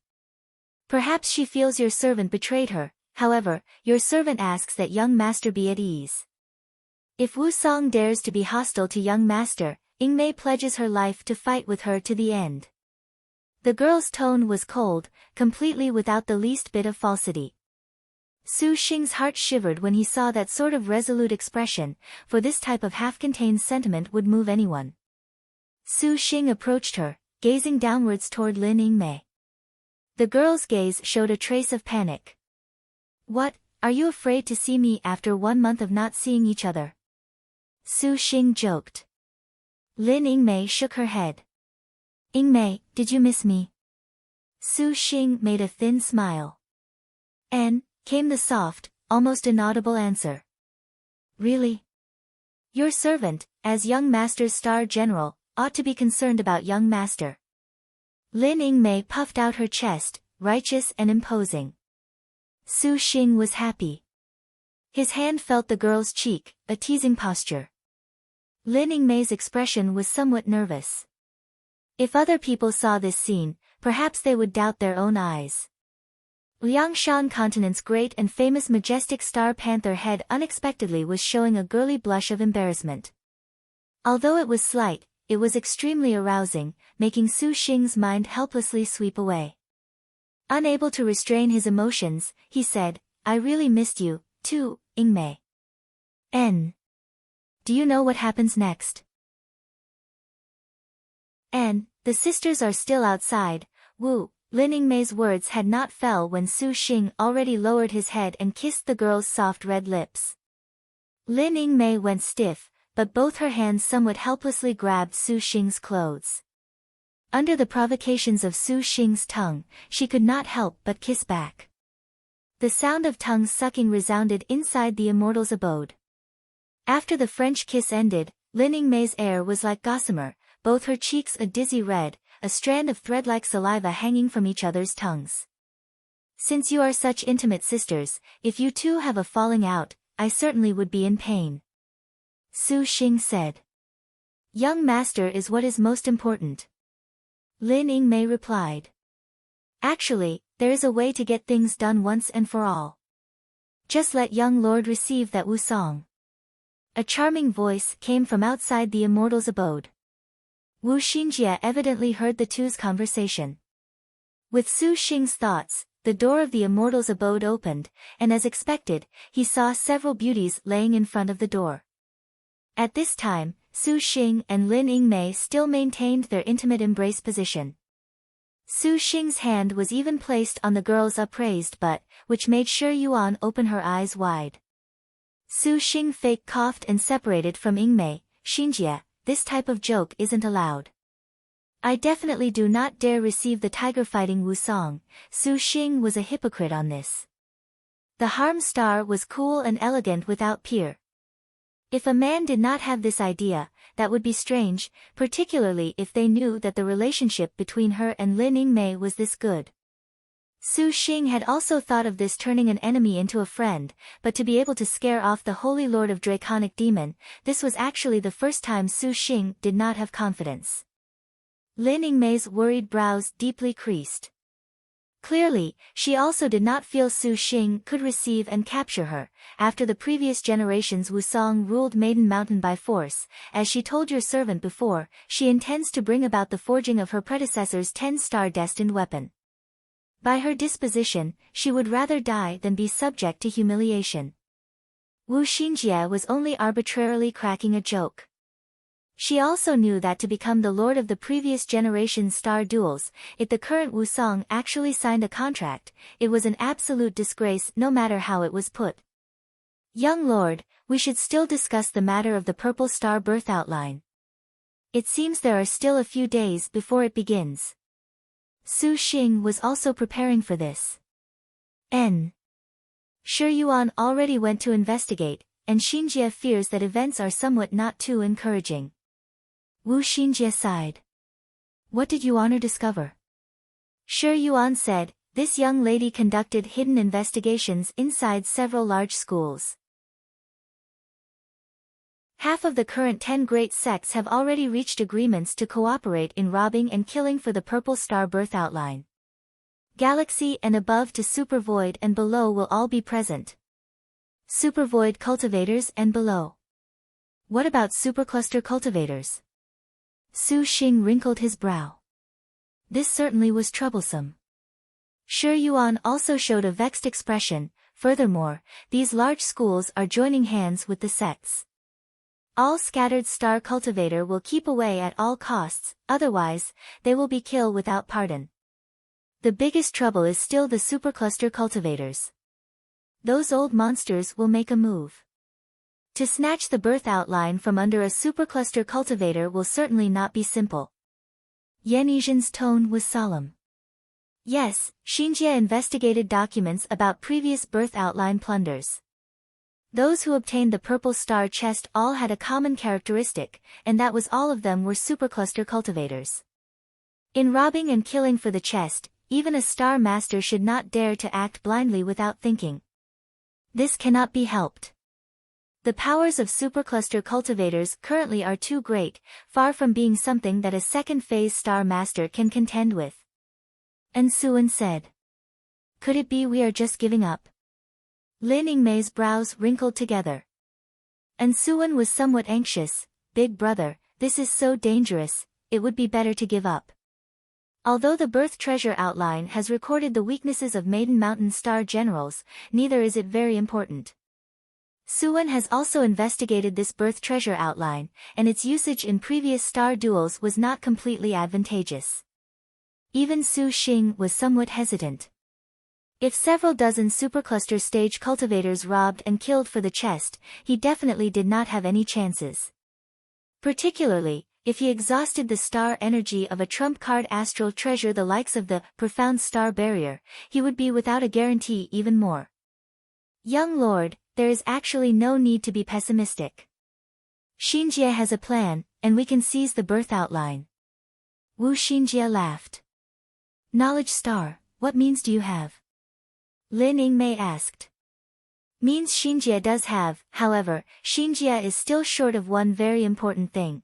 A: Perhaps she feels your servant betrayed her, however, your servant asks that young master be at ease. If Wu Song dares to be hostile to young master, Yingmei pledges her life to fight with her to the end. The girl's tone was cold, completely without the least bit of falsity. Su Xing's heart shivered when he saw that sort of resolute expression, for this type of half-contained sentiment would move anyone. Su Xing approached her, gazing downwards toward Lin Yingmei. The girl's gaze showed a trace of panic. What, are you afraid to see me after 1 month of not seeing each other? Su Xing joked. Lin Yingmei shook her head. Yingmei, did you miss me? Su Xing made a thin smile. And, came the soft, almost inaudible answer. Really? Your servant, as young master's star general, ought to be concerned about young master. Lin Yingmei puffed out her chest, righteous and imposing. Su Xing was happy. His hand felt the girl's cheek, a teasing posture. Lin Yingmei's expression was somewhat nervous. If other people saw this scene, perhaps they would doubt their own eyes. Liangshan continent's great and famous majestic star panther head unexpectedly was showing a girly blush of embarrassment. Although it was slight, it was extremely arousing, making Su Xing's mind helplessly sweep away. Unable to restrain his emotions, he said, I really missed you, too, Yingmei. N. Do you know what happens next? N. The sisters are still outside. Wu. Lin Yingmei's words had not fell when Su Xing already lowered his head and kissed the girl's soft red lips. Lin Yingmei went stiff, but both her hands somewhat helplessly grabbed Su Xing's clothes. Under the provocations of Su Xing's tongue, she could not help but kiss back. The sound of tongue sucking resounded inside the immortal's abode. After the French kiss ended, Lin Yingmei's air was like gossamer, both her cheeks a dizzy red, a strand of thread-like saliva hanging from each other's tongues. Since you are such intimate sisters, if you two have a falling out, I certainly would be in pain. Su Xing said. Young master is what is most important. Lin Yingmei replied. Actually, there is a way to get things done once and for all. Just let young lord receive that Wu Song. A charming voice came from outside the immortal's abode. Wu Xinjie evidently heard the two's conversation. With Su Xing's thoughts, the door of the immortal's abode opened, and as expected, he saw several beauties laying in front of the door. At this time, Su Xing and Lin Yingmei still maintained their intimate embrace position. Su Xing's hand was even placed on the girl's upraised butt, which made Shi Yuan open her eyes wide. Su Xing fake coughed and separated from Yingmei. Xinjie, this type of joke isn't allowed. I definitely do not dare receive the tiger fighting Wu Song. Su Xing was a hypocrite on this. The harm star was cool and elegant without peer. If a man did not have this idea, that would be strange, particularly if they knew that the relationship between her and Lin Yingmei was this good. Su Xing had also thought of this turning an enemy into a friend, but to be able to scare off the Holy Lord of Draconic Demon, this was actually the first time Su Xing did not have confidence. Lin Yingmei's worried brows deeply creased. Clearly, she also did not feel Su Xing could receive and capture her. After the previous generations Wu Song ruled Maiden Mountain by force, as she told your servant before, she intends to bring about the forging of her predecessor's 10-star destined weapon. By her disposition, she would rather die than be subject to humiliation. Wu Xinjie was only arbitrarily cracking a joke. She also knew that to become the lord of the previous generation's star duels, if the current Wu Song actually signed a contract, it was an absolute disgrace no matter how it was put. Young lord, we should still discuss the matter of the purple star birth outline. It seems there are still a few days before it begins. Su Xing was also preparing for this. Shi Yuan already went to investigate. and Xinjie fears that events are somewhat not too encouraging. Wu Xinjie sighed. What did Yuan discover? Shi Yuan said, this young lady conducted hidden investigations inside several large schools. Half of the current 10 great sects have already reached agreements to cooperate in robbing and killing for the Purple Star birth outline. Galaxy and above to Supervoid and below will all be present. Supervoid cultivators and below. What about supercluster cultivators? Su Xing wrinkled his brow. This certainly was troublesome. Shi Yuan also showed a vexed expression. Furthermore, these large schools are joining hands with the sects. All scattered star cultivator will keep away at all costs, otherwise, they will be killed without pardon. The biggest trouble is still the supercluster cultivators. Those old monsters will make a move. To snatch the birth outline from under a supercluster cultivator will certainly not be simple. Yan Yizhen's tone was solemn. Yes, Xinjie investigated documents about previous birth outline plunders. Those who obtained the Purple Star chest all had a common characteristic, and that was all of them were supercluster cultivators. In robbing and killing for the chest, even a star master should not dare to act blindly without thinking. This cannot be helped. The powers of supercluster cultivators currently are too great, far from being something that a second-phase star master can contend with. And Suan said. Could it be we are just giving up? Lin Yingmei's brows wrinkled together. And Suan was somewhat anxious. Big brother, this is so dangerous, it would be better to give up. Although the birth treasure outline has recorded the weaknesses of Maiden Mountain star generals, neither is it very important. Suan has also investigated this birth treasure outline, and its usage in previous star duels was not completely advantageous. Even Su Xing was somewhat hesitant. If several dozen supercluster stage cultivators robbed and killed for the chest, he definitely did not have any chances. Particularly, if he exhausted the star energy of a trump card astral treasure the likes of the profound star barrier, he would be without a guarantee even more. Young lord, there is actually no need to be pessimistic. Xinjie has a plan, and we can seize the birth outline. Wu Xinjie laughed. Knowledge star, what means do you have? Lin Yingmei asked. Means Xinjie does have, however, Xinjie is still short of one very important thing.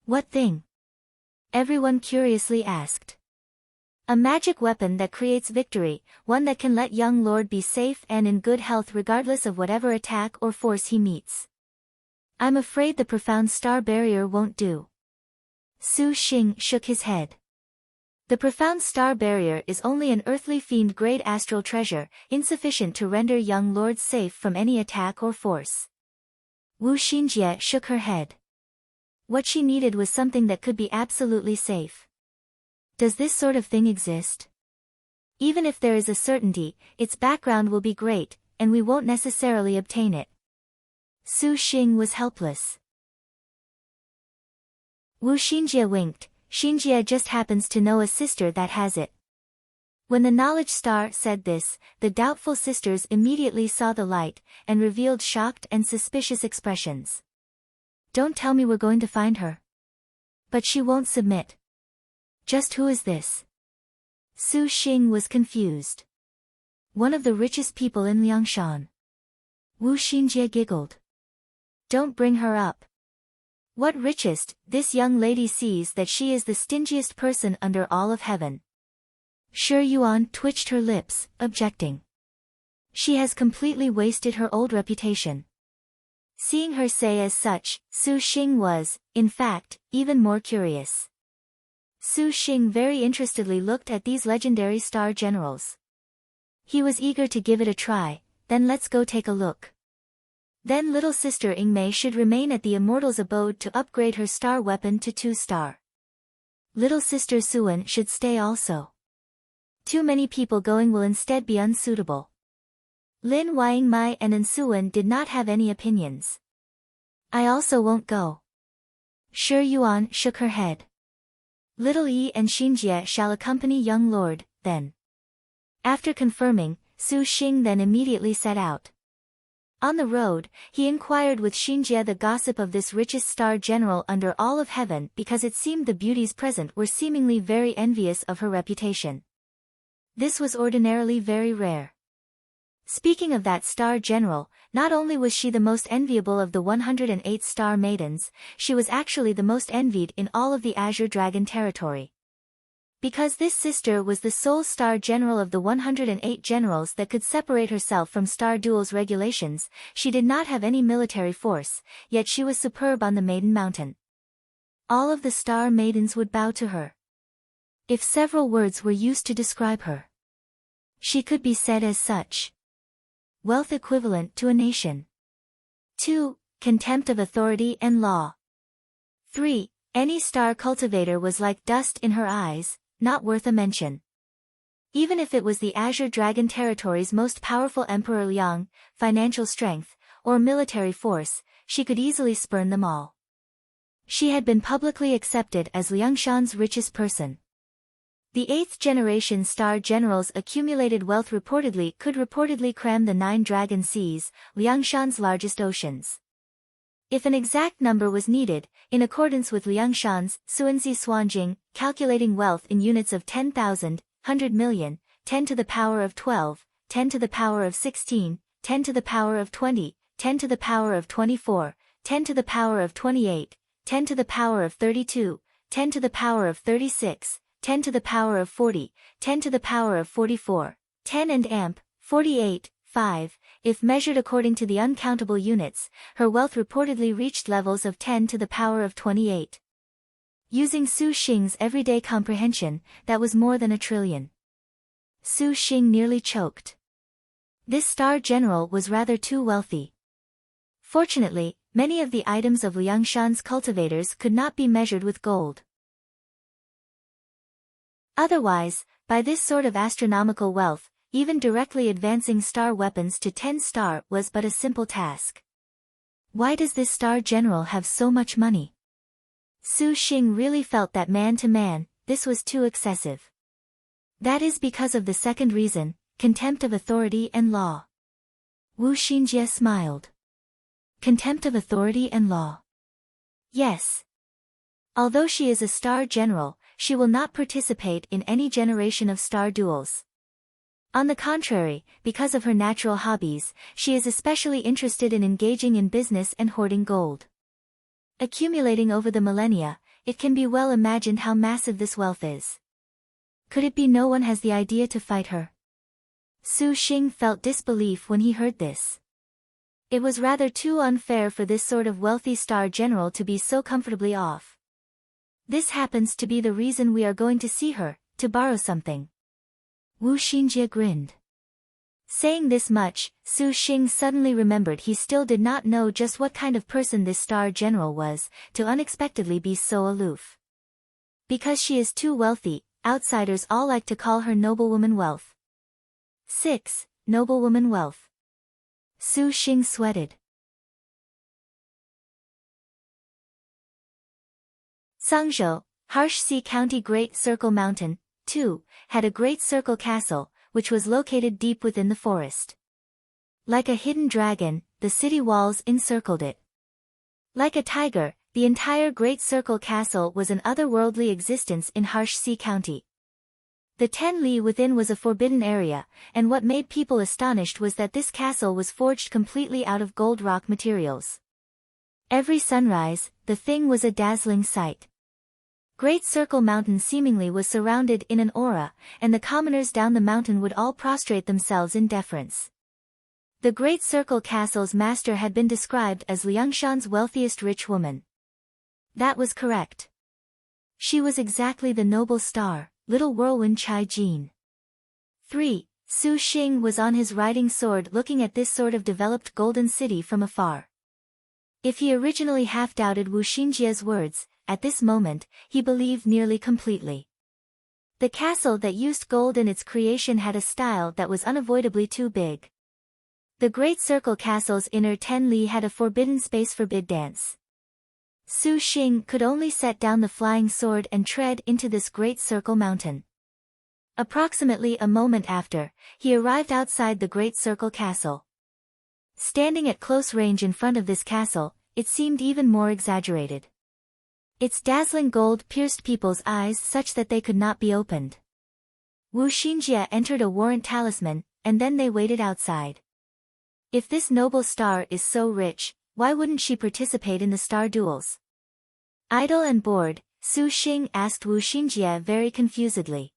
A: What thing? Everyone curiously asked. A magic weapon that creates victory, one that can let young lord be safe and in good health regardless of whatever attack or force he meets. I'm afraid the profound star barrier won't do. Su Xing shook his head. The profound star barrier is only an earthly fiend-grade astral treasure, insufficient to render young lords safe from any attack or force. Wu Xinjie shook her head. What she needed was something that could be absolutely safe. Does this sort of thing exist? Even if there is a certainty, its background will be great, and we won't necessarily obtain it. Su Xing was helpless. Wu Xinjie winked. Xinjie just happens to know a sister that has it. When the knowledge star said this, the doubtful sisters immediately saw the light, and revealed shocked and suspicious expressions. Don't tell me we're going to find her. But she won't submit. Just who is this? Su Xing was confused. One of the richest people in Liangshan. Wu Xinjie giggled. Don't bring her up. What richest? This young lady sees that she is the stingiest person under all of heaven. Shi Yuan twitched her lips, objecting. She has completely wasted her old reputation. Seeing her say as such, Su Xing was, in fact, even more curious. Su Xing very interestedly looked at these legendary star generals. He was eager to give it a try. Then let's go take a look. Then little sister Yingmei should remain at the Immortal's abode to upgrade her star weapon to 2-star. Little sister Suan should stay also. Too many people going will instead be unsuitable. Lin Yingmei and Suan did not have any opinions. I also won't go. Shi Yuan shook her head. Little Yi and Xinjie shall accompany young lord, then. After confirming, Su Xing then immediately set out. On the road, he inquired with Xinjie the gossip of this richest star general under all of heaven because it seemed the beauties present were seemingly very envious of her reputation. This was ordinarily very rare. Speaking of that star general, not only was she the most enviable of the 108 star maidens, she was actually the most envied in all of the Azure Dragon territory. Because this sister was the sole star general of the 108 generals that could separate herself from Star Duel's regulations, she did not have any military force, yet she was superb on the Maiden Mountain. All of the star maidens would bow to her. If several words were used to describe her, she could be said as such. Wealth equivalent to a nation. 2. Contempt of authority and law. 3. Any star cultivator was like dust in her eyes, not worth a mention. Even if it was the Azure Dragon territory's most powerful Emperor Liang, financial strength, or military force, she could easily spurn them all. She had been publicly accepted as Liangshan's richest person. The 8th generation star general's accumulated wealth could reportedly cram the 9 dragon seas, Liangshan's largest oceans. If an exact number was needed, in accordance with Liangshan's Suanzi Suanjing, calculating wealth in units of 10,000, 100 million, 10 to the power of 12, 10 to the power of 16, 10 to the power of 20, 10 to the power of 24, 10 to the power of 28, 10 to the power of 32, 10 to the power of 36, 10 to the power of 40, 10 to the power of 44, 10 and amp, 48, 5, if measured according to the uncountable units, her wealth reportedly reached levels of 10 to the power of 28. Using Su Xing's everyday comprehension, that was more than a trillion. Su Xing nearly choked. This star general was rather too wealthy. Fortunately, many of the items of Liangshan's cultivators could not be measured with gold. Otherwise, by this sort of astronomical wealth, even directly advancing star weapons to 10 star was but a simple task. Why does this star general have so much money? Su Xing really felt that man to man, this was too excessive. That is because of the second reason, contempt of authority and law. Wu Xinjie smiled. Contempt of authority and law. Yes. Although she is a star general, she will not participate in any generation of star duels. On the contrary, because of her natural hobbies, she is especially interested in engaging in business and hoarding gold. Accumulating over the millennia, it can be well imagined how massive this wealth is. Could it be no one has the idea to fight her? Su Xing felt disbelief when he heard this. It was rather too unfair for this sort of wealthy star general to be so comfortably off. This happens to be the reason we are going to see her, to borrow something. Wu Xinjie grinned. Saying this much, Su Xing suddenly remembered he still did not know just what kind of person this star general was, to unexpectedly be so aloof. Because she is too wealthy, outsiders all like to call her noblewoman wealth. 6. Noblewoman wealth. Su Xing sweated. Sangzhou, Harshsi County Great Circle Mountain, 2, had a great circle castle, which was located deep within the forest. Like a hidden dragon, the city walls encircled it. Like a tiger, the entire Great Circle Castle was an otherworldly existence in Harshsi County. The 10 li within was a forbidden area, and what made people astonished was that this castle was forged completely out of gold rock materials. Every sunrise, the thing was a dazzling sight. Great Circle Mountain seemingly was surrounded in an aura, and the commoners down the mountain would all prostrate themselves in deference. The Great Circle Castle's master had been described as Liangshan's wealthiest rich woman. That was correct. She was exactly the noble star, Little Whirlwind Chai Jin. 3. Su Xing was on his riding sword looking at this sort of developed golden city from afar. If he originally half-doubted Wu Xinjie's words, at this moment, he believed nearly completely. The castle that used gold in its creation had a style that was unavoidably too big. The Great Circle Castle's inner 10 li had a forbidden space for bid dance. Su Xing could only set down the flying sword and tread into this Great Circle Mountain. Approximately a moment after, he arrived outside the Great Circle Castle. Standing at close range in front of this castle, it seemed even more exaggerated. Its dazzling gold pierced people's eyes such that they could not be opened. Wu Xinjie entered a warrant talisman, and then they waited outside. If this noble star is so rich, why wouldn't she participate in the star duels? Idle and bored, Su Xing asked Wu Xinjie very confusedly.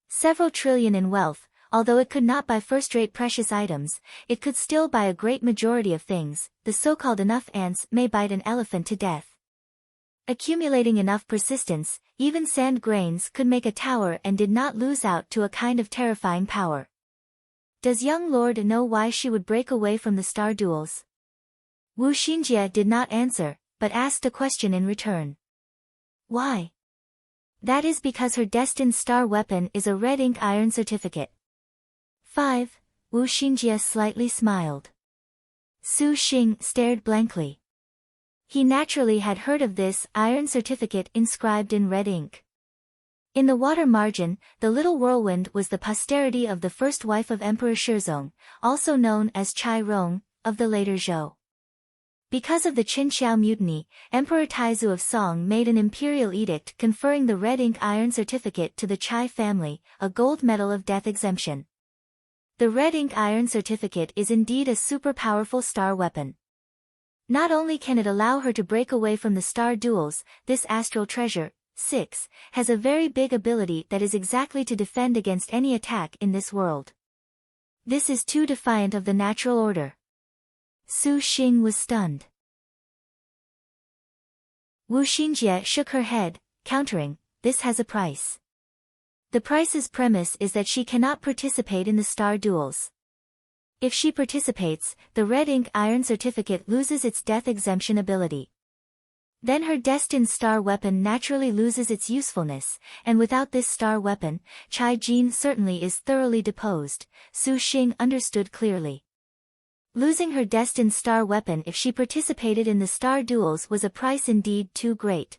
A: Several trillion in wealth, although it could not buy first-rate precious items, it could still buy a great majority of things. The so-called enough ants may bite an elephant to death. Accumulating enough persistence, even sand grains could make a tower and did not lose out to a kind of terrifying power. Does young lord know why she would break away from the star duels? Wu Xinjie did not answer, but asked a question in return. Why? That is because her destined star weapon is a red ink iron certificate. 5. Wu Xinjie slightly smiled. Su Xing stared blankly. He naturally had heard of this iron certificate inscribed in red ink. In the water margin, the little whirlwind was the posterity of the first wife of Emperor Shizong, also known as Chai Rong, of the later Zhou. Because of the Qinxiao mutiny, Emperor Taizu of Song made an imperial edict conferring the red ink iron certificate to the Chai family, a gold medal of death exemption. The red ink iron certificate is indeed a super powerful star weapon. Not only can it allow her to break away from the star duels, this astral treasure, 6, has a very big ability that is exactly to defend against any attack in this world. This is too defiant of the natural order. Su Xing was stunned. Wu Xinjie shook her head, countering, this has a price. The price's premise is that she cannot participate in the star duels. If she participates, the red ink iron certificate loses its death exemption ability. Then her destined star weapon naturally loses its usefulness, and without this star weapon, Chai Jin certainly is thoroughly deposed. Su Xing understood clearly. Losing her destined star weapon if she participated in the star duels was a price indeed too great.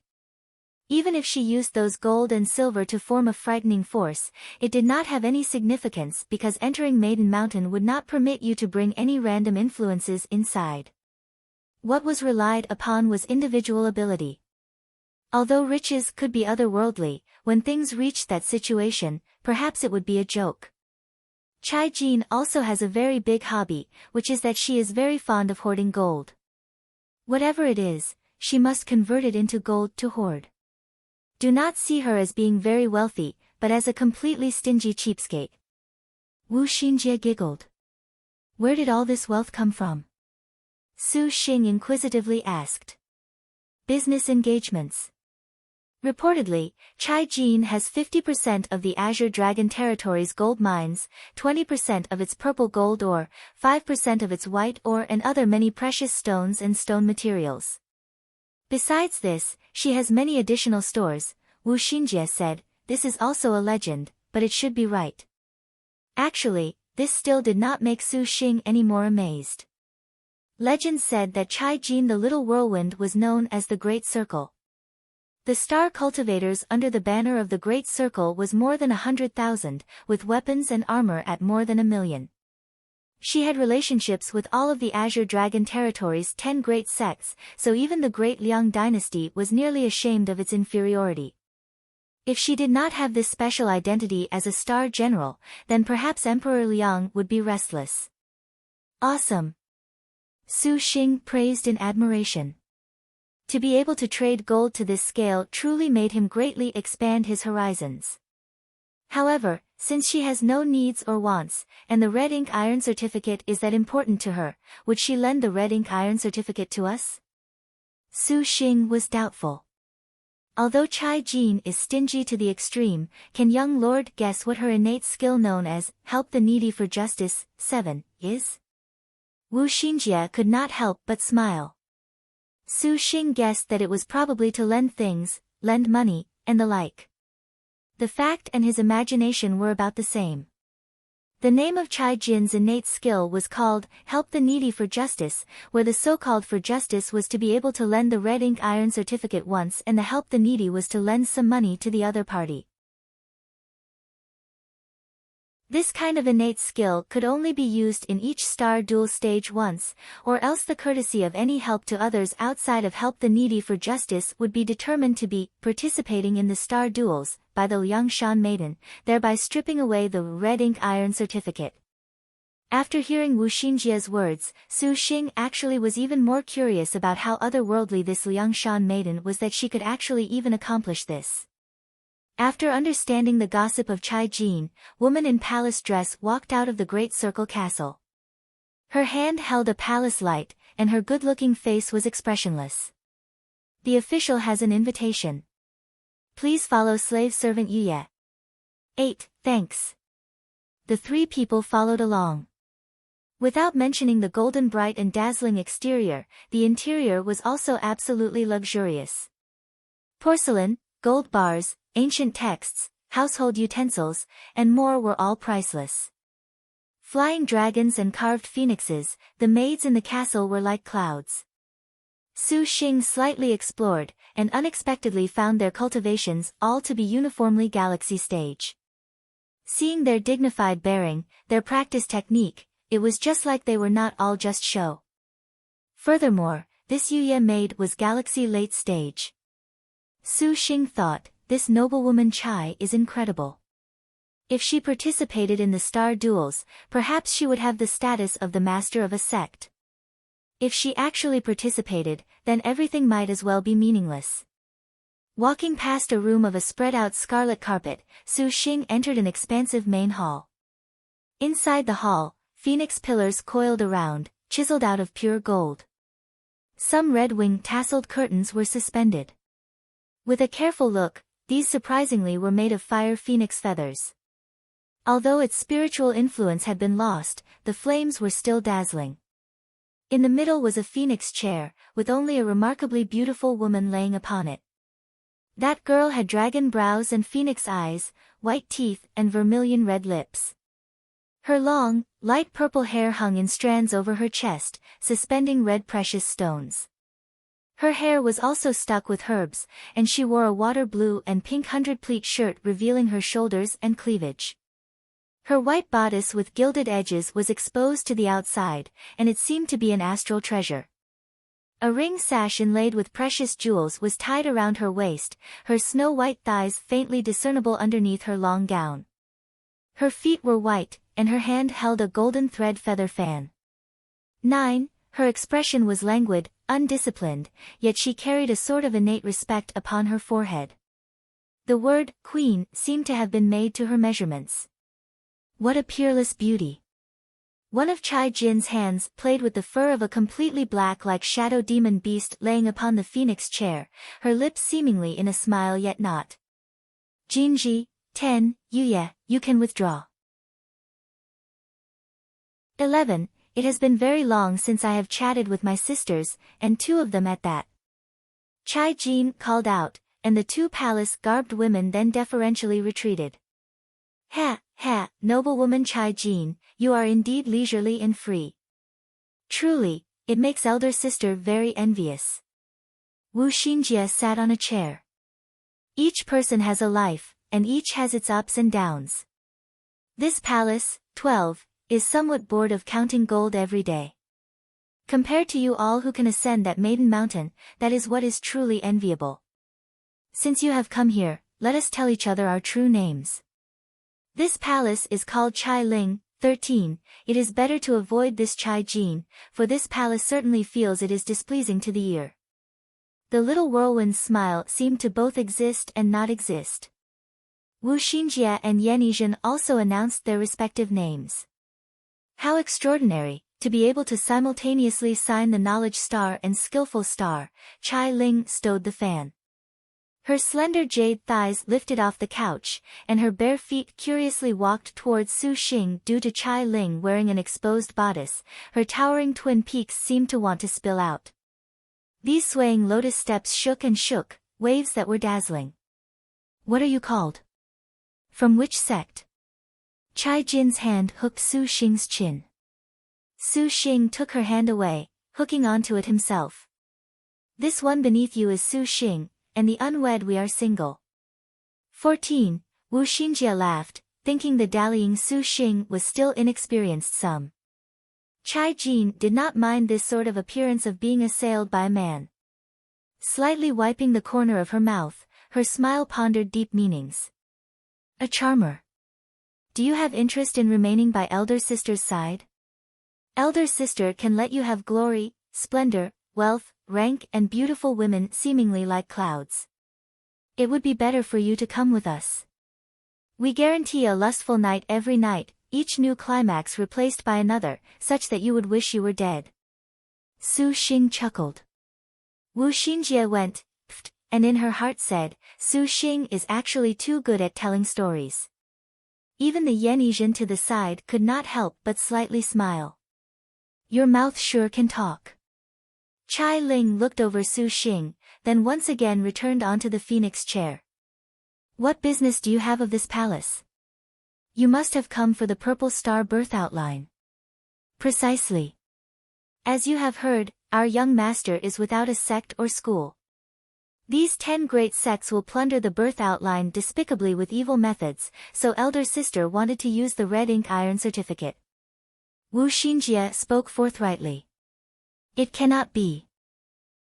A: Even if she used those gold and silver to form a frightening force, it did not have any significance because entering Maiden Mountain would not permit you to bring any random influences inside. What was relied upon was individual ability. Although riches could be otherworldly, when things reached that situation, perhaps it would be a joke. Chai Jin also has a very big hobby, which is that she is very fond of hoarding gold. Whatever it is, she must convert it into gold to hoard. Do not see her as being very wealthy, but as a completely stingy cheapskate. Wu Xinjie giggled. Where did all this wealth come from? Su Xing inquisitively asked. Business engagements. Reportedly, Chai Jin has 50% of the Azure Dragon Territory's gold mines, 20% of its purple gold ore, 5% of its white ore and other many precious stones and stone materials. Besides this, she has many additional stores. Wu Xinjie said, this is also a legend, but it should be right. Actually, this still did not make Su Xing any more amazed. Legend said that Chai Jin the Little Whirlwind was known as the Great Circle. The star cultivators under the banner of the Great Circle was more than 100,000, with weapons and armor at more than 1,000,000. She had relationships with all of the Azure Dragon Territory's 10 great sects, so even the Great Liang dynasty was nearly ashamed of its inferiority. If she did not have this special identity as a star general, then perhaps Emperor Liang would be restless. Awesome! Su Xing praised in admiration. To be able to trade gold to this scale truly made him greatly expand his horizons. However, since she has no needs or wants, and the red ink iron certificate is that important to her, would she lend the red ink iron certificate to us? Su Xing was doubtful. Although Chai Jin is stingy to the extreme, can young lord guess what her innate skill known as, help the needy for justice, 7, is? Wu Xinjie could not help but smile. Su Xing guessed that it was probably to lend things, lend money, and the like. The fact and his imagination were about the same. The name of Chai Jin's innate skill was called, help the needy for justice, where the so-called for justice was to be able to lend the red ink iron certificate once and the help the needy was to lend some money to the other party. This kind of innate skill could only be used in each star duel stage once, or else the courtesy of any help to others outside of help the needy for justice would be determined to be participating in the star duels by the Liangshan maiden, thereby stripping away the red ink iron certificate. After hearing Wu Xingjia's words, Su Xing actually was even more curious about how otherworldly this Liangshan maiden was that she could actually even accomplish this. After understanding the gossip of Chai Jin, woman in palace dress walked out of the Great Circle Castle. Her hand held a palace light, and her good-looking face was expressionless. The official has an invitation. Please follow slave servant Yuye. 8, thanks. The three people followed along. Without mentioning the golden bright and dazzling exterior, the interior was also absolutely luxurious. Porcelain, gold bars, ancient texts, household utensils, and more were all priceless. Flying dragons and carved phoenixes, the maids in the castle were like clouds. Su Xing slightly explored, and unexpectedly found their cultivations all to be uniformly galaxy stage. Seeing their dignified bearing, their practiced technique, it was just like they were not all just show. Furthermore, this Yuye maid was galaxy late stage. Su Xing thought, this noblewoman Chai is incredible. If she participated in the star duels, perhaps she would have the status of the master of a sect. If she actually participated, then everything might as well be meaningless. Walking past a room of a spread-out scarlet carpet, Su Xing entered an expansive main hall. Inside the hall, phoenix pillars coiled around, chiseled out of pure gold. Some red-wing tasseled curtains were suspended. With a careful look, these surprisingly were made of fire phoenix feathers. Although its spiritual influence had been lost, the flames were still dazzling. In the middle was a phoenix chair, with only a remarkably beautiful woman laying upon it. That girl had dragon brows and phoenix eyes, white teeth and vermilion red lips. Her long, light purple hair hung in strands over her chest, suspending red precious stones. Her hair was also stuck with herbs, and she wore a water blue and pink 100-pleat shirt revealing her shoulders and cleavage. Her white bodice with gilded edges was exposed to the outside, and it seemed to be an astral treasure. A ring sash inlaid with precious jewels was tied around her waist, her snow-white thighs faintly discernible underneath her long gown. Her feet were white, and her hand held a golden thread feather fan. 9. Her expression was languid, undisciplined, yet she carried a sort of innate respect upon her forehead. The word, queen, seemed to have been made to her measurements. What a peerless beauty! One of Chai Jin's hands played with the fur of a completely black like shadow demon beast laying upon the phoenix chair, her lips seemingly in a smile yet not. Jinji, 10, Yuye, you can withdraw. 11. It has been very long since I have chatted with my sisters, and two of them at that. Chai Jin called out, and the two palace-garbed women then deferentially retreated. Ha, ha, noblewoman Chai Jin, you are indeed leisurely and free. Truly, it makes elder sister very envious. Wu Xingjie sat on a chair. Each person has a life, and each has its ups and downs. This palace, 12, is somewhat bored of counting gold every day. Compared to you all who can ascend that maiden mountain, that is what is truly enviable. Since you have come here, let us tell each other our true names. This palace is called Chai Ling, 13, it is better to avoid this Chai Jin, for this palace certainly feels it is displeasing to the ear. The little whirlwind's smile seemed to both exist and not exist. Wu Xingjie and Yan Yizhen also announced their respective names. How extraordinary, to be able to simultaneously sign the Knowledge Star and Skillful Star. Chai Ling stowed the fan. Her slender jade thighs lifted off the couch, and her bare feet curiously walked towards Su Xing due to Chai Ling wearing an exposed bodice, her towering twin peaks seemed to want to spill out. These swaying lotus steps shook and shook, waves that were dazzling. What are you called? From which sect? Chai Jin's hand hooked Su Xing's chin. Su Xing took her hand away, hooking onto it himself. This one beneath you is Su Xing, and the unwed we are single. 14. Wu Xingjie laughed, thinking the dallying Su Xing was still inexperienced some. Chai Jin did not mind this sort of appearance of being assailed by a man. Slightly wiping the corner of her mouth, her smile pondered deep meanings. A charmer. Do you have interest in remaining by elder sister's side? Elder sister can let you have glory, splendor, wealth, rank and beautiful women seemingly like clouds. It would be better for you to come with us. We guarantee a lustful night every night, each new climax replaced by another, such that you would wish you were dead. Su Xing chuckled. Wu Xinjie went, pfft, and in her heart said, Su Xing is actually too good at telling stories. Even the Yenizhen to the side could not help but slightly smile. Your mouth sure can talk. Chai Ling looked over Su Xing, then once again returned onto the phoenix chair. What business do you have of this palace? You must have come for the purple star birth outline. Precisely. As you have heard, our young master is without a sect or school. These 10 great sects will plunder the birth outline despicably with evil methods, so elder sister wanted to use the red ink iron certificate. Wu Xinjie spoke forthrightly. It cannot be.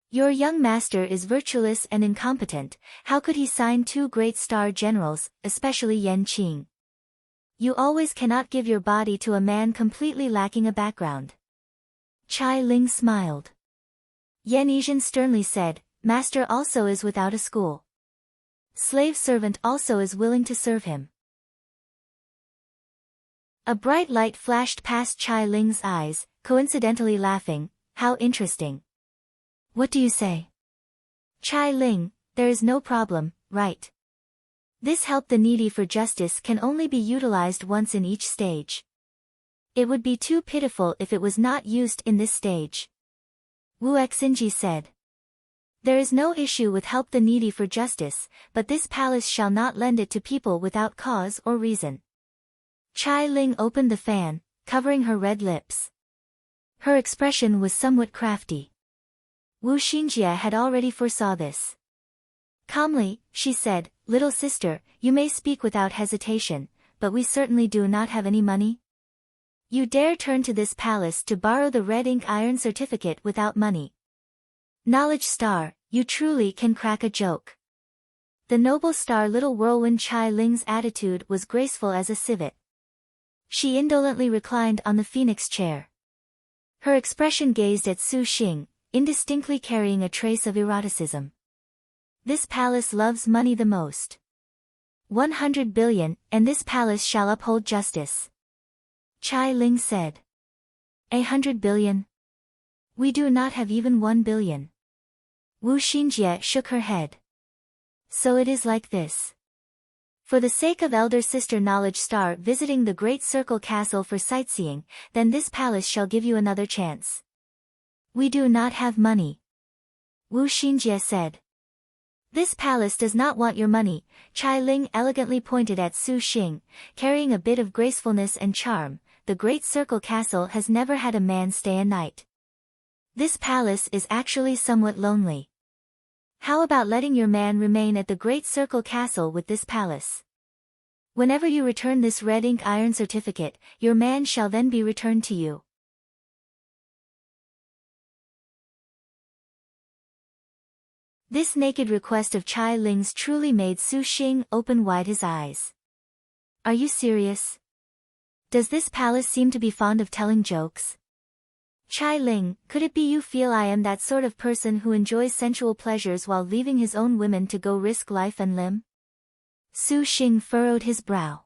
A: Your young master is virtueless and incompetent, how could he sign 2 great star generals, especially Yan Qing? You always cannot give your body to a man completely lacking a background. Chai Ling smiled. Yenizhen sternly said, Master also is without a school. Slave servant also is willing to serve him. A bright light flashed past Chai Ling's eyes, coincidentally laughing, how interesting. What do you say? Chai Ling, there is no problem, right? This help the needy for justice can only be utilized once in each stage. It would be too pitiful if it was not used in this stage. Wu Xinji said. There is no issue with help the needy for justice, but this palace shall not lend it to people without cause or reason. Chai Ling opened the fan, covering her red lips. Her expression was somewhat crafty. Wu Xinjie had already foresaw this. Calmly, she said, Little sister, you may speak without hesitation, but we certainly do not have any money. You dare turn to this palace to borrow the red ink iron certificate without money. Knowledge star, you truly can crack a joke. The noble star little whirlwind Chai Ling's attitude was graceful as a civet. She indolently reclined on the phoenix chair. Her expression gazed at Su Xing, indistinctly carrying a trace of eroticism. This palace loves money the most. 100 billion, and this palace shall uphold justice. Chai Ling said. 100 billion? We do not have even 1 billion. Wu Xinjie shook her head. So it is like this. For the sake of elder sister Knowledge Star visiting the Great Circle Castle for sightseeing, then this palace shall give you another chance. We do not have money. Wu Xinjie said. This palace does not want your money, Chai Ling elegantly pointed at Su Xing, carrying a bit of gracefulness and charm. The Great Circle Castle has never had a man stay a night. This palace is actually somewhat lonely. How about letting your man remain at the Great Circle Castle with this palace? Whenever you return this red ink iron certificate, your man shall then be returned to you. This naked request of Chai Ling's truly made Su Xing open wide his eyes. Are you serious? Does this palace seem to be fond of telling jokes? Chai Ling, could it be you feel I am that sort of person who enjoys sensual pleasures while leaving his own women to go risk life and limb? Su Xing furrowed his brow.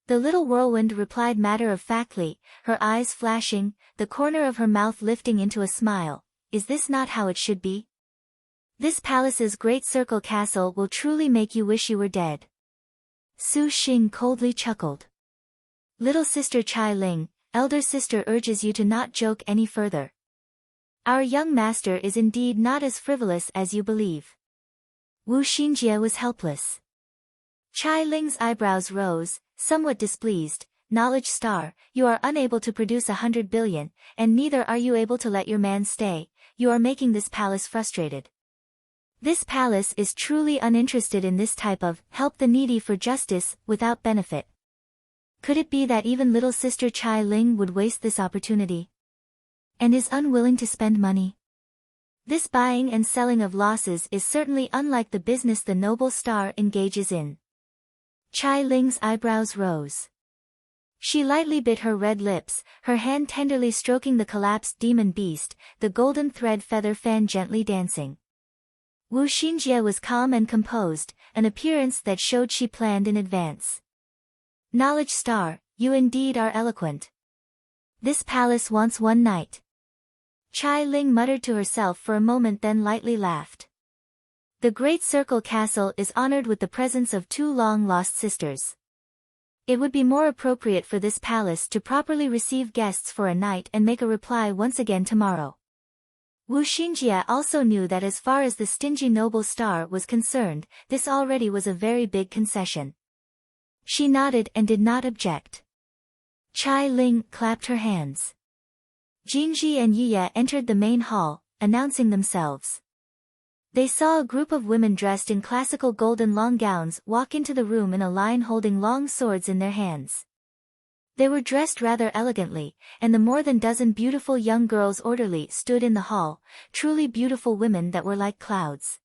A: The little whirlwind replied matter-of-factly, her eyes flashing, the corner of her mouth lifting into a smile. Is this not how it should be? This palace's Great Circle Castle will truly make you wish you were dead. Su Xing coldly chuckled. Little sister Chai Ling, elder sister urges you to not joke any further. Our young master is indeed not as frivolous as you believe. Wu Xinjie was helpless. Chai Ling's eyebrows rose, somewhat displeased. Knowledge star, you are unable to produce 100 billion, and neither are you able to let your man stay. You are making this palace frustrated. This palace is truly uninterested in this type of help the needy for justice without benefit. Could it be that even little sister Chai Ling would waste this opportunity? And is unwilling to spend money? This buying and selling of losses is certainly unlike the business the noble star engages in. Chai Ling's eyebrows rose. She lightly bit her red lips, her hand tenderly stroking the collapsed demon beast, the golden thread feather fan gently dancing. Wu Xinjie was calm and composed, an appearance that showed she planned in advance. Knowledge star, you indeed are eloquent. This palace wants one knight. Chai Ling muttered to herself for a moment, then lightly laughed. The Great Circle Castle is honored with the presence of two long-lost sisters. It would be more appropriate for this palace to properly receive guests for a night and make a reply once again tomorrow. Wu Xinjie also knew that as far as the stingy noble star was concerned, this already was a very big concession. She nodded and did not object. Chai Ling clapped her hands. Jinji and Yiye entered the main hall, announcing themselves. They saw a group of women dressed in classical golden long gowns walk into the room in a line holding long swords in their hands. They were dressed rather elegantly, and the more than dozen beautiful young girls orderly stood in the hall, truly beautiful women that were like clouds.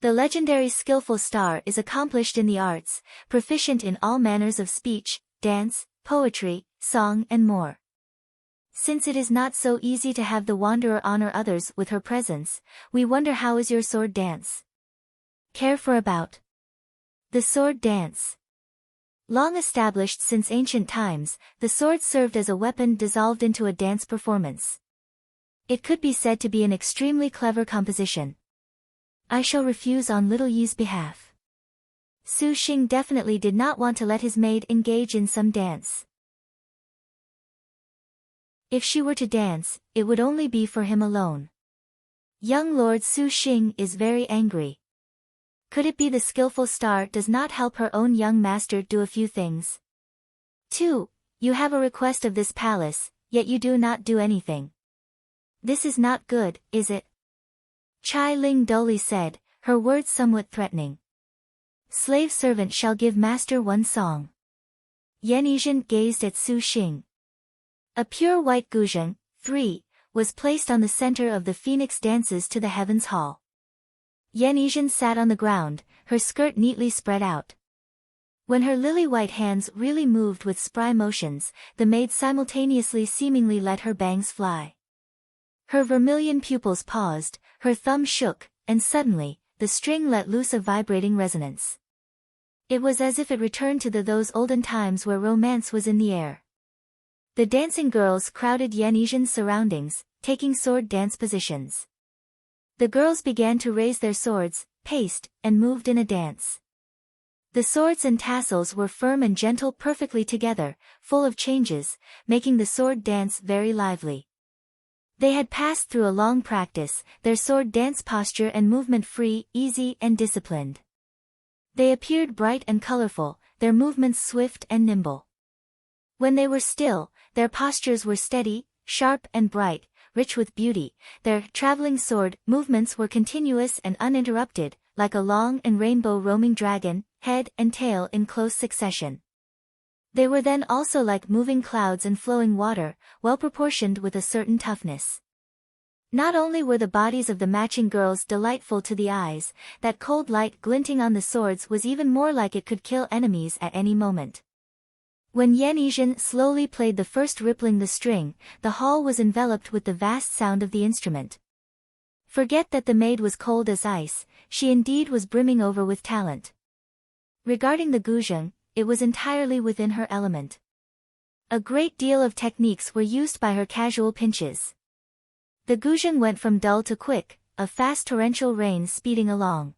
A: The legendary skillful star is accomplished in the arts, proficient in all manners of speech, dance, poetry, song and more. Since it is not so easy to have the wanderer honor others with her presence, we wonder how is your sword dance? Care for about the sword dance. Long established since ancient times, the sword served as a weapon dissolved into a dance performance. It could be said to be an extremely clever composition. I shall refuse on little Yi's behalf. Su Xing definitely did not want to let his maid engage in some dance. If she were to dance, it would only be for him alone. Young Lord Su Xing is very angry. Could it be the skillful star does not help her own young master do a few things? 2. You have a request of this palace, yet you do not do anything. This is not good, is it? Chai Ling dully said, her words somewhat threatening. Slave servant shall give master one song. Yan Yizhen gazed at Su Xing. A pure white guzheng, 3, was placed on the center of the phoenix dances to the heavens hall. Yan Yizhen sat on the ground, her skirt neatly spread out. When her lily-white hands really moved with spry motions, the maid simultaneously seemingly let her bangs fly. Her vermilion pupils paused, her thumb shook, and suddenly, the string let loose a vibrating resonance. It was as if it returned to those olden times where romance was in the air. The dancing girls crowded Yan Yizhen's surroundings, taking sword dance positions. The girls began to raise their swords, paced, and moved in a dance. The swords and tassels were firm and gentle perfectly together, full of changes, making the sword dance very lively. They had passed through a long practice, their sword dance posture and movement free, easy and disciplined. They appeared bright and colorful, their movements swift and nimble. When they were still, their postures were steady, sharp and bright, rich with beauty. Their traveling sword movements were continuous and uninterrupted, like a long and rainbow roaming dragon, head and tail in close succession. They were then also like moving clouds and flowing water, well proportioned with a certain toughness. Not only were the bodies of the matching girls delightful to the eyes, that cold light glinting on the swords was even more like it could kill enemies at any moment. When Yan Yizhen slowly played the first rippling the string, the hall was enveloped with the vast sound of the instrument. Forget that the maid was cold as ice, she indeed was brimming over with talent. Regarding the guzheng, it was entirely within her element. A great deal of techniques were used by her casual pinches. The guzheng went from dull to quick, a fast torrential rain speeding along.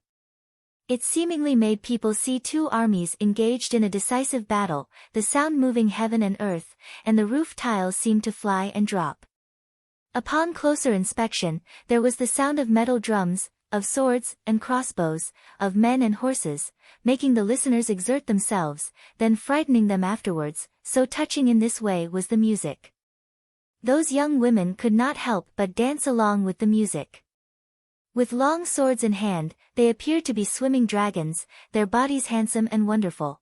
A: It seemingly made people see two armies engaged in a decisive battle, the sound moving heaven and earth, and the roof tiles seemed to fly and drop. Upon closer inspection, there was the sound of metal drums, of swords and crossbows, of men and horses, making the listeners exert themselves, then frightening them afterwards, so touching in this way was the music. Those young women could not help but dance along with the music. With long swords in hand, they appeared to be swimming dragons, their bodies handsome and wonderful.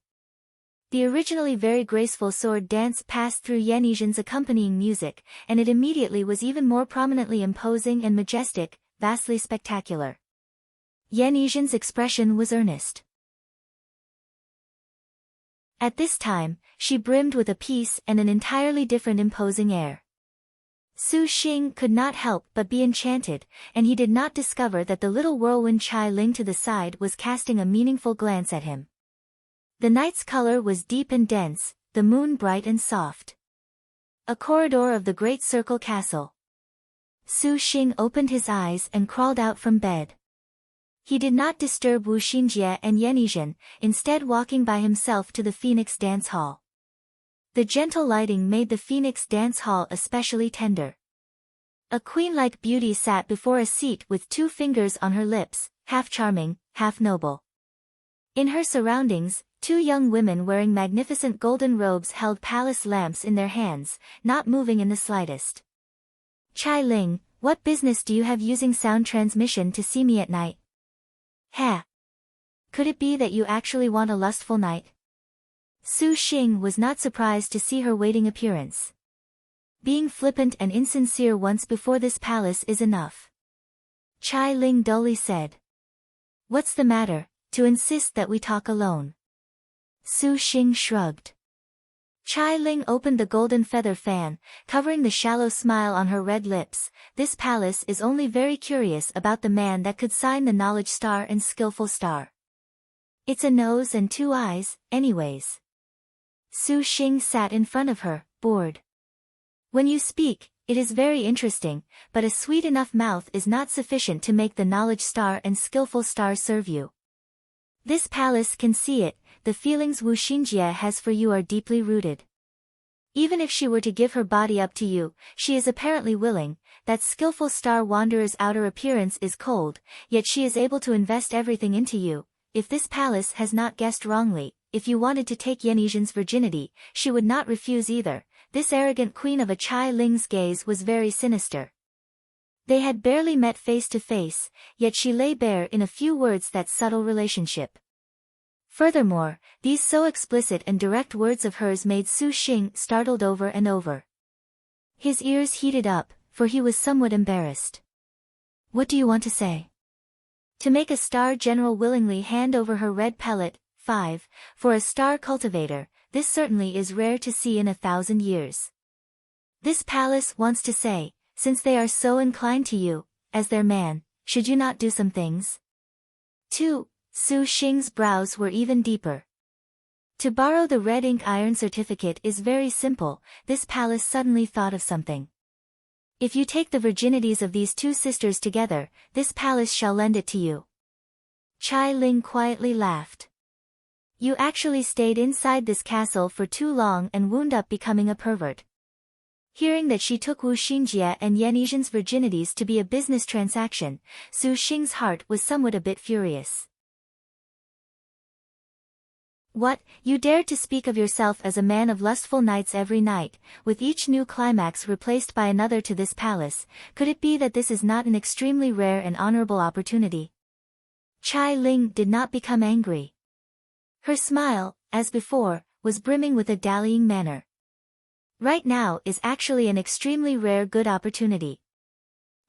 A: The originally very graceful sword dance passed through Yanizhan's accompanying music, and it immediately was even more prominently imposing and majestic, vastly spectacular. Yanizhan's expression was earnest. At this time, she brimmed with a peace and an entirely different imposing air. Su Xing could not help but be enchanted, and he did not discover that the little whirlwind Chai Ling to the side was casting a meaningful glance at him. The night's color was deep and dense, the moon bright and soft. A corridor of the great circle castle. Su Xing opened his eyes and crawled out from bed. He did not disturb Wu Xinjie and Yanizhan, instead walking by himself to the Phoenix Dance Hall. The gentle lighting made the Phoenix Dance Hall especially tender. A queen-like beauty sat before a seat with 2 fingers on her lips, half charming, half noble. In her surroundings, 2 young women wearing magnificent golden robes held palace lamps in their hands, not moving in the slightest. Chai Ling, what business do you have using sound transmission to see me at night? Ha! Could it be that you actually want a lustful night? Su Xing was not surprised to see her waiting appearance. Being flippant and insincere once before this palace is enough. Chai Ling dully said. What's the matter, to insist that we talk alone? Su Xing shrugged. Chai Ling opened the golden feather fan, covering the shallow smile on her red lips. This palace is only very curious about the man that could sign the knowledge star and skillful star. It's a nose and 2 eyes, anyways. Su Xing sat in front of her, bored. When you speak, it is very interesting, but a sweet enough mouth is not sufficient to make the knowledge star and skillful star serve you. This palace can see it, the feelings Wu Xinjie has for you are deeply rooted. Even if she were to give her body up to you, she is apparently willing. That skillful star wanderer's outer appearance is cold, yet she is able to invest everything into you. If this palace has not guessed wrongly, if you wanted to take Yanizhan's virginity, she would not refuse either. This arrogant queen of a Chai Ling's gaze was very sinister. They had barely met face to face, yet she lay bare in a few words that subtle relationship. Furthermore, these so explicit and direct words of hers made Su Xing startled over and over. His ears heated up, for he was somewhat embarrassed. What do you want to say? To make a star general willingly hand over her red pellet, 5, for a star cultivator, this certainly is rare to see in 1,000 years. This palace wants to say, since they are so inclined to you, as their man, should you not do some things? 2. Su Xing's brows were even deeper. To borrow the red ink iron certificate is very simple. This palace suddenly thought of something. If you take the virginities of these 2 sisters together, this palace shall lend it to you. Chai Ling quietly laughed. You actually stayed inside this castle for too long and wound up becoming a pervert. Hearing that she took Wu Xinjie and Yanizhan's virginities to be a business transaction, Su Xing's heart was somewhat a bit furious. What, you dared to speak of yourself as a man of lustful nights every night, with each new climax replaced by another to this palace. Could it be that this is not an extremely rare and honorable opportunity? Chai Ling did not become angry. Her smile, as before, was brimming with a dallying manner. Right now is actually an extremely rare good opportunity.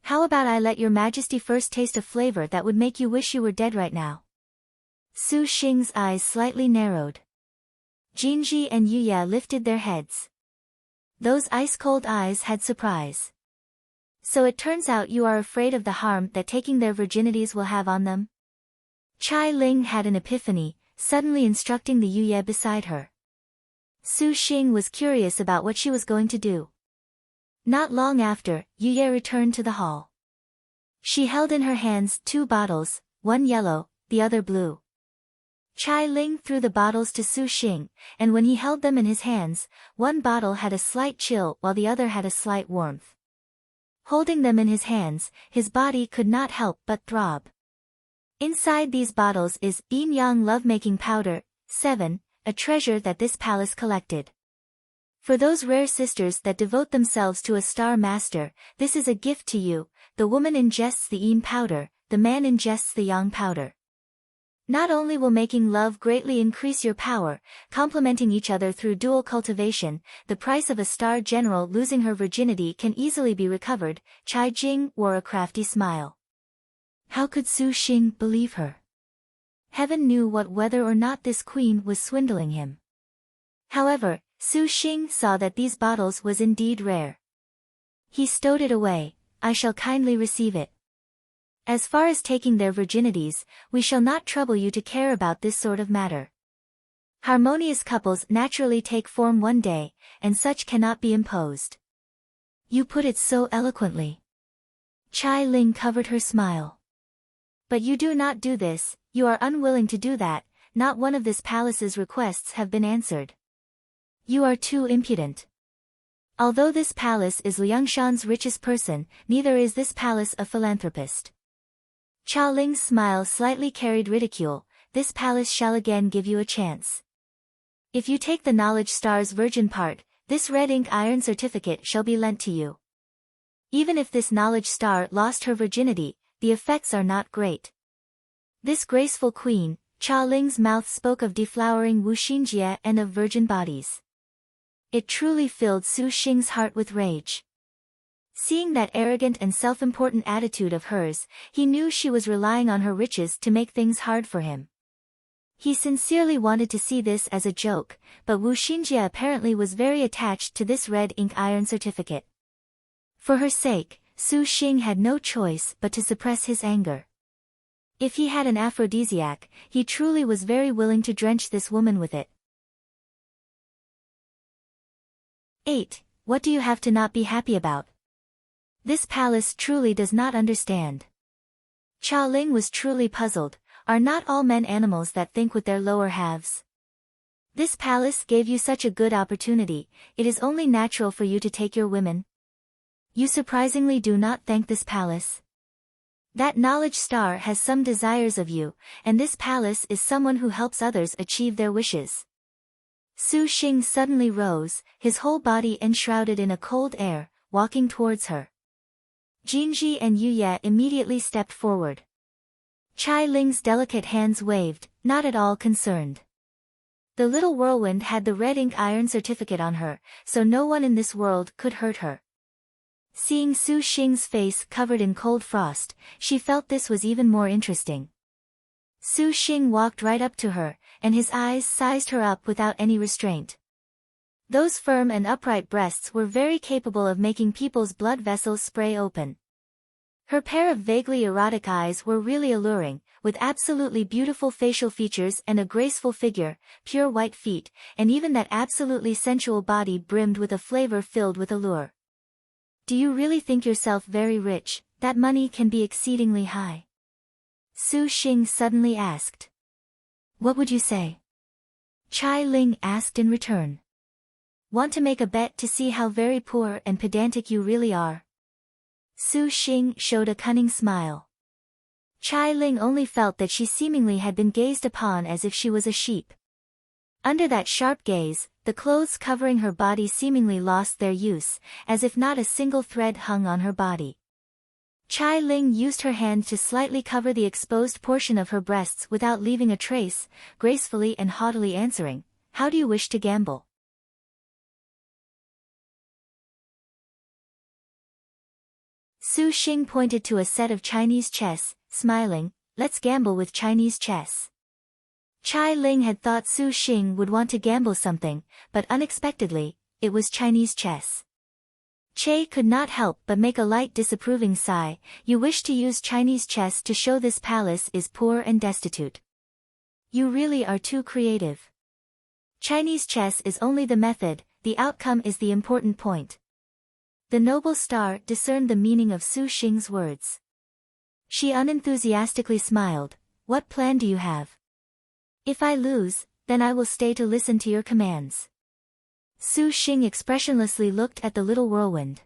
A: How about I let your majesty first taste a flavor that would make you wish you were dead right now? Su Xing's eyes slightly narrowed. Jinji and Yuya lifted their heads. Those ice-cold eyes had surprise. So it turns out you are afraid of the harm that taking their virginities will have on them? Chai Ling had an epiphany, suddenly instructing the Yuya beside her. Su Xing was curious about what she was going to do. Not long after, Yuya returned to the hall. She held in her hands 2 bottles, one yellow, the other blue. Chai Ling threw the bottles to Su Xing, and when he held them in his hands, one bottle had a slight chill while the other had a slight warmth. Holding them in his hands, his body could not help but throb. Inside these bottles is Yin Yang lovemaking powder, 7, a treasure that this palace collected. For those rare sisters that devote themselves to a star master, this is a gift to you. The woman ingests the Yin powder, the man ingests the Yang powder. Not only will making love greatly increase your power, complementing each other through dual cultivation, the price of a star general losing her virginity can easily be recovered. Chai Jing wore a crafty smile. How could Su Xing believe her? Heaven knew whether or not this queen was swindling him. However, Su Xing saw that these bottles was indeed rare. He stowed it away. I shall kindly receive it. As far as taking their virginities, we shall not trouble you to care about this sort of matter. Harmonious couples naturally take form one day, and such cannot be imposed. You put it so eloquently. Chai Ling covered her smile. But you do not do this, you are unwilling to do that, not one of this palace's requests have been answered. You are too impudent. Although this palace is Liangshan's richest person, neither is this palace a philanthropist. Chao Ling's smile slightly carried ridicule. This palace shall again give you a chance. If you take the knowledge star's virgin part, this red ink iron certificate shall be lent to you. Even if this knowledge star lost her virginity, the effects are not great. This graceful queen, Chao Ling's mouth spoke of deflowering Wu Xinjie and of virgin bodies. It truly filled Su Xing's heart with rage. Seeing that arrogant and self-important attitude of hers, he knew she was relying on her riches to make things hard for him. He sincerely wanted to see this as a joke, but Wu Xinjie apparently was very attached to this red ink iron certificate. For her sake, Su Xing had no choice but to suppress his anger. If he had an aphrodisiac, he truly was very willing to drench this woman with it. 8. What do you have to not be happy about? This palace truly does not understand. Chao Ling was truly puzzled. Are not all men animals that think with their lower halves? This palace gave you such a good opportunity, it is only natural for you to take your women. You surprisingly do not thank this palace. That knowledge star has some desires of you, and this palace is someone who helps others achieve their wishes. Su Xing suddenly rose, his whole body enshrouded in a cold air, walking towards her. Jinji and Yuye immediately stepped forward. Chai Ling's delicate hands waved, not at all concerned. The little whirlwind had the red ink iron certificate on her, so no one in this world could hurt her. Seeing Su Xing's face covered in cold frost, she felt this was even more interesting. Su Xing walked right up to her, and his eyes sized her up without any restraint. Those firm and upright breasts were very capable of making people's blood vessels spray open. Her pair of vaguely erotic eyes were really alluring, with absolutely beautiful facial features and a graceful figure, pure white feet, and even that absolutely sensual body brimmed with a flavor filled with allure. Do you really think yourself very rich? That money can be exceedingly high. Su Xing suddenly asked. What would you say? Chai Ling asked in return. Want to make a bet to see how very poor and pedantic you really are? Su Xing showed a cunning smile. Chai Ling only felt that she seemingly had been gazed upon as if she was a sheep. Under that sharp gaze, the clothes covering her body seemingly lost their use, as if not a single thread hung on her body. Chai Ling used her hand to slightly cover the exposed portion of her breasts without leaving a trace, gracefully and haughtily answering, How do you wish to gamble? Su Xing pointed to a set of Chinese chess, smiling, Let's gamble with Chinese chess. Chai Ling had thought Su Xing would want to gamble something, but unexpectedly, it was Chinese chess. Che could not help but make a light disapproving sigh. You wish to use Chinese chess to show this palace is poor and destitute. You really are too creative. Chinese chess is only the method, the outcome is the important point. The noble star discerned the meaning of Su Xing's words. She unenthusiastically smiled. What plan do you have? If I lose, then I will stay to listen to your commands. Su Xing expressionlessly looked at the little whirlwind.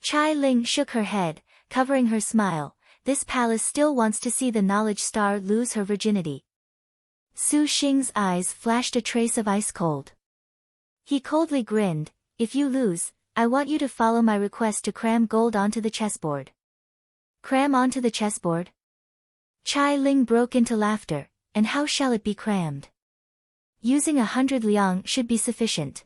A: Chai Ling shook her head, covering her smile. This palace still wants to see the knowledge star lose her virginity. Su Xing's eyes flashed a trace of ice cold. He coldly grinned. If you lose, I want you to follow my request to cram gold onto the chessboard. Cram onto the chessboard? Chai Ling broke into laughter. and how shall it be crammed? Using 100 liang should be sufficient.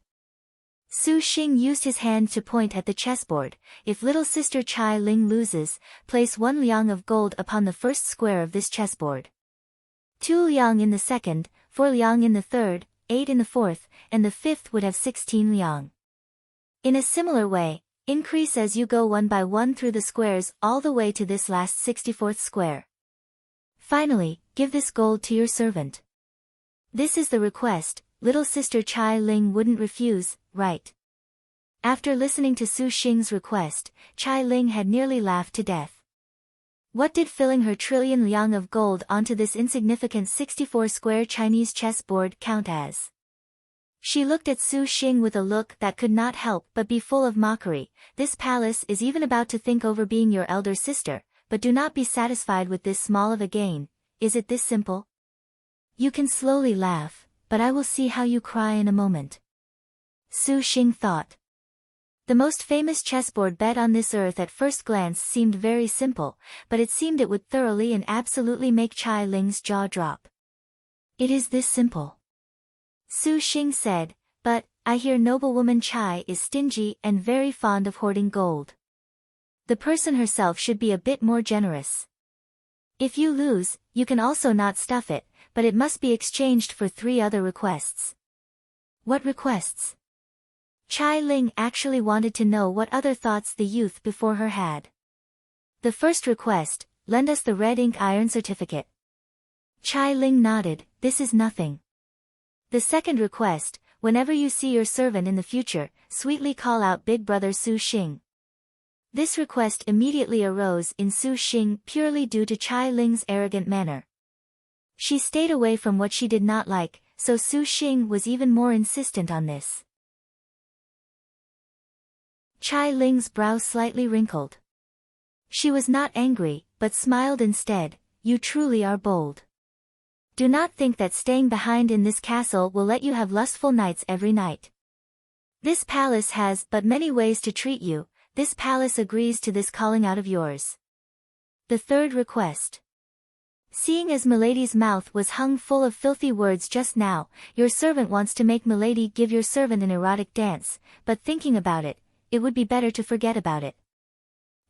A: Su Xing used his hand to point at the chessboard. If little sister Chai Ling loses, place 1 liang of gold upon the first square of this chessboard. 2 liang in the second, 4 liang in the third, 8 in the fourth, and the fifth would have 16 liang. In a similar way, increase as you go one by one through the squares all the way to this last 64th square. Finally, give this gold to your servant. This is the request. Little sister Chai Ling wouldn't refuse, right? After listening to Su Xing's request, Chai Ling had nearly laughed to death. What did filling her trillion liang of gold onto this insignificant 64-square Chinese chessboard count as? She looked at Su Xing with a look that could not help but be full of mockery. This palace is even about to think over being your elder sister, but do not be satisfied with this small of a gain. Is it this simple? You can slowly laugh, but I will see how you cry in a moment. Su Xing thought. The most famous chessboard bet on this earth at first glance seemed very simple, but it seemed it would thoroughly and absolutely make Chai Ling's jaw drop. It is this simple. Su Xing said, but, I hear noblewoman Chai is stingy and very fond of hoarding gold. The person herself should be a bit more generous. If you lose, you can also not stuff it, but it must be exchanged for 3 other requests. What requests? Chai Ling actually wanted to know what other thoughts the youth before her had. The first request, lend us the red ink iron certificate. Chai Ling nodded, this is nothing. The second request, whenever you see your servant in the future, sweetly call out big brother Su Xing. This request immediately arose in Su Xing purely due to Chai Ling's arrogant manner. She stayed away from what she did not like, so Su Xing was even more insistent on this. Chai Ling's brow slightly wrinkled. She was not angry, but smiled instead. You truly are bold. Do not think that staying behind in this castle will let you have lustful nights every night. This palace has but many ways to treat you. This palace agrees to this calling out of yours. The third request. Seeing as Milady's mouth was hung full of filthy words just now, your servant wants to make Milady give your servant an erotic dance, but thinking about it, it would be better to forget about it.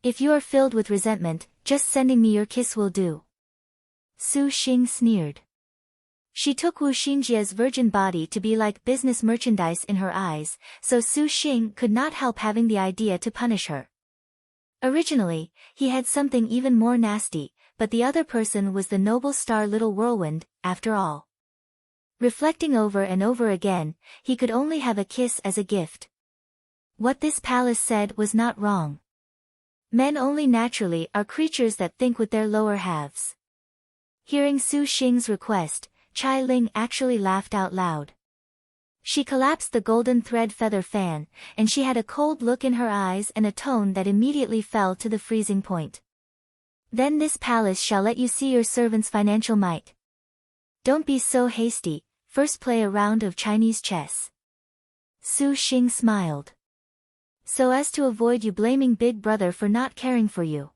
A: If you are filled with resentment, just sending me your kiss will do. Su Xing sneered. She took Wu Xingjia's virgin body to be like business merchandise in her eyes, so Su Xing could not help having the idea to punish her. Originally, he had something even more nasty, but the other person was the noble star Little Whirlwind, after all. Reflecting over and over again, he could only have a kiss as a gift. What this palace said was not wrong. Men only naturally are creatures that think with their lower halves. Hearing Su Xing's request, Chai Ling actually laughed out loud. She collapsed the golden thread feather fan, and she had a cold look in her eyes and a tone that immediately fell to the freezing point. Then this palace shall let you see your servant's financial might. Don't be so hasty, first play a round of Chinese chess. Su Xing smiled. So as to avoid you blaming Big Brother for not caring for you.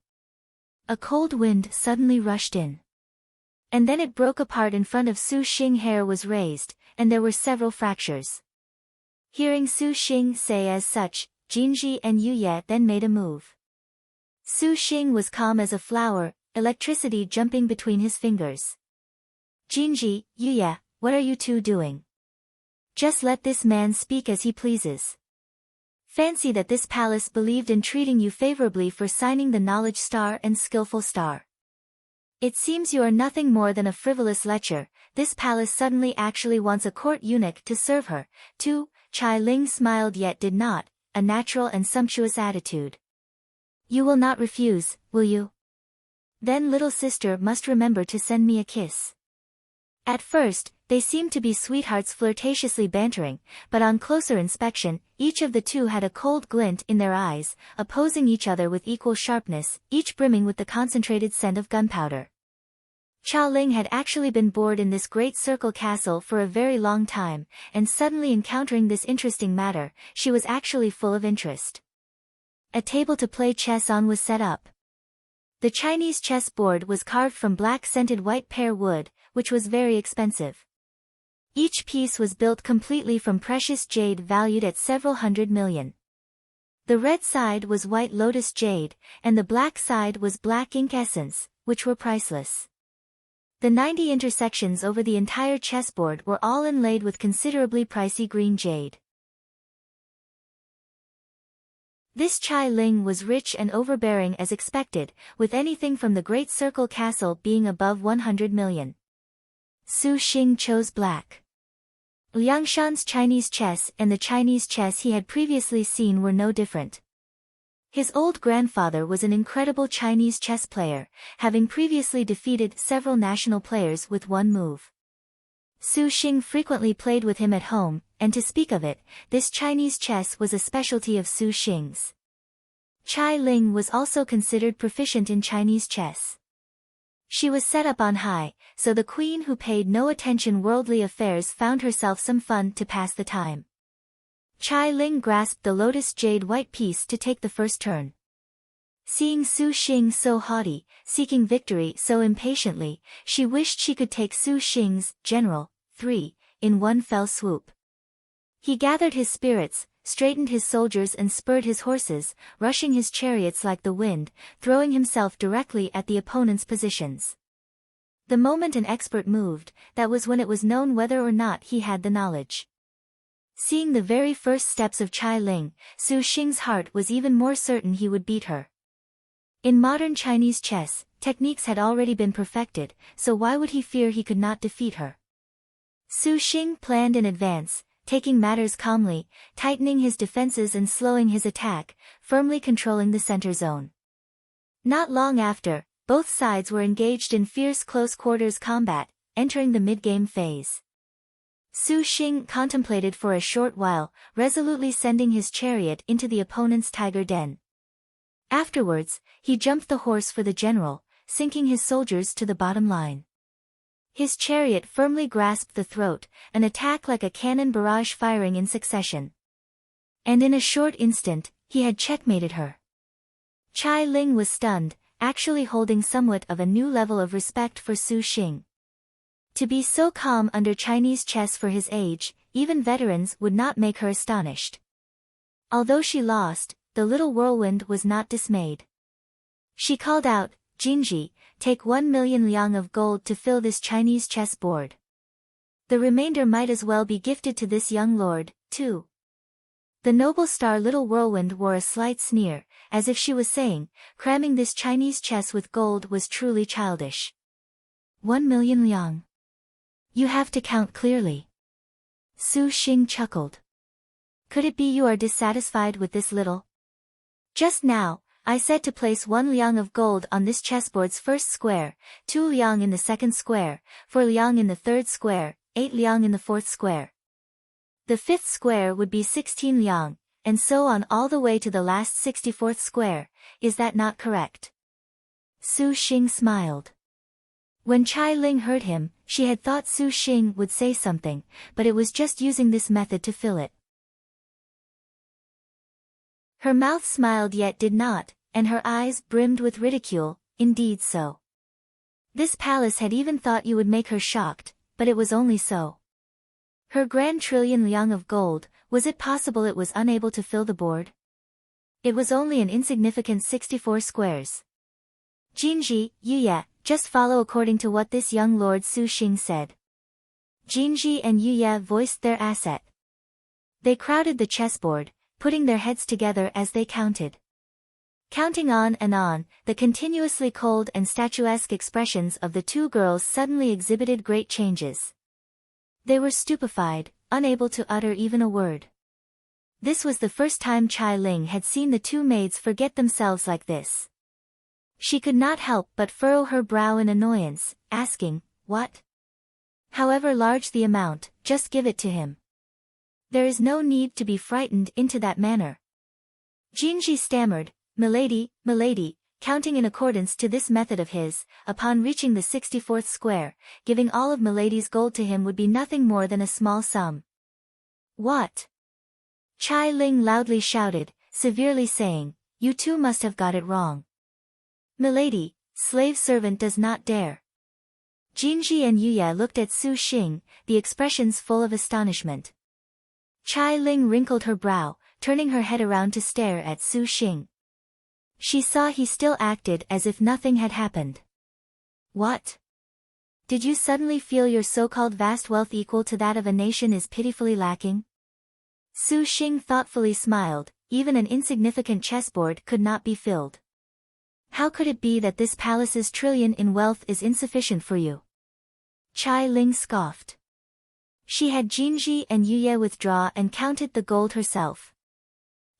A: A cold wind suddenly rushed in. And then it broke apart in front of Su Xing. Hair was raised, and there were several fractures. Hearing Su Xing say as such, Jinji and Yu Ye then made a move. Su Xing was calm as a flower, electricity jumping between his fingers. Jinji, Yu Ye, what are you two doing? Just let this man speak as he pleases. Fancy that this palace believed in treating you favorably for signing the knowledge star and skillful star. It seems you are nothing more than a frivolous lecher. This palace suddenly actually wants a court eunuch to serve her, too. Chai Ling smiled yet did not, a natural and sumptuous attitude. You will not refuse, will you? Then little sister must remember to send me a kiss. At first, they seemed to be sweethearts flirtatiously bantering, but on closer inspection, each of the two had a cold glint in their eyes, opposing each other with equal sharpness, each brimming with the concentrated scent of gunpowder. Chao Ling had actually been bored in this great circle castle for a very long time, and suddenly encountering this interesting matter, she was actually full of interest. A table to play chess on was set up. The Chinese chess board was carved from black scented white pear wood, which was very expensive. Each piece was built completely from precious jade valued at several hundred million. The red side was white lotus jade, and the black side was black ink essence, which were priceless. The 90 intersections over the entire chessboard were all inlaid with considerably pricey green jade. This Chai Ling was rich and overbearing as expected, with anything from the Great Circle Castle being above 100 million. Su Xing chose black. Liang Shan's Chinese chess and the Chinese chess he had previously seen were no different. His old grandfather was an incredible Chinese chess player, having previously defeated several national players with one move. Su Xing frequently played with him at home, and to speak of it, this Chinese chess was a specialty of Su Xing's. Chai Ling was also considered proficient in Chinese chess. She was set up on high, so the queen who paid no attention worldly affairs found herself some fun to pass the time. Chai Ling grasped the lotus jade white piece to take the first turn. Seeing Su Xing so haughty, seeking victory so impatiently, she wished she could take Su Xing's general, 3, in one fell swoop. He gathered his spirits, straightened his soldiers and spurred his horses, rushing his chariots like the wind, throwing himself directly at the opponent's positions. The moment an expert moved, that was when it was known whether or not he had the knowledge. Seeing the very first steps of Chai Ling, Su Xing's heart was even more certain he would beat her. In modern Chinese chess, techniques had already been perfected, so why would he fear he could not defeat her? Su Xing planned in advance, taking matters calmly, tightening his defenses and slowing his attack, firmly controlling the center zone. Not long after, both sides were engaged in fierce close-quarters combat, entering the mid-game phase. Su Xing contemplated for a short while, resolutely sending his chariot into the opponent's tiger den. Afterwards, he jumped the horse for the general, sinking his soldiers to the bottom line. His chariot firmly grasped the throat, an attack like a cannon barrage firing in succession. And in a short instant, he had checkmated her. Chai Ling was stunned, actually holding somewhat of a new level of respect for Su Xing. To be so calm under Chinese chess for his age, even veterans would not make her astonished. Although she lost, the little whirlwind was not dismayed. She called out, "Jinji, take 1 million liang of gold to fill this Chinese chess board. The remainder might as well be gifted to this young lord, too." The noble star little whirlwind wore a slight sneer, as if she was saying, cramming this Chinese chess with gold was truly childish. 1 million liang. You have to count clearly. Su Xing chuckled. Could it be you are dissatisfied with this little? Just now, I said to place 1 liang of gold on this chessboard's first square, 2 liang in the second square, 4 liang in the third square, 8 liang in the fourth square. The fifth square would be 16 liang, and so on all the way to the last 64th square. Is that not correct? Su Xing smiled. When Chai Ling heard him, she had thought Su Xing would say something, but it was just using this method to fill it. Her mouth smiled yet did not, and her eyes brimmed with ridicule, indeed so. This palace had even thought you would make her shocked, but it was only so. Her grand trillion liang of gold, was it possible it was unable to fill the board? It was only an insignificant 64 squares. Jinji, Yuya, just follow according to what this young lord Su Xing said. Jinji and Yuya voiced their assent. They crowded the chessboard, putting their heads together as they counted. Counting on and on, the continuously cold and statuesque expressions of the two girls suddenly exhibited great changes. They were stupefied, unable to utter even a word. This was the first time Chai Ling had seen the two maids forget themselves like this. She could not help but furrow her brow in annoyance, asking, "What? However large the amount, just give it to him. There is no need to be frightened into that manner." Jinji stammered, "Milady, milady," counting in accordance to this method of his. Upon reaching the 64th square, giving all of milady's gold to him would be nothing more than a small sum. "What?" Chai Ling loudly shouted, severely saying, "You two must have got it wrong. Milady, slave servant does not dare." Jinji and Yuya looked at Su Xing, the expressions full of astonishment. Chai Ling wrinkled her brow, turning her head around to stare at Su Xing. She saw he still acted as if nothing had happened. What? Did you suddenly feel your so-called vast wealth equal to that of a nation is pitifully lacking? Su Xing thoughtfully smiled, even an insignificant chessboard could not be filled. How could it be that this palace's trillion in wealth is insufficient for you? Chai Ling scoffed. She had Jinji and Yuya withdraw and counted the gold herself.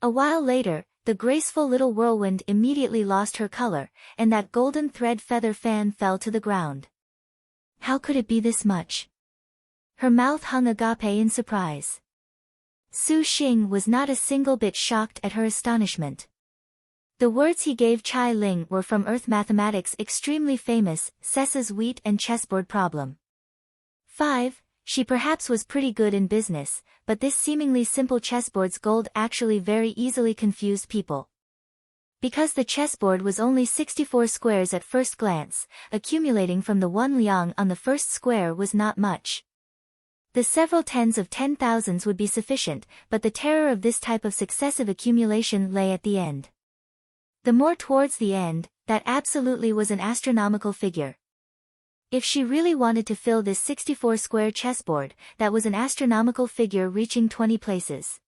A: A while later, the graceful little whirlwind immediately lost her color, and that golden thread feather fan fell to the ground. How could it be this much? Her mouth hung agape in surprise. Su Xing was not a single bit shocked at her astonishment. The words he gave Chai Ling were from Earth mathematics extremely famous, Sessa's wheat and chessboard problem. 5. She perhaps was pretty good in business, but this seemingly simple chessboard's gold actually very easily confused people. Because the chessboard was only 64 squares at first glance, accumulating from the 1 liang on the first square was not much. The several tens of 10,000s would be sufficient, but the terror of this type of successive accumulation lay at the end. The more towards the end, that absolutely was an astronomical figure. If she really wanted to fill this 64-square chessboard, that was an astronomical figure reaching 20 places.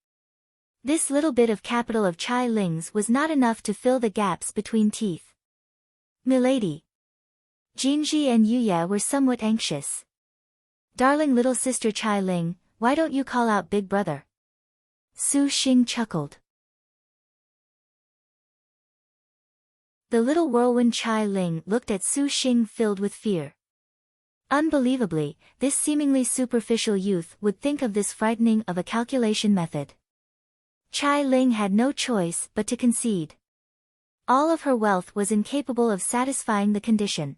A: This little bit of capital of Chai Ling's was not enough to fill the gaps between teeth. Milady. Jinji and Yuya were somewhat anxious. Darling little sister Chai Ling, why don't you call out big brother? Su Xing chuckled. The little whirlwind Chai Ling looked at Su Xing filled with fear. Unbelievably, this seemingly superficial youth would think of this frightening of a calculation method. Chai Ling had no choice but to concede. All of her wealth was incapable of satisfying the condition.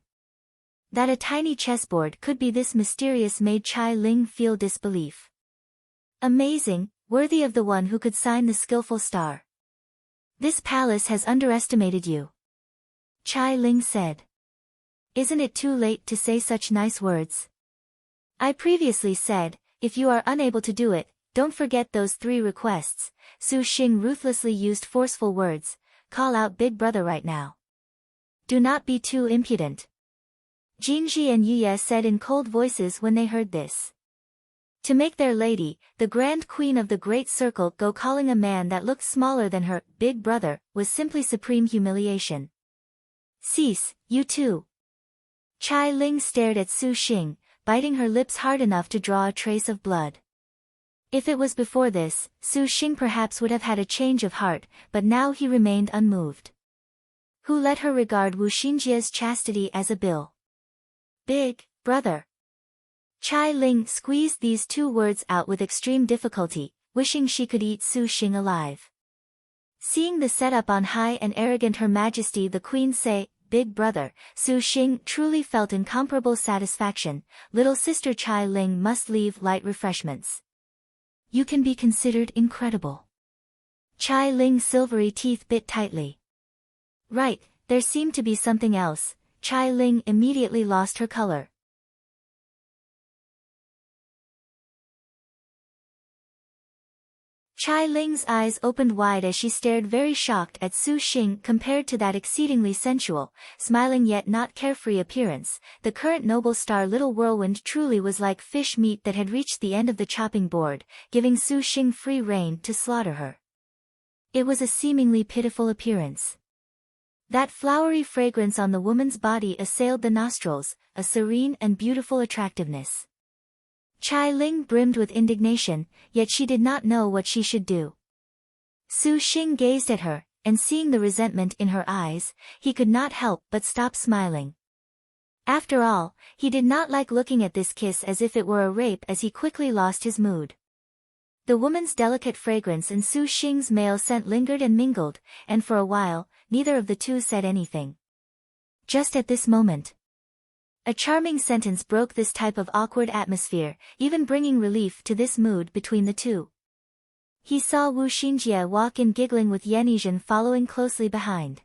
A: That a tiny chessboard could be this mysterious made Chai Ling feel disbelief. Amazing, worthy of the one who could sign the skillful star. This palace has underestimated you. Chai Ling said. Isn't it too late to say such nice words? I previously said, if you are unable to do it, don't forget those 3 requests. Su Xing ruthlessly used forceful words, call out big brother right now. Do not be too impudent. Jinji and Yuya said in cold voices when they heard this. To make their lady, the grand queen of the great circle go calling a man that looked smaller than her, big brother, was simply supreme humiliation. Cease, you too. Chai Ling stared at Su Xing, biting her lips hard enough to draw a trace of blood. If it was before this, Su Xing perhaps would have had a change of heart, but now he remained unmoved. Who let her regard Wu Xingjia's chastity as a bill? Big brother. Chai Ling squeezed these 2 words out with extreme difficulty, wishing she could eat Su Xing alive. Seeing the setup on high and arrogant Her Majesty the Queen say, big brother, Su Xing truly felt incomparable satisfaction. Little sister Chai Ling must leave light refreshments. You can be considered incredible. Chai Ling's silvery teeth bit tightly. Right, there seemed to be something else. Chai Ling immediately lost her color. Chai Ling's eyes opened wide as she stared very shocked at Su Xing compared to that exceedingly sensual, smiling yet not carefree appearance. The current noble star little whirlwind truly was like fish meat that had reached the end of the chopping board, giving Su Xing free rein to slaughter her. It was a seemingly pitiful appearance. That flowery fragrance on the woman's body assailed the nostrils, a serene and beautiful attractiveness. Chai Ling brimmed with indignation, yet she did not know what she should do. Su Xing gazed at her, and seeing the resentment in her eyes, he could not help but stop smiling. After all, he did not like looking at this kiss as if it were a rape as he quickly lost his mood. The woman's delicate fragrance and Su Xing's male scent lingered and mingled, and for a while, neither of the two said anything. Just at this moment, a charming sentence broke this type of awkward atmosphere, even bringing relief to this mood between the two. He saw Wu Xingjie walk in giggling with Yanizhen following closely behind.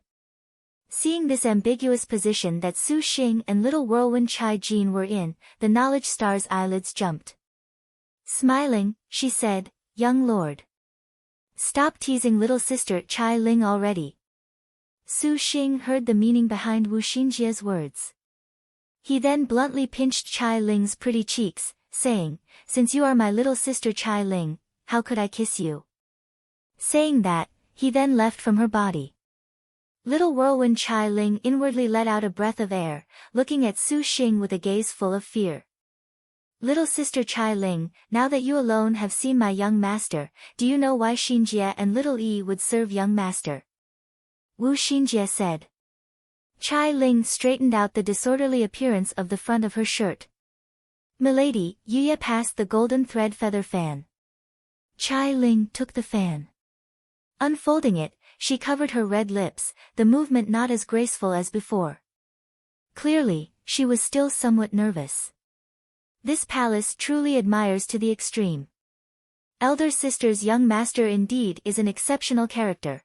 A: Seeing this ambiguous position that Su Xing and little whirlwind Chai Jin were in, the knowledge star's eyelids jumped. Smiling, she said, "Young lord. Stop teasing little sister Chai Ling already." Su Xing heard the meaning behind Wu Xinjia's words. He then bluntly pinched Chai Ling's pretty cheeks, saying, "Since you are my little sister Chai Ling, how could I kiss you?" Saying that, he then left from her body. Little whirlwind Chai Ling inwardly let out a breath of air, looking at Su Xing with a gaze full of fear. "Little sister Chai Ling, now that you alone have seen my young master, do you know why Xinjie and little Yi would serve young master?" Wu Xinjie said. Chai Ling straightened out the disorderly appearance of the front of her shirt. "Milady, Yuya passed the golden thread feather fan." Chai Ling took the fan. Unfolding it, she covered her red lips, the movement not as graceful as before. Clearly, she was still somewhat nervous. This palace truly admires to the extreme. Elder sister's young master indeed is an exceptional character.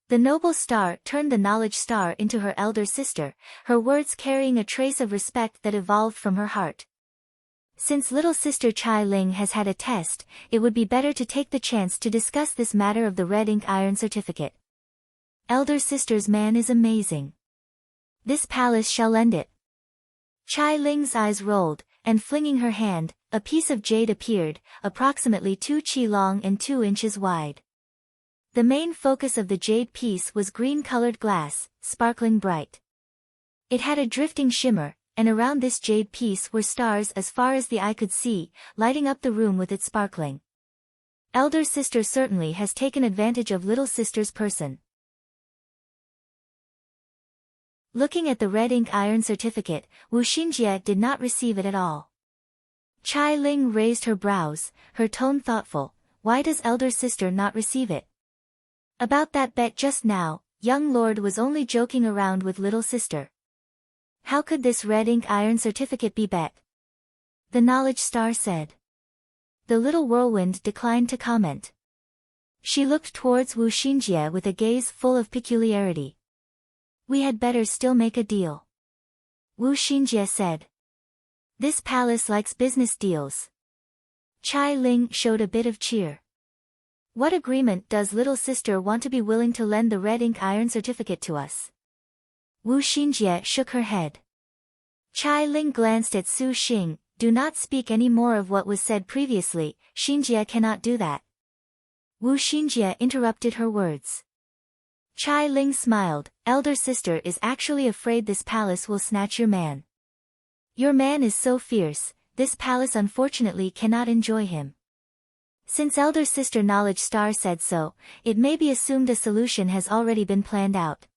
A: The noble star turned the knowledge star into her elder sister, her words carrying a trace of respect that evolved from her heart. Since little sister Chai Ling has had a test, it would be better to take the chance to discuss this matter of the red ink iron certificate. Elder sister's man is amazing. This palace shall lend it. Chai Ling's eyes rolled, and flinging her hand, a piece of jade appeared, approximately 2 chi long and 2 inches wide. The main focus of the jade piece was green-colored glass, sparkling bright. It had a drifting shimmer, and around this jade piece were stars as far as the eye could see, lighting up the room with its sparkling. Elder sister certainly has taken advantage of little sister's person. Looking at the red ink iron certificate, Wu Xinjie did not receive it at all. Chai Ling raised her brows, her tone thoughtful. "Why does elder sister not receive it?" "About that bet just now, young lord was only joking around with little sister." "How could this red ink iron certificate be bet?" the knowledge star said. The little whirlwind declined to comment. She looked towards Wu Xinjie with a gaze full of peculiarity. "We had better still make a deal," Wu Xinjie said. "This palace likes business deals." Chai Ling showed a bit of cheer. "What agreement does little sister want to be willing to lend the red ink iron certificate to us?" Wu Xinjie shook her head. Chai Ling glanced at Su Xing. "Do not speak any more of what was said previously, Xinjie cannot do that." Wu Xinjie interrupted her words. Chai Ling smiled. "Elder sister is actually afraid this palace will snatch your man. Your man is so fierce, this palace unfortunately cannot enjoy him. Since elder sister knowledge star said so, it may be assumed a solution has already been planned out.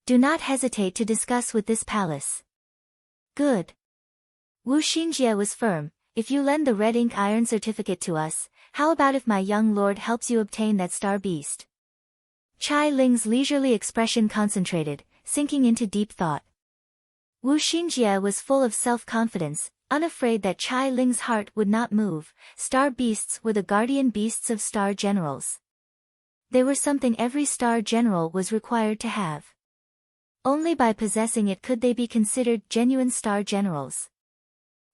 A: Do not hesitate to discuss with this palace." "Good." Wu Xinjie was firm. "If you lend the red ink iron certificate to us, how about if my young lord helps you obtain that star beast?" Chai Ling's leisurely expression concentrated, sinking into deep thought. Wu Xinjie was full of self-confidence, unafraid that Chai Ling's heart would not move. Star beasts were the guardian beasts of star generals. They were something every star general was required to have. Only by possessing it could they be considered genuine star generals.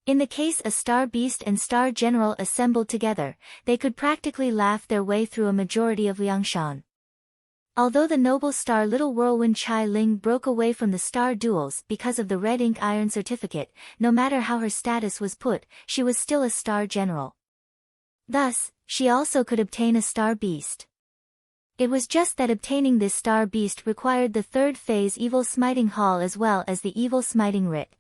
A: In the case a star beast and star general assembled together, they could practically laugh their way through a majority of Liangshan. Although the noble star little whirlwind Chai Ling broke away from the star duels because of the red ink iron certificate, no matter how her status was put, she was still a star general. Thus, she also could obtain a star beast. It was just that obtaining this star beast required the third phase evil smiting hall as well as the evil smiting writ.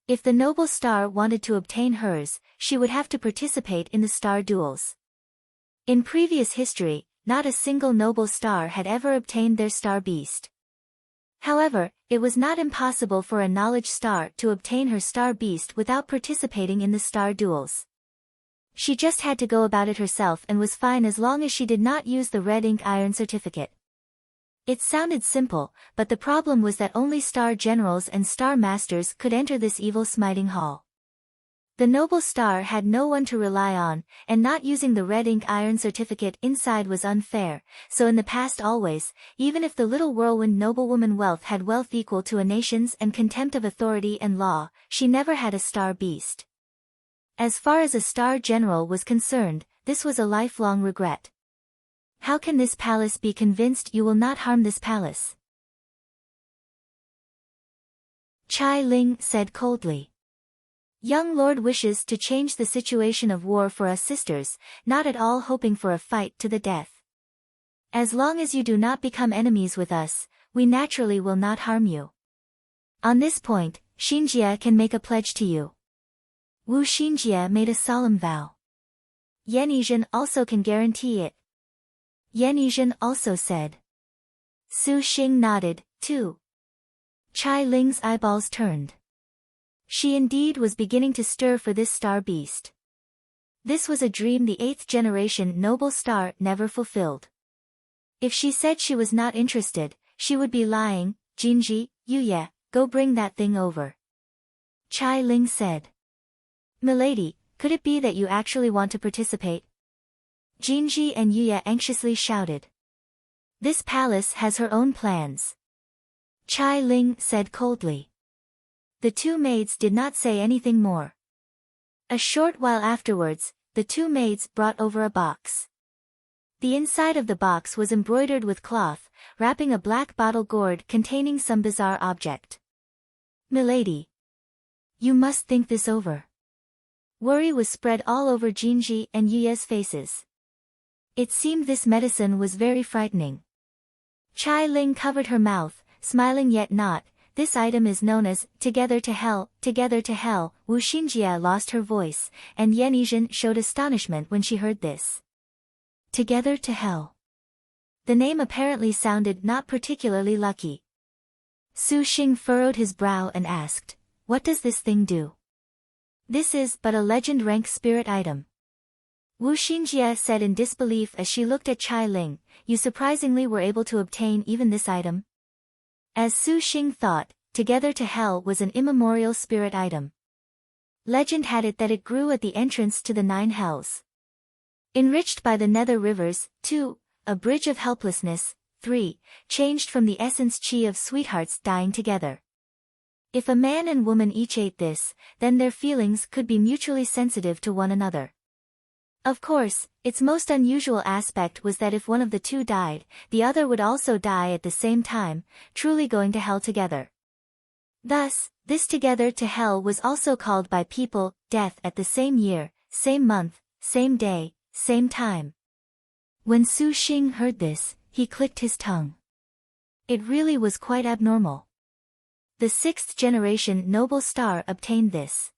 A: If the noble star wanted to obtain hers, she would have to participate in the star duels. In previous history, not a single noble star had ever obtained their star beast. However, it was not impossible for a knowledge star to obtain her star beast without participating in the star duels. She just had to go about it herself and was fine as long as she did not use the red ink iron certificate. It sounded simple, but the problem was that only star generals and star masters could enter this evil smiting hall. The noble star had no one to rely on, and not using the red ink iron certificate inside was unfair, so in the past always, even if the little whirlwind noblewoman wealth had wealth equal to a nation's and contempt of authority and law, she never had a star beast. As far as a star general was concerned, this was a lifelong regret. How can this palace be convinced you will not harm this palace? Chai Ling said coldly. Young lord wishes to change the situation of war for us sisters, not at all hoping for a fight to the death. As long as you do not become enemies with us, we naturally will not harm you. On this point, Xinjie can make a pledge to you. Wu Xinjie made a solemn vow. Yan Yizhen also can guarantee it. Yan Yizhen also said. Su Xing nodded, too. Chai Ling's eyeballs turned. She indeed was beginning to stir for this star beast. This was a dream the 8th generation noble star never fulfilled. If she said she was not interested, she would be lying. Jinji, Yuye, go bring that thing over. Chai Ling said. Milady, could it be that you actually want to participate? Jinji and Yuye anxiously shouted. This palace has her own plans. Chai Ling said coldly. The two maids did not say anything more. A short while afterwards, the two maids brought over a box. The inside of the box was embroidered with cloth, wrapping a black bottle gourd containing some bizarre object. Milady, you must think this over. Worry was spread all over Jinji and Yuye's faces. It seemed this medicine was very frightening. Chai Ling covered her mouth, smiling yet not. This item is known as, Together to Hell, Together to Hell. Wu Xinjie lost her voice, and Yan Yizhen showed astonishment when she heard this. Together to Hell. The name apparently sounded not particularly lucky. Su Xing furrowed his brow and asked, what does this thing do? This is but a legend-rank spirit item. Wu Xinjie said in disbelief as she looked at Chai Ling, you surprisingly were able to obtain even this item? As Su Xing thought, Together to Hell was an immemorial spirit item. Legend had it that it grew at the entrance to the 9 hells. Enriched by the nether rivers, 2, a bridge of helplessness, 3, changed from the essence chi of sweethearts dying together. If a man and woman each ate this, then their feelings could be mutually sensitive to one another. Of course, its most unusual aspect was that if one of the two died, the other would also die at the same time, truly going to hell together. Thus, this Together to Hell was also called by people, death at the same year, same month, same day, same time. When Su Xing heard this, he clicked his tongue. It really was quite abnormal. The 6th generation noble star obtained this.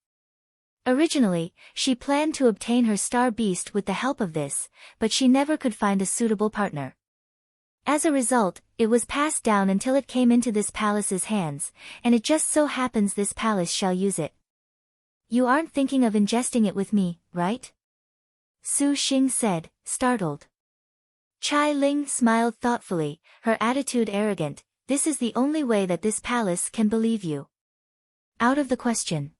A: Originally, she planned to obtain her star beast with the help of this, but she never could find a suitable partner. As a result, it was passed down until it came into this palace's hands, and it just so happens this palace shall use it. You aren't thinking of ingesting it with me, right? Su Xing said, startled. Chai Ling smiled thoughtfully, her attitude arrogant. This is the only way that this palace can believe you. Out of the question.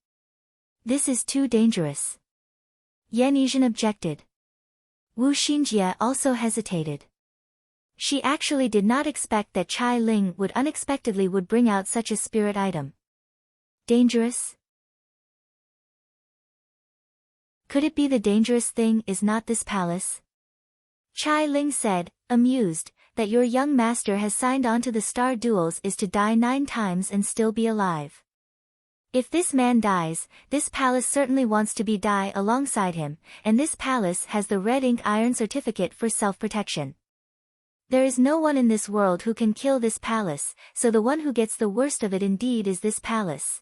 A: This is too dangerous. Yan Yizhen objected. Wu Xinjie also hesitated. She actually did not expect that Chai Ling would unexpectedly bring out such a spirit item. Dangerous? Could it be the dangerous thing is not this palace? Chai Ling said, amused, that your young master has signed on to the star duels is to die 9 times and still be alive. If this man dies, this palace certainly wants to die alongside him, and this palace has the red ink iron certificate for self-protection. There is no one in this world who can kill this palace, so the one who gets the worst of it indeed is this palace.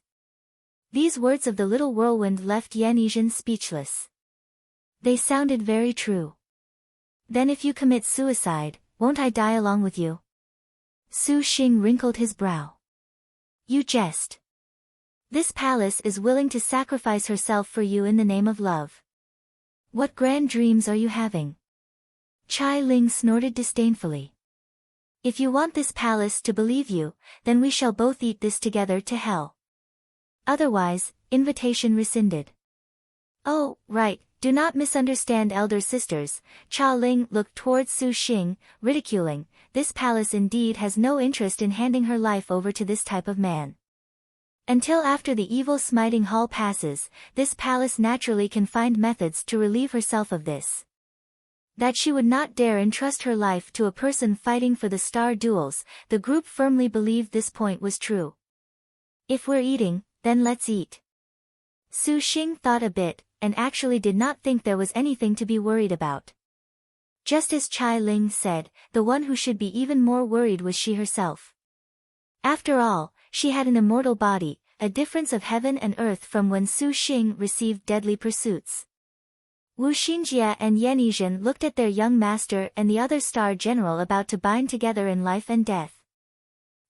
A: These words of the little whirlwind left Yan Yizhen speechless. They sounded very true. Then if you commit suicide, won't I die along with you? Su Xing wrinkled his brow. You jest. This palace is willing to sacrifice herself for you in the name of love. What grand dreams are you having? Chai Ling snorted disdainfully. If you want this palace to believe you, then we shall both eat this together to hell. Otherwise, invitation rescinded. Oh, right, do not misunderstand elder sisters. Cha Ling looked towards Su Xing, ridiculing. This palace indeed has no interest in handing her life over to this type of man. Until after the evil smiting hall passes, this palace naturally can find methods to relieve herself of this. That she would not dare entrust her life to a person fighting for the star duels, the group firmly believed this point was true. If we're eating, then let's eat. Su Xing thought a bit, and actually did not think there was anything to be worried about. Just as Chai Ling said, the one who should be even more worried was she herself. After all, she had an immortal body, a difference of heaven and earth from when Su Xing received deadly pursuits. Wu Xinjie and Yan Yizhen looked at their young master and the other star general about to bind together in life and death.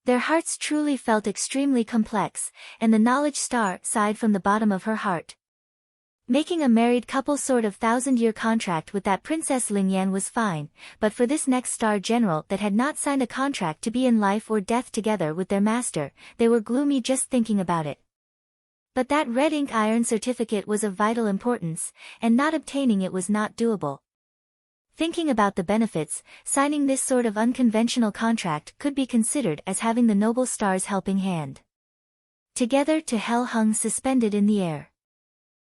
A: Their hearts truly felt extremely complex, and the knowledge star sighed from the bottom of her heart. Making a married couple sort of 1,000-year contract with that Princess Lingyan was fine, but for this next star general that had not signed a contract to be in life or death together with their master, they were gloomy just thinking about it. But that red ink iron certificate was of vital importance, and not obtaining it was not doable. Thinking about the benefits, signing this sort of unconventional contract could be considered as having the noble star's helping hand. Together to hell hung suspended in the air.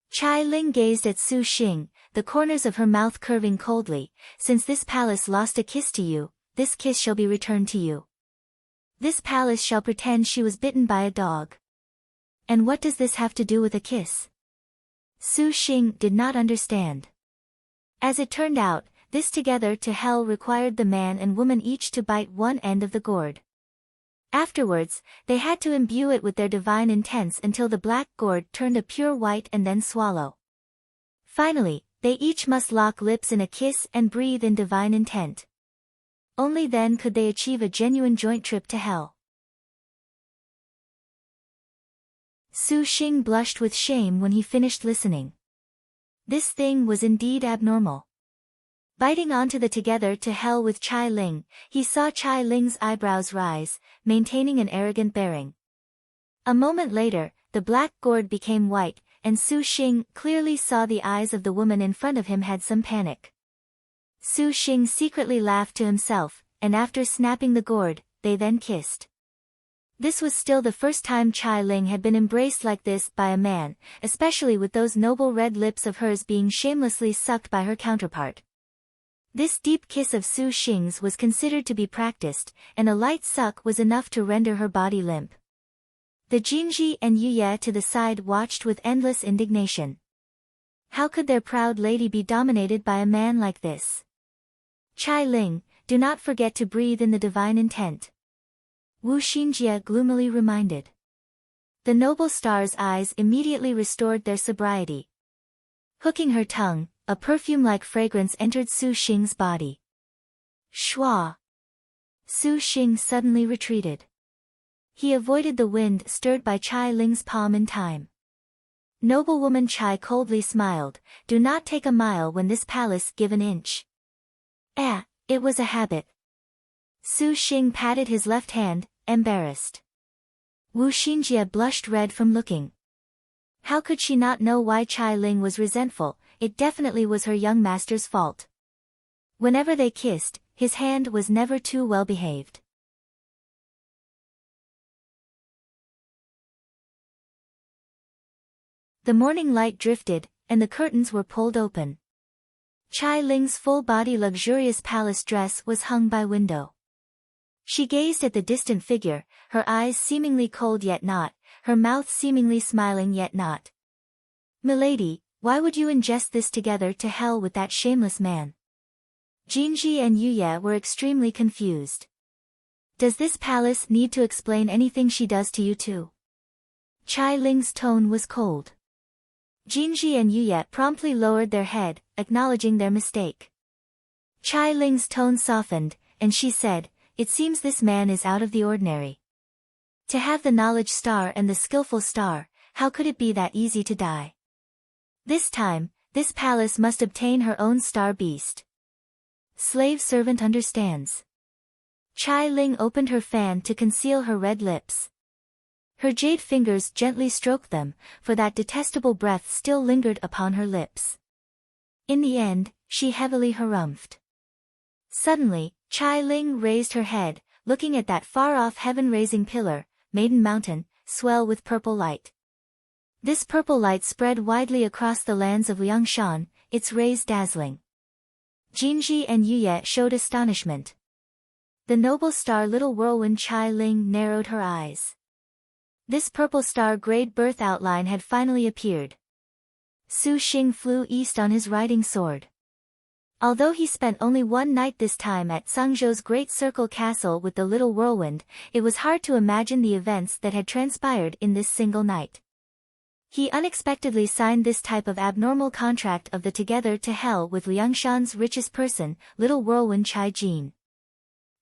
A: Chai Ling gazed at Su Xing, the corners of her mouth curving coldly. Since this palace lost a kiss to you, this kiss shall be returned to you. This palace shall pretend she was bitten by a dog. And what does this have to do with a kiss? Su Xing did not understand. As it turned out, this together to hell required the man and woman each to bite one end of the gourd. Afterwards, they had to imbue it with their divine intents until the black gourd turned a pure white and then swallow. Finally, they each must lock lips in a kiss and breathe in divine intent. Only then could they achieve a genuine joint trip to hell. Su Xing blushed with shame when he finished listening. This thing was indeed abnormal. Biting onto the together to hell with Chai Ling, he saw Chai Ling's eyebrows rise, maintaining an arrogant bearing. A moment later, the black gourd became white, and Su Xing clearly saw the eyes of the woman in front of him had some panic. Su Xing secretly laughed to himself, and after snapping the gourd, they then kissed. This was still the first time Chai Ling had been embraced like this by a man, especially with those noble red lips of hers being shamelessly sucked by her counterpart. This deep kiss of Su Xing's was considered to be practiced, and a light suck was enough to render her body limp. The Jinji and Yuye to the side watched with endless indignation. How could their proud lady be dominated by a man like this? Chai Ling, do not forget to breathe in the divine intent. Wu Xinjie gloomily reminded. The noble star's eyes immediately restored their sobriety. Hooking her tongue, a perfume-like fragrance entered Su Xing's body. Shua! Su Xing suddenly retreated. He avoided the wind stirred by Chai Ling's palm in time. Noblewoman Chai coldly smiled, do not take a mile when this palace give an inch. It was a habit. Su Xing patted his left hand, embarrassed. Wu Xinjie blushed red from looking. How could she not know why Chai Ling was resentful? It definitely was her young master's fault. Whenever they kissed, his hand was never too well behaved. The morning light drifted, and the curtains were pulled open. Chai Ling's full-body luxurious palace dress was hung by window. She gazed at the distant figure, her eyes seemingly cold yet not, her mouth seemingly smiling yet not. Milady, why would you ingest this together to hell with that shameless man? Jinji and Yuye were extremely confused. Does this palace need to explain anything she does to you too? Chai Ling's tone was cold. Jinji and Yuye promptly lowered their head, acknowledging their mistake. Chai Ling's tone softened, and she said, it seems this man is out of the ordinary. To have the knowledge star and the skillful star, how could it be that easy to die? This time, this palace must obtain her own star beast. Slave servant understands. Chai Ling opened her fan to conceal her red lips. Her jade fingers gently stroked them, for that detestable breath still lingered upon her lips. In the end, she heavily harumphed. Suddenly, Chai Ling raised her head, looking at that far-off heaven-raising pillar, Maiden Mountain, swell with purple light. This purple light spread widely across the lands of Liangshan, its rays dazzling. Jinji and Yuye showed astonishment. The noble star Little Whirlwind Chai Ling narrowed her eyes. This purple star-grade birth outline had finally appeared. Su Xing flew east on his riding sword. Although he spent only one night this time at Sangzhou's Great Circle Castle with the Little Whirlwind, it was hard to imagine the events that had transpired in this single night. He unexpectedly signed this type of abnormal contract of the together to hell with Liangshan's richest person, Little Whirlwind Chai Jin.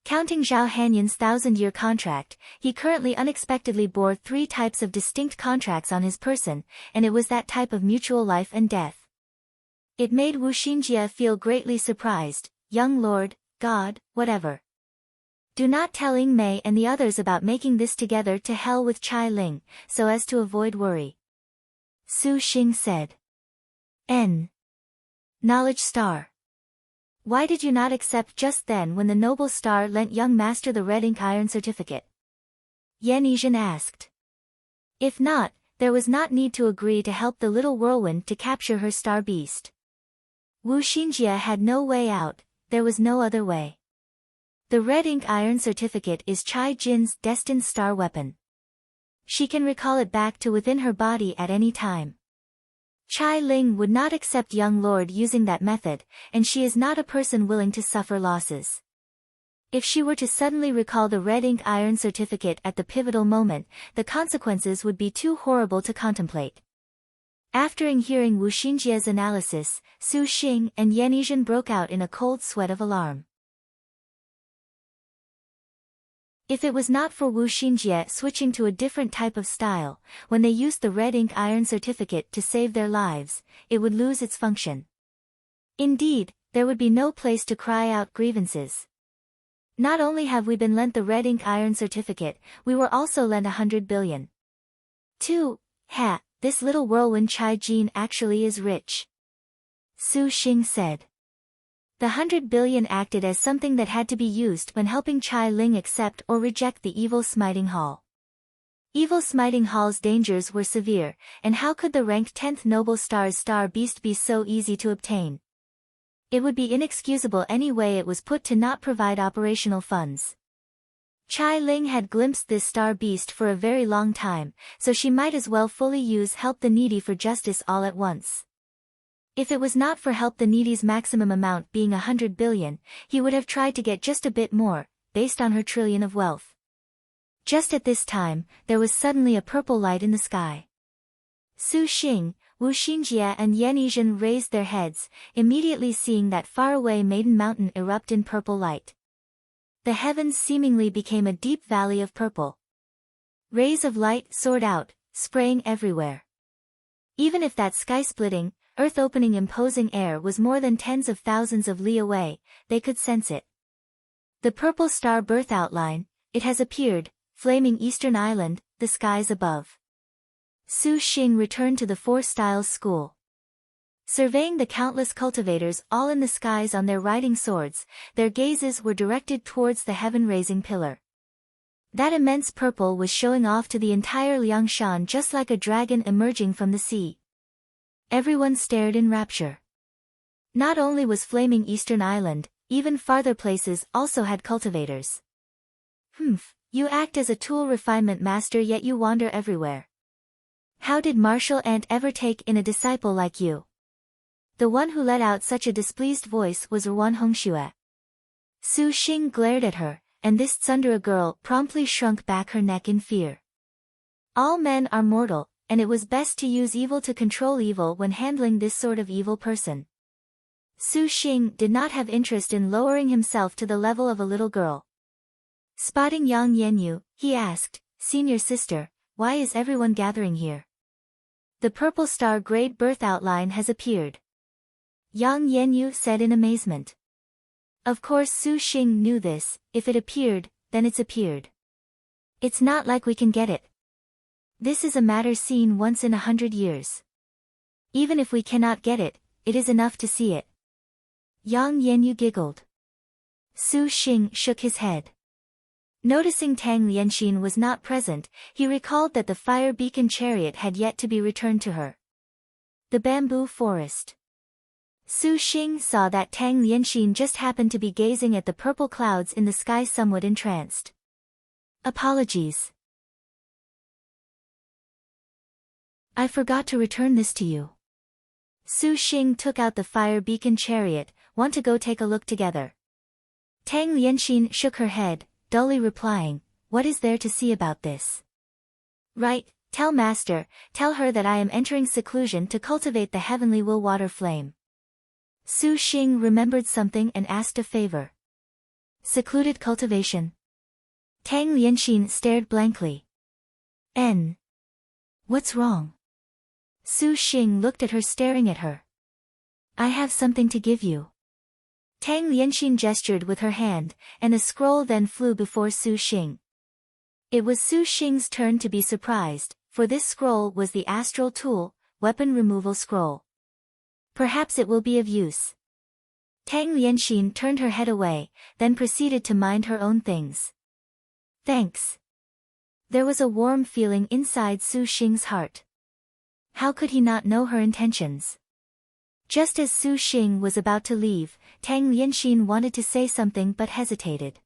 A: Counting Zhao Hanyan's 1,000-year contract, he currently unexpectedly bore 3 types of distinct contracts on his person, and it was that type of mutual life and death. It made Wu Xinjie feel greatly surprised. Young lord, god, whatever. Do not tell Ying Mei and the others about making this together to hell with Chai Ling, so as to avoid worry. Su Xing said. Knowledge Star. Why did you not accept just then when the noble star lent young master the red ink iron certificate? Yan Yizhen asked. If not, there was not need to agree to help the Little Whirlwind to capture her star beast. Wu Xinjie had no way out, there was no other way. The red ink iron certificate is Chai Jin's destined star weapon. She can recall it back to within her body at any time. Chai Ling would not accept young lord using that method, and she is not a person willing to suffer losses. If she were to suddenly recall the red ink iron certificate at the pivotal moment, the consequences would be too horrible to contemplate. After hearing Wu Xinjie's analysis, Su Xing and Yan Yizhen broke out in a cold sweat of alarm. If it was not for Wu Xinjie switching to a different type of style, when they used the red ink iron certificate to save their lives, it would lose its function. Indeed, there would be no place to cry out grievances. Not only have we been lent the red ink iron certificate, we were also lent 100 billion. 2. This Little Whirlwind Chai Jin actually is rich. Su Xing said. The 100 billion acted as something that had to be used when helping Chai Ling accept or reject the Evil Smiting Hall. Evil Smiting Hall's dangers were severe, and how could the ranked 10th Noble Star's star beast be so easy to obtain? It would be inexcusable any way it was put to not provide operational funds. Chai Ling had glimpsed this star beast for a very long time, so she might as well fully use Help the Needy for justice all at once. If it was not for Help the Needy's maximum amount being 100 billion, he would have tried to get just a bit more, based on her trillion of wealth. Just at this time, there was suddenly a purple light in the sky. Su Xing, Wu Xinjie and Yan Yizhen raised their heads, immediately seeing that faraway Maiden Mountain erupt in purple light. The heavens seemingly became a deep valley of purple. Rays of light soared out, spraying everywhere. Even if that sky-splitting, earth-opening imposing air was more than tens of thousands of li away, they could sense it. The purple star birth outline, it has appeared, flaming Eastern Island, the skies above. Su Xing returned to the Four Styles School. Surveying the countless cultivators all in the skies on their riding swords, their gazes were directed towards the heaven-raising pillar. That immense purple was showing off to the entire Liangshan just like a dragon emerging from the sea. Everyone stared in rapture. Not only was flaming Eastern Island, even farther places also had cultivators. You act as a tool refinement master yet you wander everywhere. How did Martial Ant ever take in a disciple like you? The one who let out such a displeased voice was Ruan Hongxue. Su Xing glared at her, and this tsundere girl promptly shrunk back her neck in fear. All men are mortal, and it was best to use evil to control evil when handling this sort of evil person. Su Xing did not have interest in lowering himself to the level of a little girl. Spotting Yang Yanyu, he asked, "Senior sister, why is everyone gathering here?" The purple star-grade birth outline has appeared. Yang Yanyu said in amazement. Of course Su Xing knew this, if it appeared, then it's appeared. It's not like we can get it. This is a matter seen once in 100 years. Even if we cannot get it, it is enough to see it. Yang Yanyu giggled. Su Xing shook his head. Noticing Tang Lianxin was not present, he recalled that the fire beacon chariot had yet to be returned to her. The bamboo forest. Su Xing saw that Tang Lianxin just happened to be gazing at the purple clouds in the sky somewhat entranced. Apologies. I forgot to return this to you. Su Xing took out the fire beacon chariot. Want to go take a look together? Tang Lianxin shook her head, dully replying, what is there to see about this? Right, tell Master, tell her that I am entering seclusion to cultivate the heavenly will water flame. Su Xing remembered something and asked a favor. Secluded cultivation. Tang Lianxin stared blankly. What's wrong? Su Xing looked at her staring at her. I have something to give you. Tang Lianxin gestured with her hand, and a scroll then flew before Su Xing. It was Su Xing's turn to be surprised, for this scroll was the astral tool, weapon removal scroll. Perhaps it will be of use. Tang Lianxin turned her head away, then proceeded to mind her own things. Thanks. There was a warm feeling inside Su Xing's heart. How could he not know her intentions? Just as Su Xing was about to leave, Tang Lianxin wanted to say something but hesitated.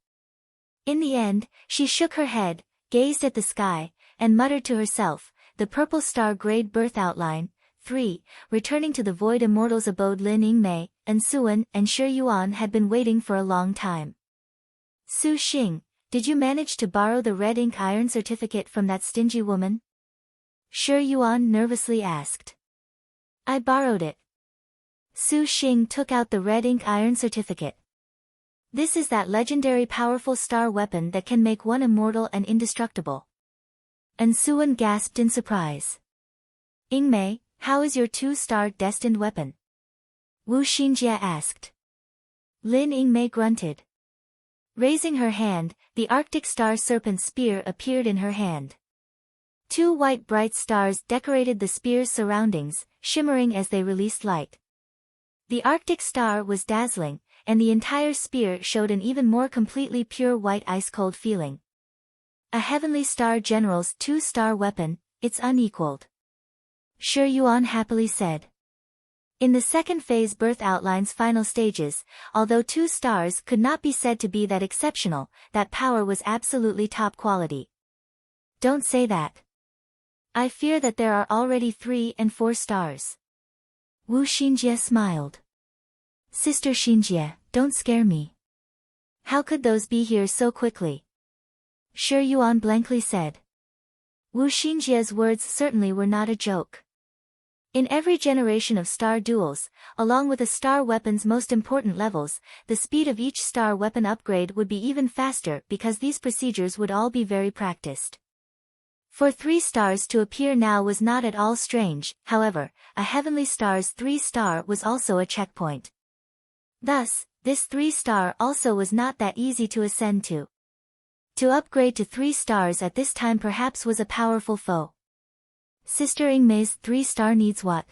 A: In the end, she shook her head, gazed at the sky, and muttered to herself, the purple star-grade birth outline. 3. Returning to the void immortal's abode, Lin Yingmei, and Suan and Shi Yuan had been waiting for a long time. Su Xing, did you manage to borrow the red ink iron certificate from that stingy woman? Shi Yuan nervously asked. I borrowed it. Su Xing took out the red ink iron certificate. This is that legendary powerful star weapon that can make one immortal and indestructible. And Suan gasped in surprise. Yingmei, how is your 2-star destined weapon? Wu Xinjie asked. Lin Yingmei grunted. Raising her hand, the Arctic Star Serpent Spear appeared in her hand. 2 white bright stars decorated the spear's surroundings, shimmering as they released light. The Arctic star was dazzling, and the entire spear showed an even more completely pure white ice-cold feeling. A heavenly star general's 2-star weapon, it's unequaled. Shi Yuan happily said. In the second phase birth outline's final stages, although 2 stars could not be said to be that exceptional, that power was absolutely top quality. Don't say that. I fear that there are already 3 and 4 stars. Wu Xinjie smiled. Sister Xinjie, don't scare me. How could those be here so quickly? Shi Yuan blankly said. Wu Xinjie's words certainly were not a joke. In every generation of star duels, along with a star weapon's most important levels, the speed of each star weapon upgrade would be even faster because these procedures would all be very practiced. For 3 stars to appear now was not at all strange, however, a heavenly star's 3-star was also a checkpoint. Thus, this 3-star also was not that easy to ascend to. To upgrade to 3 stars at this time perhaps was a powerful foe. Sister Yingmei's 3-star needs what?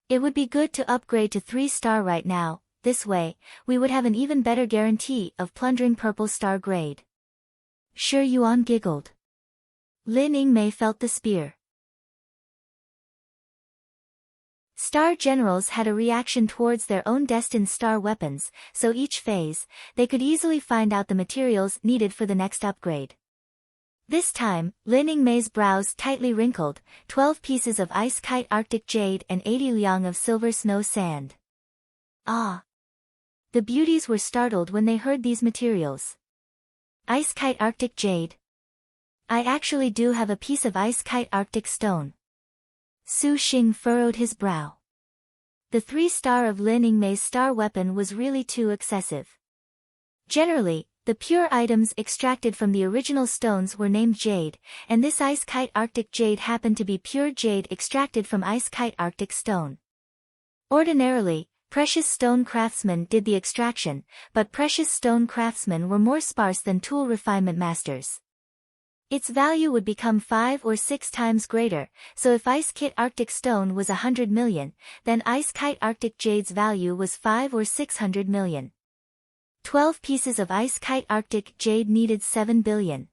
A: It would be good to upgrade to 3-star right now, this way, we would have an even better guarantee of plundering purple star grade. Shi Yuan giggled. Lin Yingmei felt the spear. Star generals had a reaction towards their own destined star weapons, so each phase, they could easily find out the materials needed for the next upgrade. This time, Lin Yingmei's brows tightly wrinkled, 12 pieces of ice kite Arctic jade and 80 liang of silver snow sand. Ah! The beauties were startled when they heard these materials. Ice kite Arctic jade. I actually do have a piece of ice kite Arctic stone. Su Xing furrowed his brow. The 3-star of Lin Yingmei's star weapon was really too excessive. Generally, the pure items extracted from the original stones were named jade, and this ice kite Arctic jade happened to be pure jade extracted from ice kite Arctic stone. Ordinarily, precious stone craftsmen did the extraction, but precious stone craftsmen were more sparse than tool refinement masters. Its value would become 5 or 6 times greater, so if Ice Kit Arctic Stone was 100 million, then Ice Kite Arctic Jade's value was 5 or 600 million. 12 pieces of Ice Kite Arctic Jade needed 7 billion.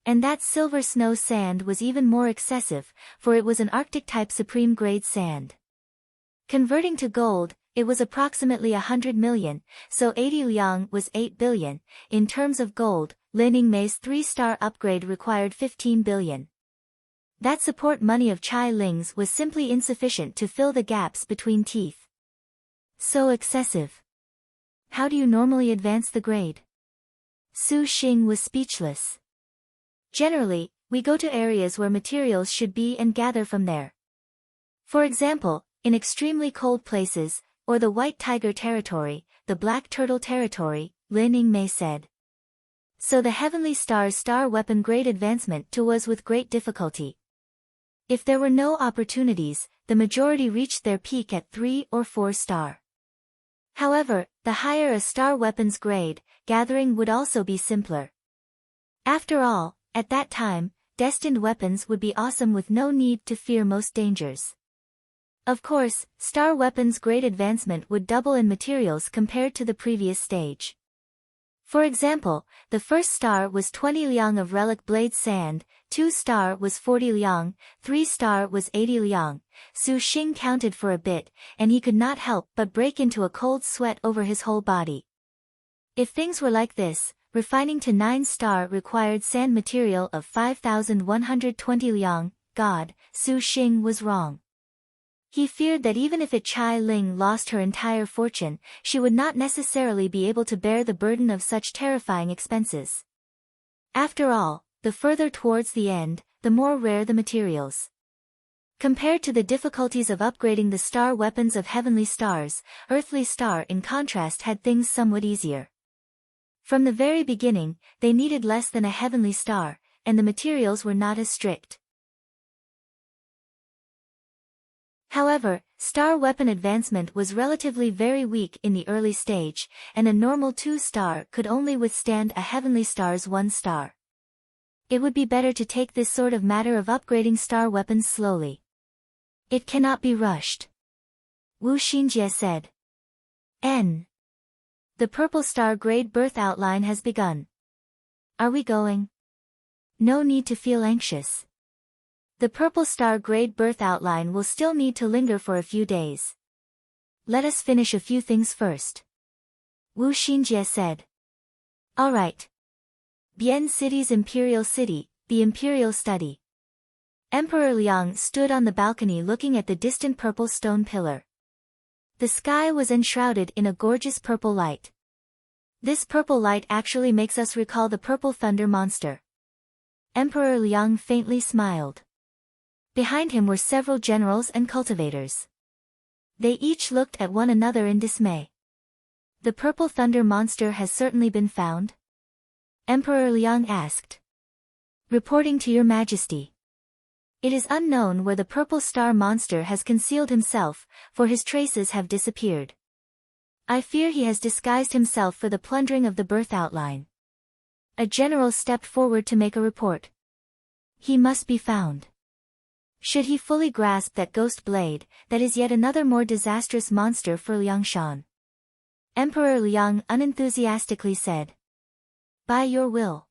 A: And that silver snow sand was even more excessive, for it was an Arctic-type supreme-grade sand. Converting to gold, it was approximately 100 million, so 80 liang was 8 billion. In terms of gold, Lining Mei's 3-star upgrade required 15 billion. That support money of Chai Ling's was simply insufficient to fill the gaps between teeth. So excessive. How do you normally advance the grade? Su Xing was speechless. Generally, we go to areas where materials should be and gather from there. For example, in extremely cold places, or the White Tiger territory, the Black Turtle territory, Lining Mei said. So the Heavenly Star's star weapon grade advancement too was with great difficulty. If there were no opportunities, the majority reached their peak at 3 or 4 star. However, the higher a star weapon's grade, gathering would also be simpler. After all, at that time, destined weapons would be awesome with no need to fear most dangers. Of course, star weapons' grade advancement would double in materials compared to the previous stage. For example, the first star was 20 liang of relic blade sand, 2 star was 40 liang, 3 star was 80 liang. Su Xing counted for a bit, and he could not help but break into a cold sweat over his whole body. If things were like this, refining to 9 star required sand material of 5,120 liang. God, Su Xing was wrong. He feared that even if Chai Ling lost her entire fortune, she would not necessarily be able to bear the burden of such terrifying expenses. After all, the further towards the end, the more rare the materials. Compared to the difficulties of upgrading the star weapons of heavenly stars, earthly star in contrast had things somewhat easier. From the very beginning, they needed less than a heavenly star, and the materials were not as strict. However, star weapon advancement was relatively very weak in the early stage, and a normal 2-star could only withstand a heavenly star's 1 star. It would be better to take this sort of matter of upgrading star weapons slowly. It cannot be rushed. Wu Xinjie said. The purple star grade birth outline has begun. Are we going? No need to feel anxious. The purple star grade birth outline will still need to linger for a few days. Let us finish a few things first. Wu Xinjie said. All right. Bian City's Imperial City, the Imperial Study. Emperor Liang stood on the balcony looking at the distant purple stone pillar. The sky was enshrouded in a gorgeous purple light. This purple light actually makes us recall the purple thunder monster. Emperor Liang faintly smiled. Behind him were several generals and cultivators. They each looked at one another in dismay. The purple thunder monster has certainly been found? Emperor Liang asked. Reporting to your majesty. It is unknown where the purple star monster has concealed himself, for his traces have disappeared. I fear he has disguised himself for the plundering of the birth outline. A general stepped forward to make a report. He must be found. Should he fully grasp that ghost blade, that is yet another more disastrous monster for Liangshan. Emperor Liang unenthusiastically said. By your will.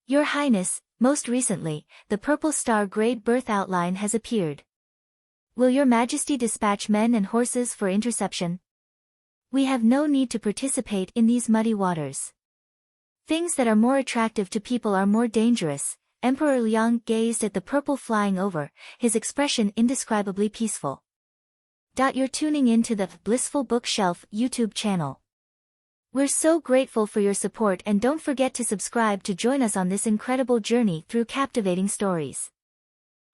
A: Your Highness, most recently, the purple star grade birth outline has appeared. Will your Majesty dispatch men and horses for interception? We have no need to participate in these muddy waters. Things that are more attractive to people are more dangerous. Emperor Liang gazed at the purple flying over, his expression indescribably peaceful. You're tuning in to the Blissful Bookshelf YouTube channel. We're so grateful for your support, and don't forget to subscribe to join us on this incredible journey through captivating stories.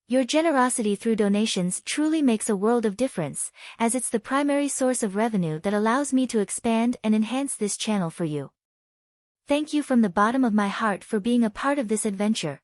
A: Your generosity through donations truly makes a world of difference, as it's the primary source of revenue that allows me to expand and enhance this channel for you. Thank you from the bottom of my heart for being a part of this adventure.